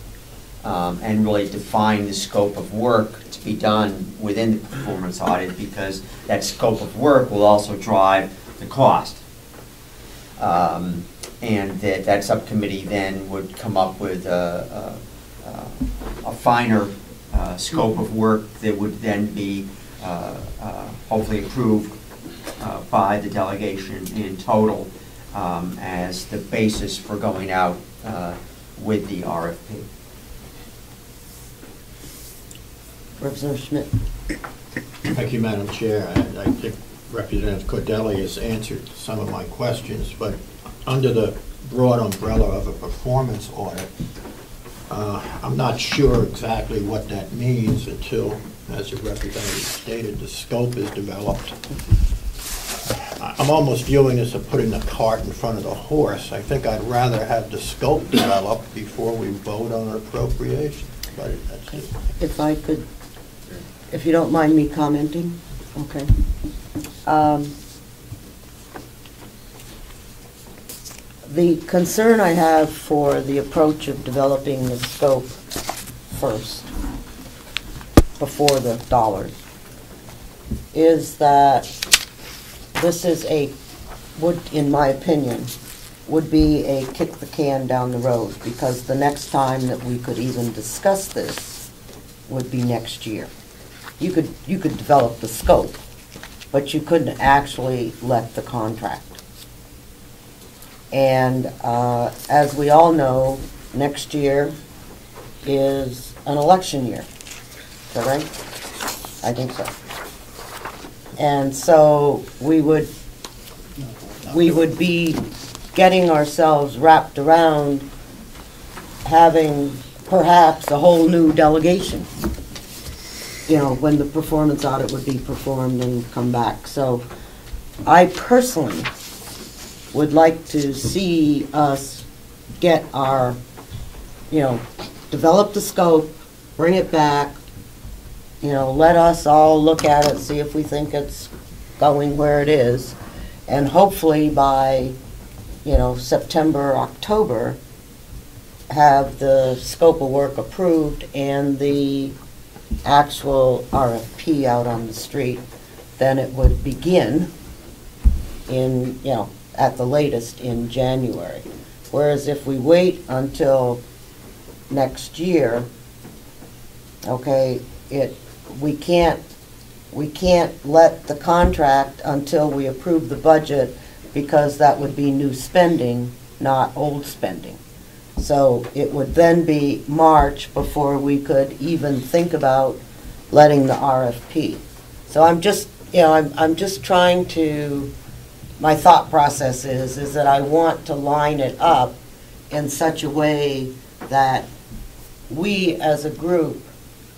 and really define the scope of work to be done within the performance audit, because that scope of work will also drive the cost. And that subcommittee then would come up with a finer scope of work that would then be hopefully approved by the delegation in total as the basis for going out with the RFP. Representative Schmitt. Thank you, Madam Chair. I think Representative Cordelli has answered some of my questions, but under the broad umbrella of a performance audit, I'm not sure exactly what that means until, as the representative stated, the scope is developed. I'm almost viewing this as putting the cart in front of the horse. I think I'd rather have the scope developed before we vote on an appropriation. But that's it. If I could, if you don't mind me commenting, okay. The concern I have for the approach of developing the scope first, before the dollars, is that this is would, in my opinion, would be a kick the can down the road, because the next time that we could even discuss this would be next year. You could develop the scope, but you couldn't actually let the contract. And as we all know, next year is an election year. Is that right? I think so. And so we would be getting ourselves wrapped around having perhaps a whole new delegation, you know, when the performance audit would be performed and come back. So I personally would like to see us get our, you know, develop the scope, bring it back, you know, let us all look at it, see if we think it's going where it is, and hopefully by, you know, September, October, have the scope of work approved and the actual RFP out on the street. Then it would begin in, you know, at the latest in January. Whereas if we wait until next year, okay, we can't let the contract until we approve the budget, because that would be new spending, not old spending. So it would then be March before we could even think about letting the RFP. So I'm just, you know, I'm just trying to, my thought process is that I want to line it up in such a way that we as a group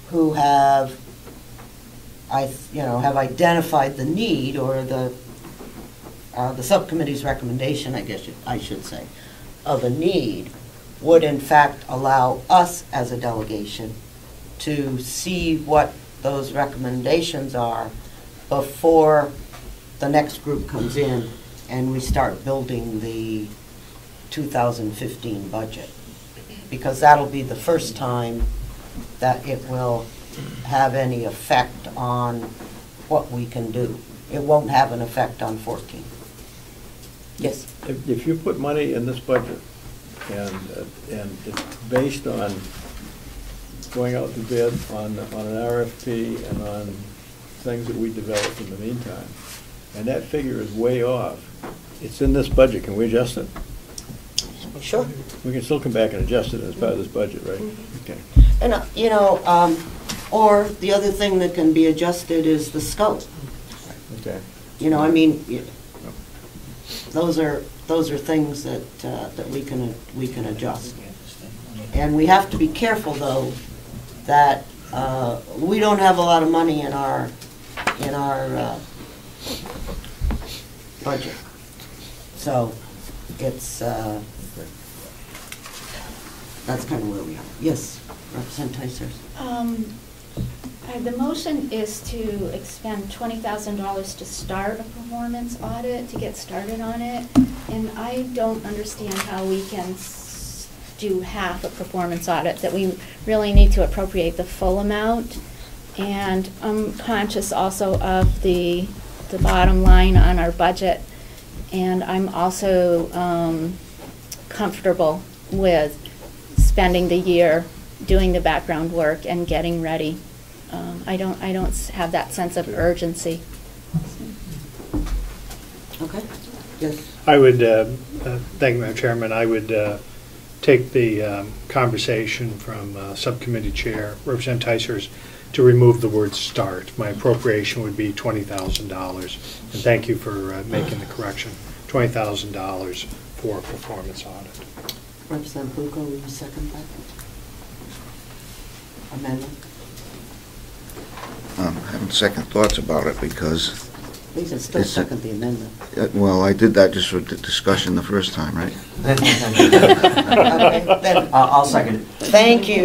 who have, have identified the need, or the subcommittee's recommendation, I guess I should say, of a need, would in fact allow us as a delegation to see what those recommendations are before the next group comes in and we start building the 2015 budget. Because that'll be the first time that it will have any effect on what we can do. it won't have an effect on 14. Yes? If you put money in this budget, and it's based on going out to bid on an RFP and on things that we develop in the meantime, and that figure is way off, it's in this budget, can we adjust it? Sure. We can still come back and adjust it as part of this budget, right? Okay. And, you know, or the other thing that can be adjusted is the scope. Okay. You know, I mean, those are things that we can adjust. And we have to be careful, though, that we don't have a lot of money in our budget. So it's that's kind of where we are. Yes, Representative Ticehurst. The motion is to expend $20,000 to start a performance audit, to get started on it. And I don't understand how we can do half a performance audit, that we really need to appropriate the full amount. And I'm conscious also of the bottom line on our budget. And I'm also comfortable with spending the year doing the background work and getting ready. I don't have that sense of urgency. Okay. Yes. I would, thank you, Madam Chairman. I would take the conversation from Subcommittee Chair, Representative Ticehurst, to remove the word start. My appropriation would be $20,000. And thank you for making the correction. $20,000 for a performance audit. Representative Bucco, will you second that amendment? I'm having second thoughts about it because... We can still second the amendment. Well, I did that just for the discussion the first time, right? Okay, then I'll second it. Thank you.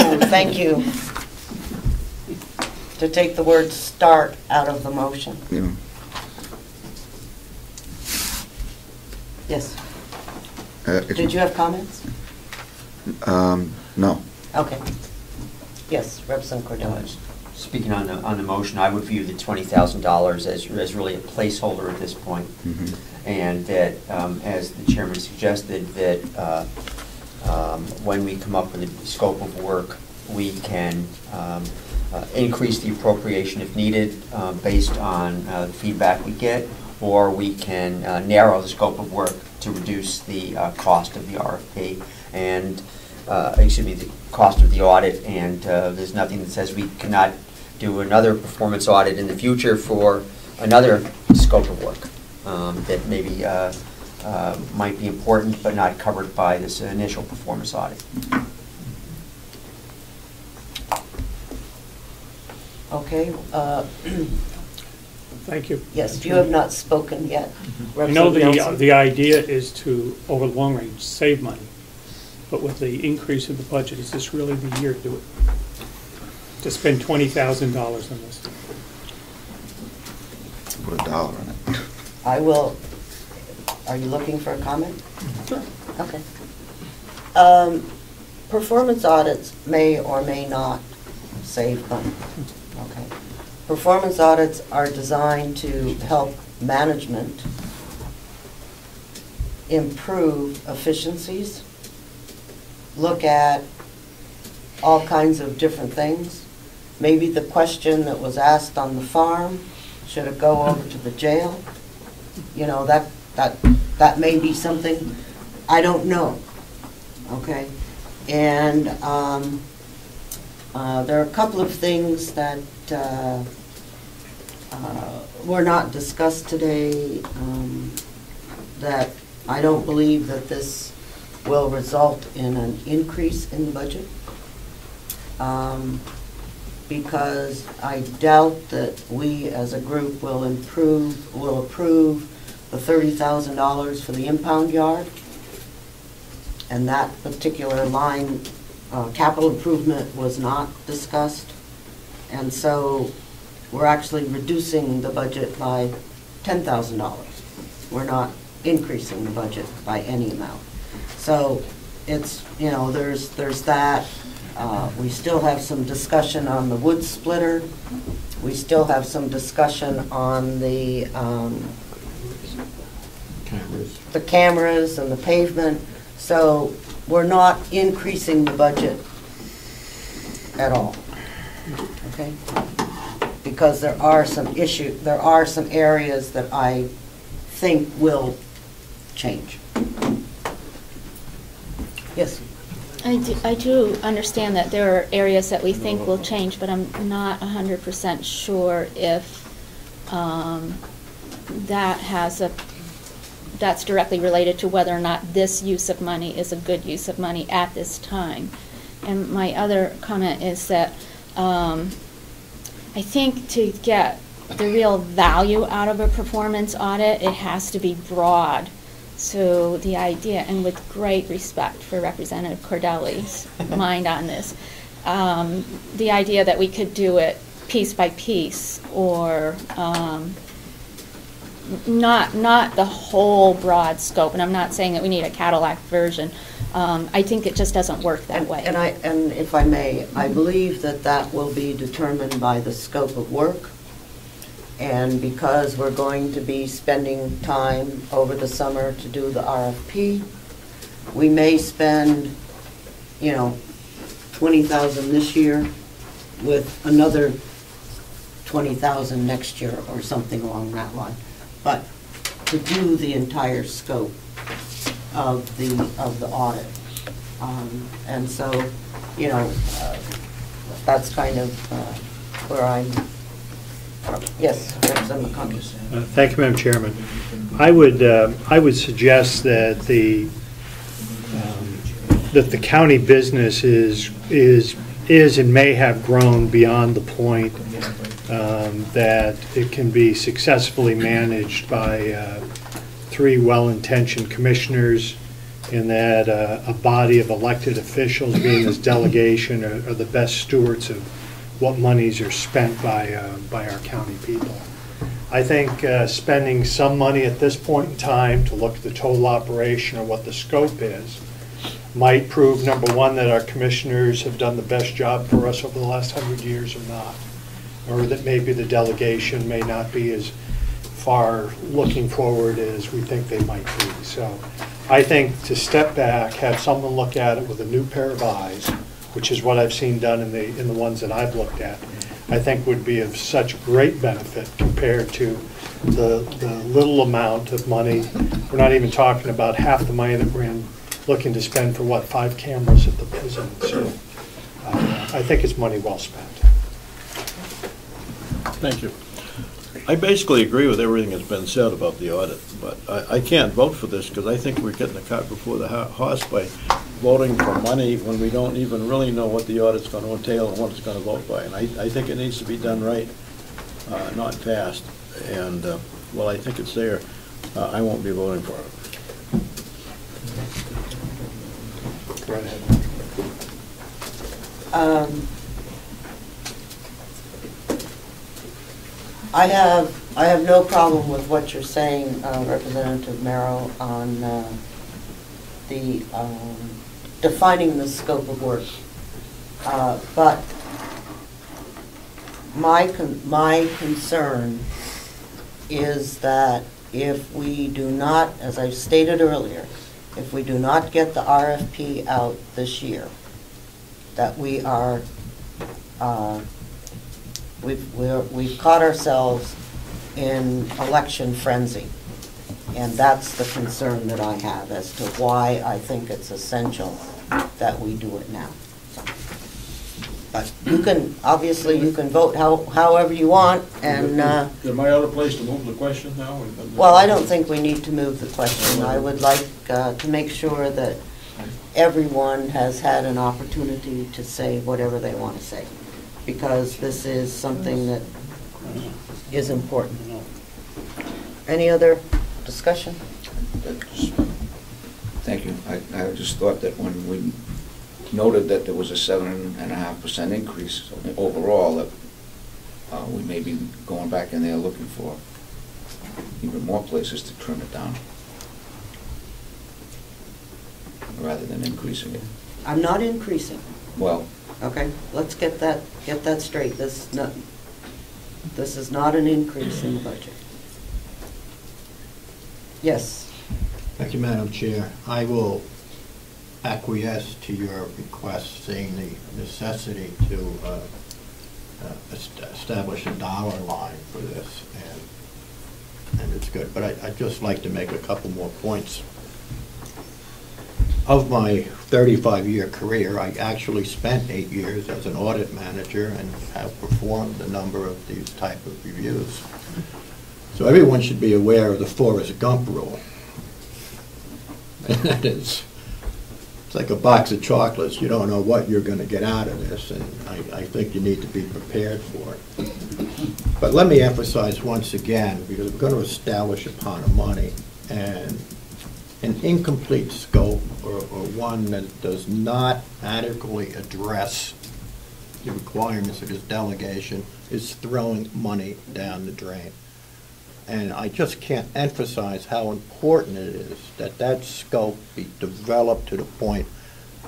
To take the word start out of the motion. Yeah. Yes. Did you have comments? No. Okay. Yes, Representative Cordelli. Speaking on the motion, I would view the $20,000 as really a placeholder at this point. Mm-hmm. And that, as the chairman suggested, that when we come up with a scope of work, we can increase the appropriation if needed based on the feedback we get, or we can narrow the scope of work to reduce the cost of the RFP and the cost of the audit. And there's nothing that says we cannot do another performance audit in the future for another scope of work that maybe might be important but not covered by this initial performance audit. Okay. Thank you. Yes, you have not spoken yet. I know the idea is to, over the long range, save money. But with the increase in the budget, is this really the year to do it? To spend $20,000 on this? Put a dollar on it. I will. Are you looking for a comment? Sure. Okay. Performance audits may or may not save money. Okay. Performance audits are designed to help management improve efficiencies, look at all kinds of different things. Maybe the question that was asked on the farm, should it go over to the jail? You know, that may be something, I don't know, okay? And there are a couple of things that were not discussed today that I don't believe that this will result in an increase in the budget. Because I doubt that we as a group will approve the $30,000 for the impound yard. And that particular line, capital improvement, was not discussed. And so we're actually reducing the budget by $10,000. We're not increasing the budget by any amount. So it's, you know, there's that. We still have some discussion on the wood splitter. We still have some discussion on the cameras and the pavement. So we're not increasing the budget at all, okay? Because there are some areas that I think will change. Yes? I do understand that there are areas that we think will change, but I'm not 100% sure if that's directly related to whether or not this use of money is a good use of money at this time. And my other comment is that I think to get the real value out of a performance audit, it has to be broad. So the idea, and with great respect for Representative Cordelli's mind on this, the idea that we could do it piece by piece, or not the whole broad scope. And I'm not saying that we need a Cadillac version. I think it just doesn't work that way. And if I may, I believe that will be determined by the scope of work. And because we're going to be spending time over the summer to do the RFP, we may spend, you know, $20,000 this year with another $20,000 next year or something along that line. But to do the entire scope of the audit. And so, you know, that's kind of where I'm. Yes, Representative Mconkey. Thank you, Madam Chairman. I would suggest that the county business is and may have grown beyond the point that it can be successfully managed by 3 well-intentioned commissioners, and that a body of elected officials, being this delegation, are the best stewards of what monies are spent by our county people. I think spending some money at this point in time to look at the total operation or what the scope is might prove, number one, that our commissioners have done the best job for us over the last 100 years or not, or that maybe the delegation may not be as far looking forward as we think they might be. So I think to step back, have someone look at it with a new pair of eyes, which is what I've seen done in the ones that I've looked at, I think would be of such great benefit compared to the little amount of money. We're not even talking about half the money that we're looking to spend for, what, 5 cameras at the prison. So I think it's money well spent. Thank you. I basically agree with everything that's been said about the audit, but I can't vote for this because I think we're getting the cart before the horse by voting for money when we don't even really know what the audit's going to entail and what it's going to vote by. And I think it needs to be done right, not fast. And while I think it's there, I won't be voting for it. Go ahead. I have no problem with what you're saying, Representative Merrow, on the defining the scope of work. But my concern is that if we do not, as I stated earlier, if we do not get the RFP out this year, that we are we've caught ourselves in election frenzy, and that's the concern that I have as to why I think it's essential that we do it now. But you can, obviously, you can vote however you want, and Am I out of place to move the question now? well, I don't think we need to move the question. I would like to make sure that everyone has had an opportunity to say whatever they want to say, because this is something that is important. Any other discussion? Thank you. I just thought that when we noted that there was a 7.5% increase overall, that we may be going back in there looking for even more places to trim it down, rather than increasing it. I'm not increasing. Well, okay, let's get that straight. This is not an increase in the budget. Yes. Thank you, Madam Chair. I will acquiesce to your request, seeing the necessity to establish a dollar line for this, and it's good. But I'd just like to make a couple more points. Of my 35-year career, I actually spent 8 years as an audit manager and have performed a number of these type of reviews. So everyone should be aware of the Forrest Gump rule. And that is, it's like a box of chocolates. You don't know what you're going to get out of this, and I think you need to be prepared for it. But let me emphasize once again, because we're going to establish a pot of money, and an incomplete scope or one that does not adequately address the requirements of this delegation is throwing money down the drain. And I just can't emphasize how important it is that that scope be developed to the point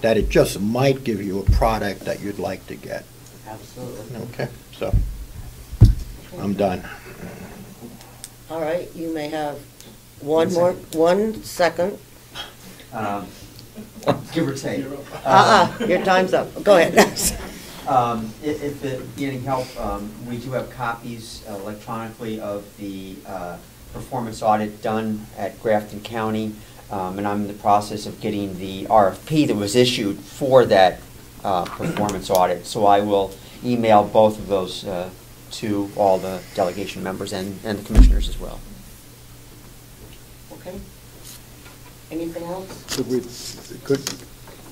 that it just might give you a product that you'd like to get. Absolutely. Okay, so I'm done. All right, you may have 1 second. Give or take. Your time's up. Go ahead. If it be any help, we do have copies electronically of the performance audit done at Grafton County, and I'm in the process of getting the RFP that was issued for that performance audit. So I will email both of those to all the delegation members and the commissioners as well. Okay. Anything else?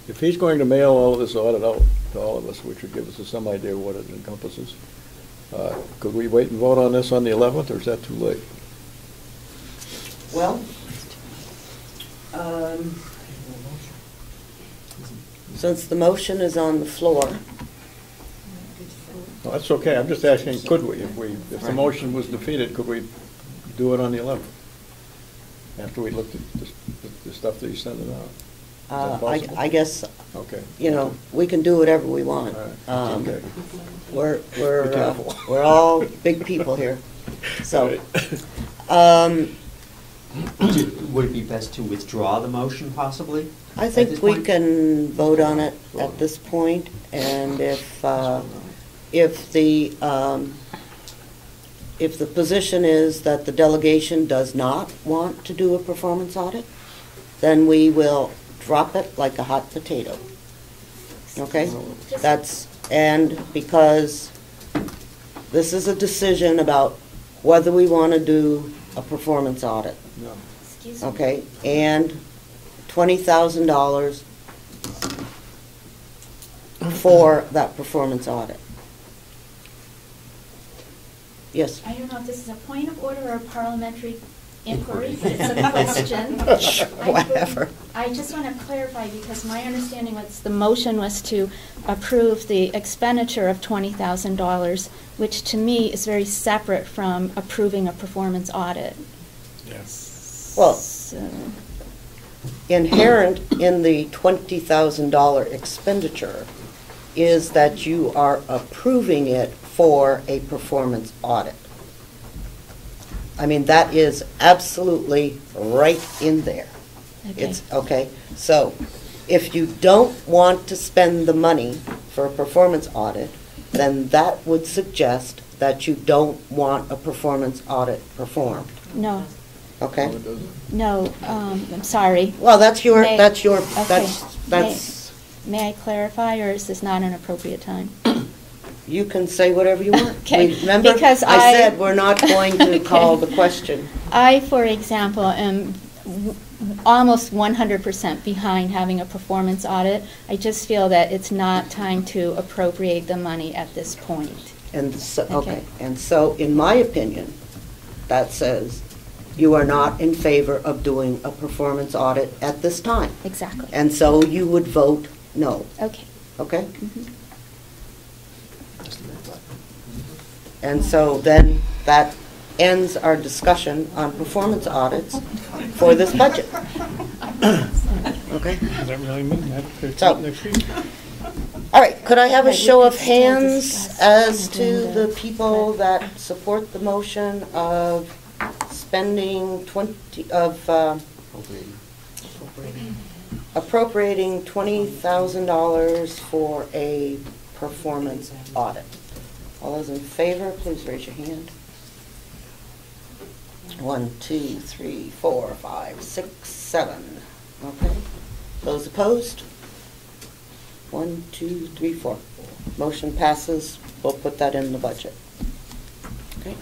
If he's going to mail all of this audit out to all of us, which would give us some idea of what it encompasses, could we wait and vote on this on the 11th, or is that too late? Well, since the motion is on the floor. No, that's okay. I'm just asking, could we? If the motion was defeated, could we do it on the 11th? After we looked at the stuff that you sent out? I guess, okay. You know, we can do whatever we want. Okay. We're all big people here. So, would it be best to withdraw the motion possibly? I think we can vote on it at this point, and if the position is that the delegation does not want to do a performance audit, then we will drop it like a hot potato. Okay? And because this is a decision about whether we want to do a performance audit. No. Excuse me. Okay? And $20,000 for that performance audit. Yes? I don't know if this is a point of order or a parliamentary inquiry, but it's a question. Whatever. I just want to clarify, because my understanding was the motion was to approve the expenditure of $20,000, which to me is very separate from approving a performance audit. Yes. Well, So, inherent in the $20,000 expenditure is that you are approving it for a performance audit. I mean, that is absolutely right in there. Okay. It's okay. So if you don't want to spend the money for a performance audit, then that would suggest that you don't want a performance audit performed. no, Okay? no, I'm sorry. Well, that's your, May- that's your, okay. that's, May I clarify, or is this not an appropriate time? you can say whatever you want. Okay, Remember, because I said we're not going to call the question. I, for example, am almost 100% behind having a performance audit. I just feel that it's not time to appropriate the money at this point. And so, okay, and so in my opinion, that says you are not in favor of doing a performance audit at this time. Exactly. And so you would vote no. Okay. Okay? Mhm. And so then that ends our discussion on performance audits for this budget. Okay? Does that really mean that it's So- up next week? All right, Could I have a Right, we show could of still hands discuss as an to agenda. the people that support the motion of spending appropriating $20,000 for a performance audit? All those in favor, please raise your hand. 1, 2, 3, 4, 5, 6, 7. Okay. Those opposed? 1, 2, 3, 4. Motion passes. We'll put that in the budget. Okay.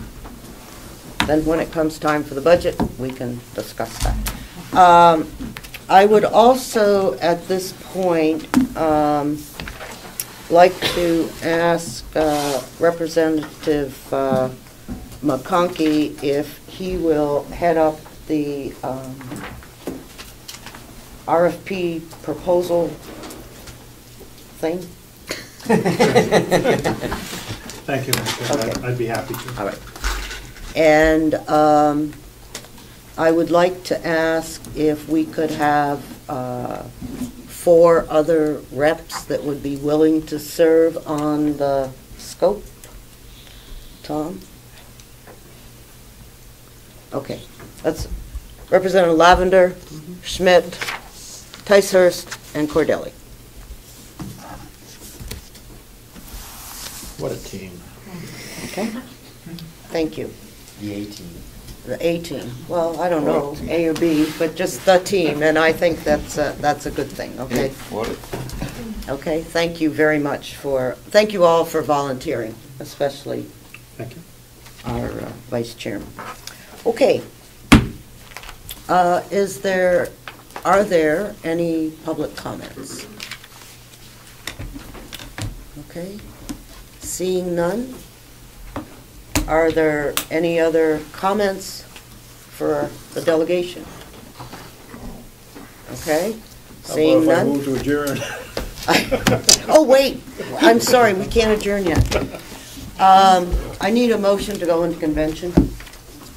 Then when it comes time for the budget, we can discuss that. I would also, at this point, like to ask Representative Mconkey if he will head up the RFP proposal thing. Thank you, Madam Chair. Okay. I'd be happy to. All right. And I would like to ask if we could have 4 other reps that would be willing to serve on the scope. Tom? Okay. That's Representative Lavender, Schmitt, Ticehurst, and Cordelli. What a team. Okay? Thank you. The 18. The A team. Well, I don't know, A or B, but just the team, and I think that's a good thing, okay? Okay, thank you very much thank you all for volunteering, especially Thank you. our vice chairman. Okay. Are there any public comments? Okay. Seeing none, are there any other comments for the delegation? Okay. Seeing How about if I none. move to adjourn? Oh, wait, I'm sorry, we can't adjourn yet. I need a motion to go into convention.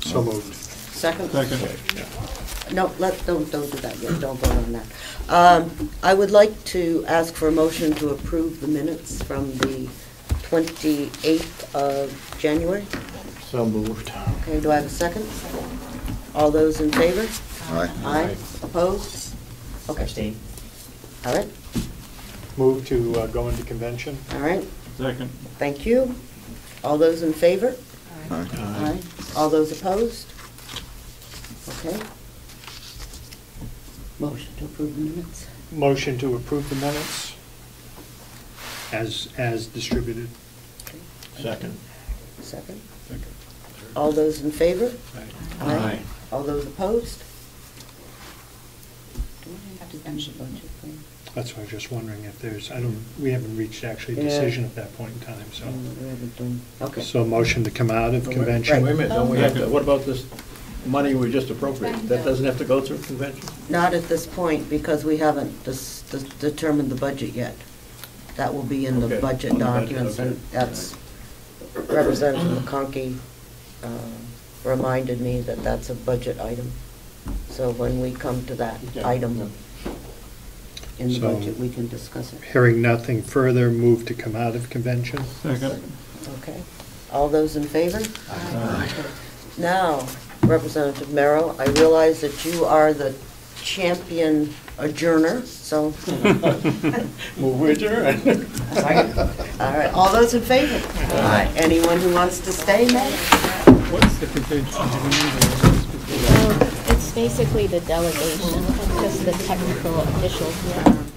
So moved. Second? Second. No, don't do that yet, don't vote on that. I would like to ask for a motion to approve the minutes from the 28th of January. So moved. Okay, do I have a second? All those in favor? Aye. Aye. Opposed? Okay. Abstain. All right, Move to go into convention. all right. Second. Thank you. All those in favor? Aye. Aye. All those opposed? Okay. Motion to approve the minutes. Motion to approve the minutes as distributed. Second. Second. All those in favor? Aye. All those opposed? Do I have to do the budget thing? That's why I was just wondering if there's, we haven't reached actually a Yeah. decision at that point in time, so. We haven't done, okay. So motion to come out of convention. Wait a minute, don't we have to, what about this money we just appropriated? That doesn't have to go through convention? Not at this point, because we haven't determined the budget yet. That will be in the Okay, budget on the budget, documents, okay. and that's, Representative Mconkey reminded me that that's a budget item. So when we come to that item in the So- budget, we can discuss it. Hearing nothing further, move to come out of convention. Second. Okay. All those in favor? Aye. Now, Representative Merrow, I realize that you are the champion adjourner, so. Move we adjourn. All right, all those in favor? Aye. Anyone who wants to stay, may? What's the convention? It's basically the delegation, just the technical officials.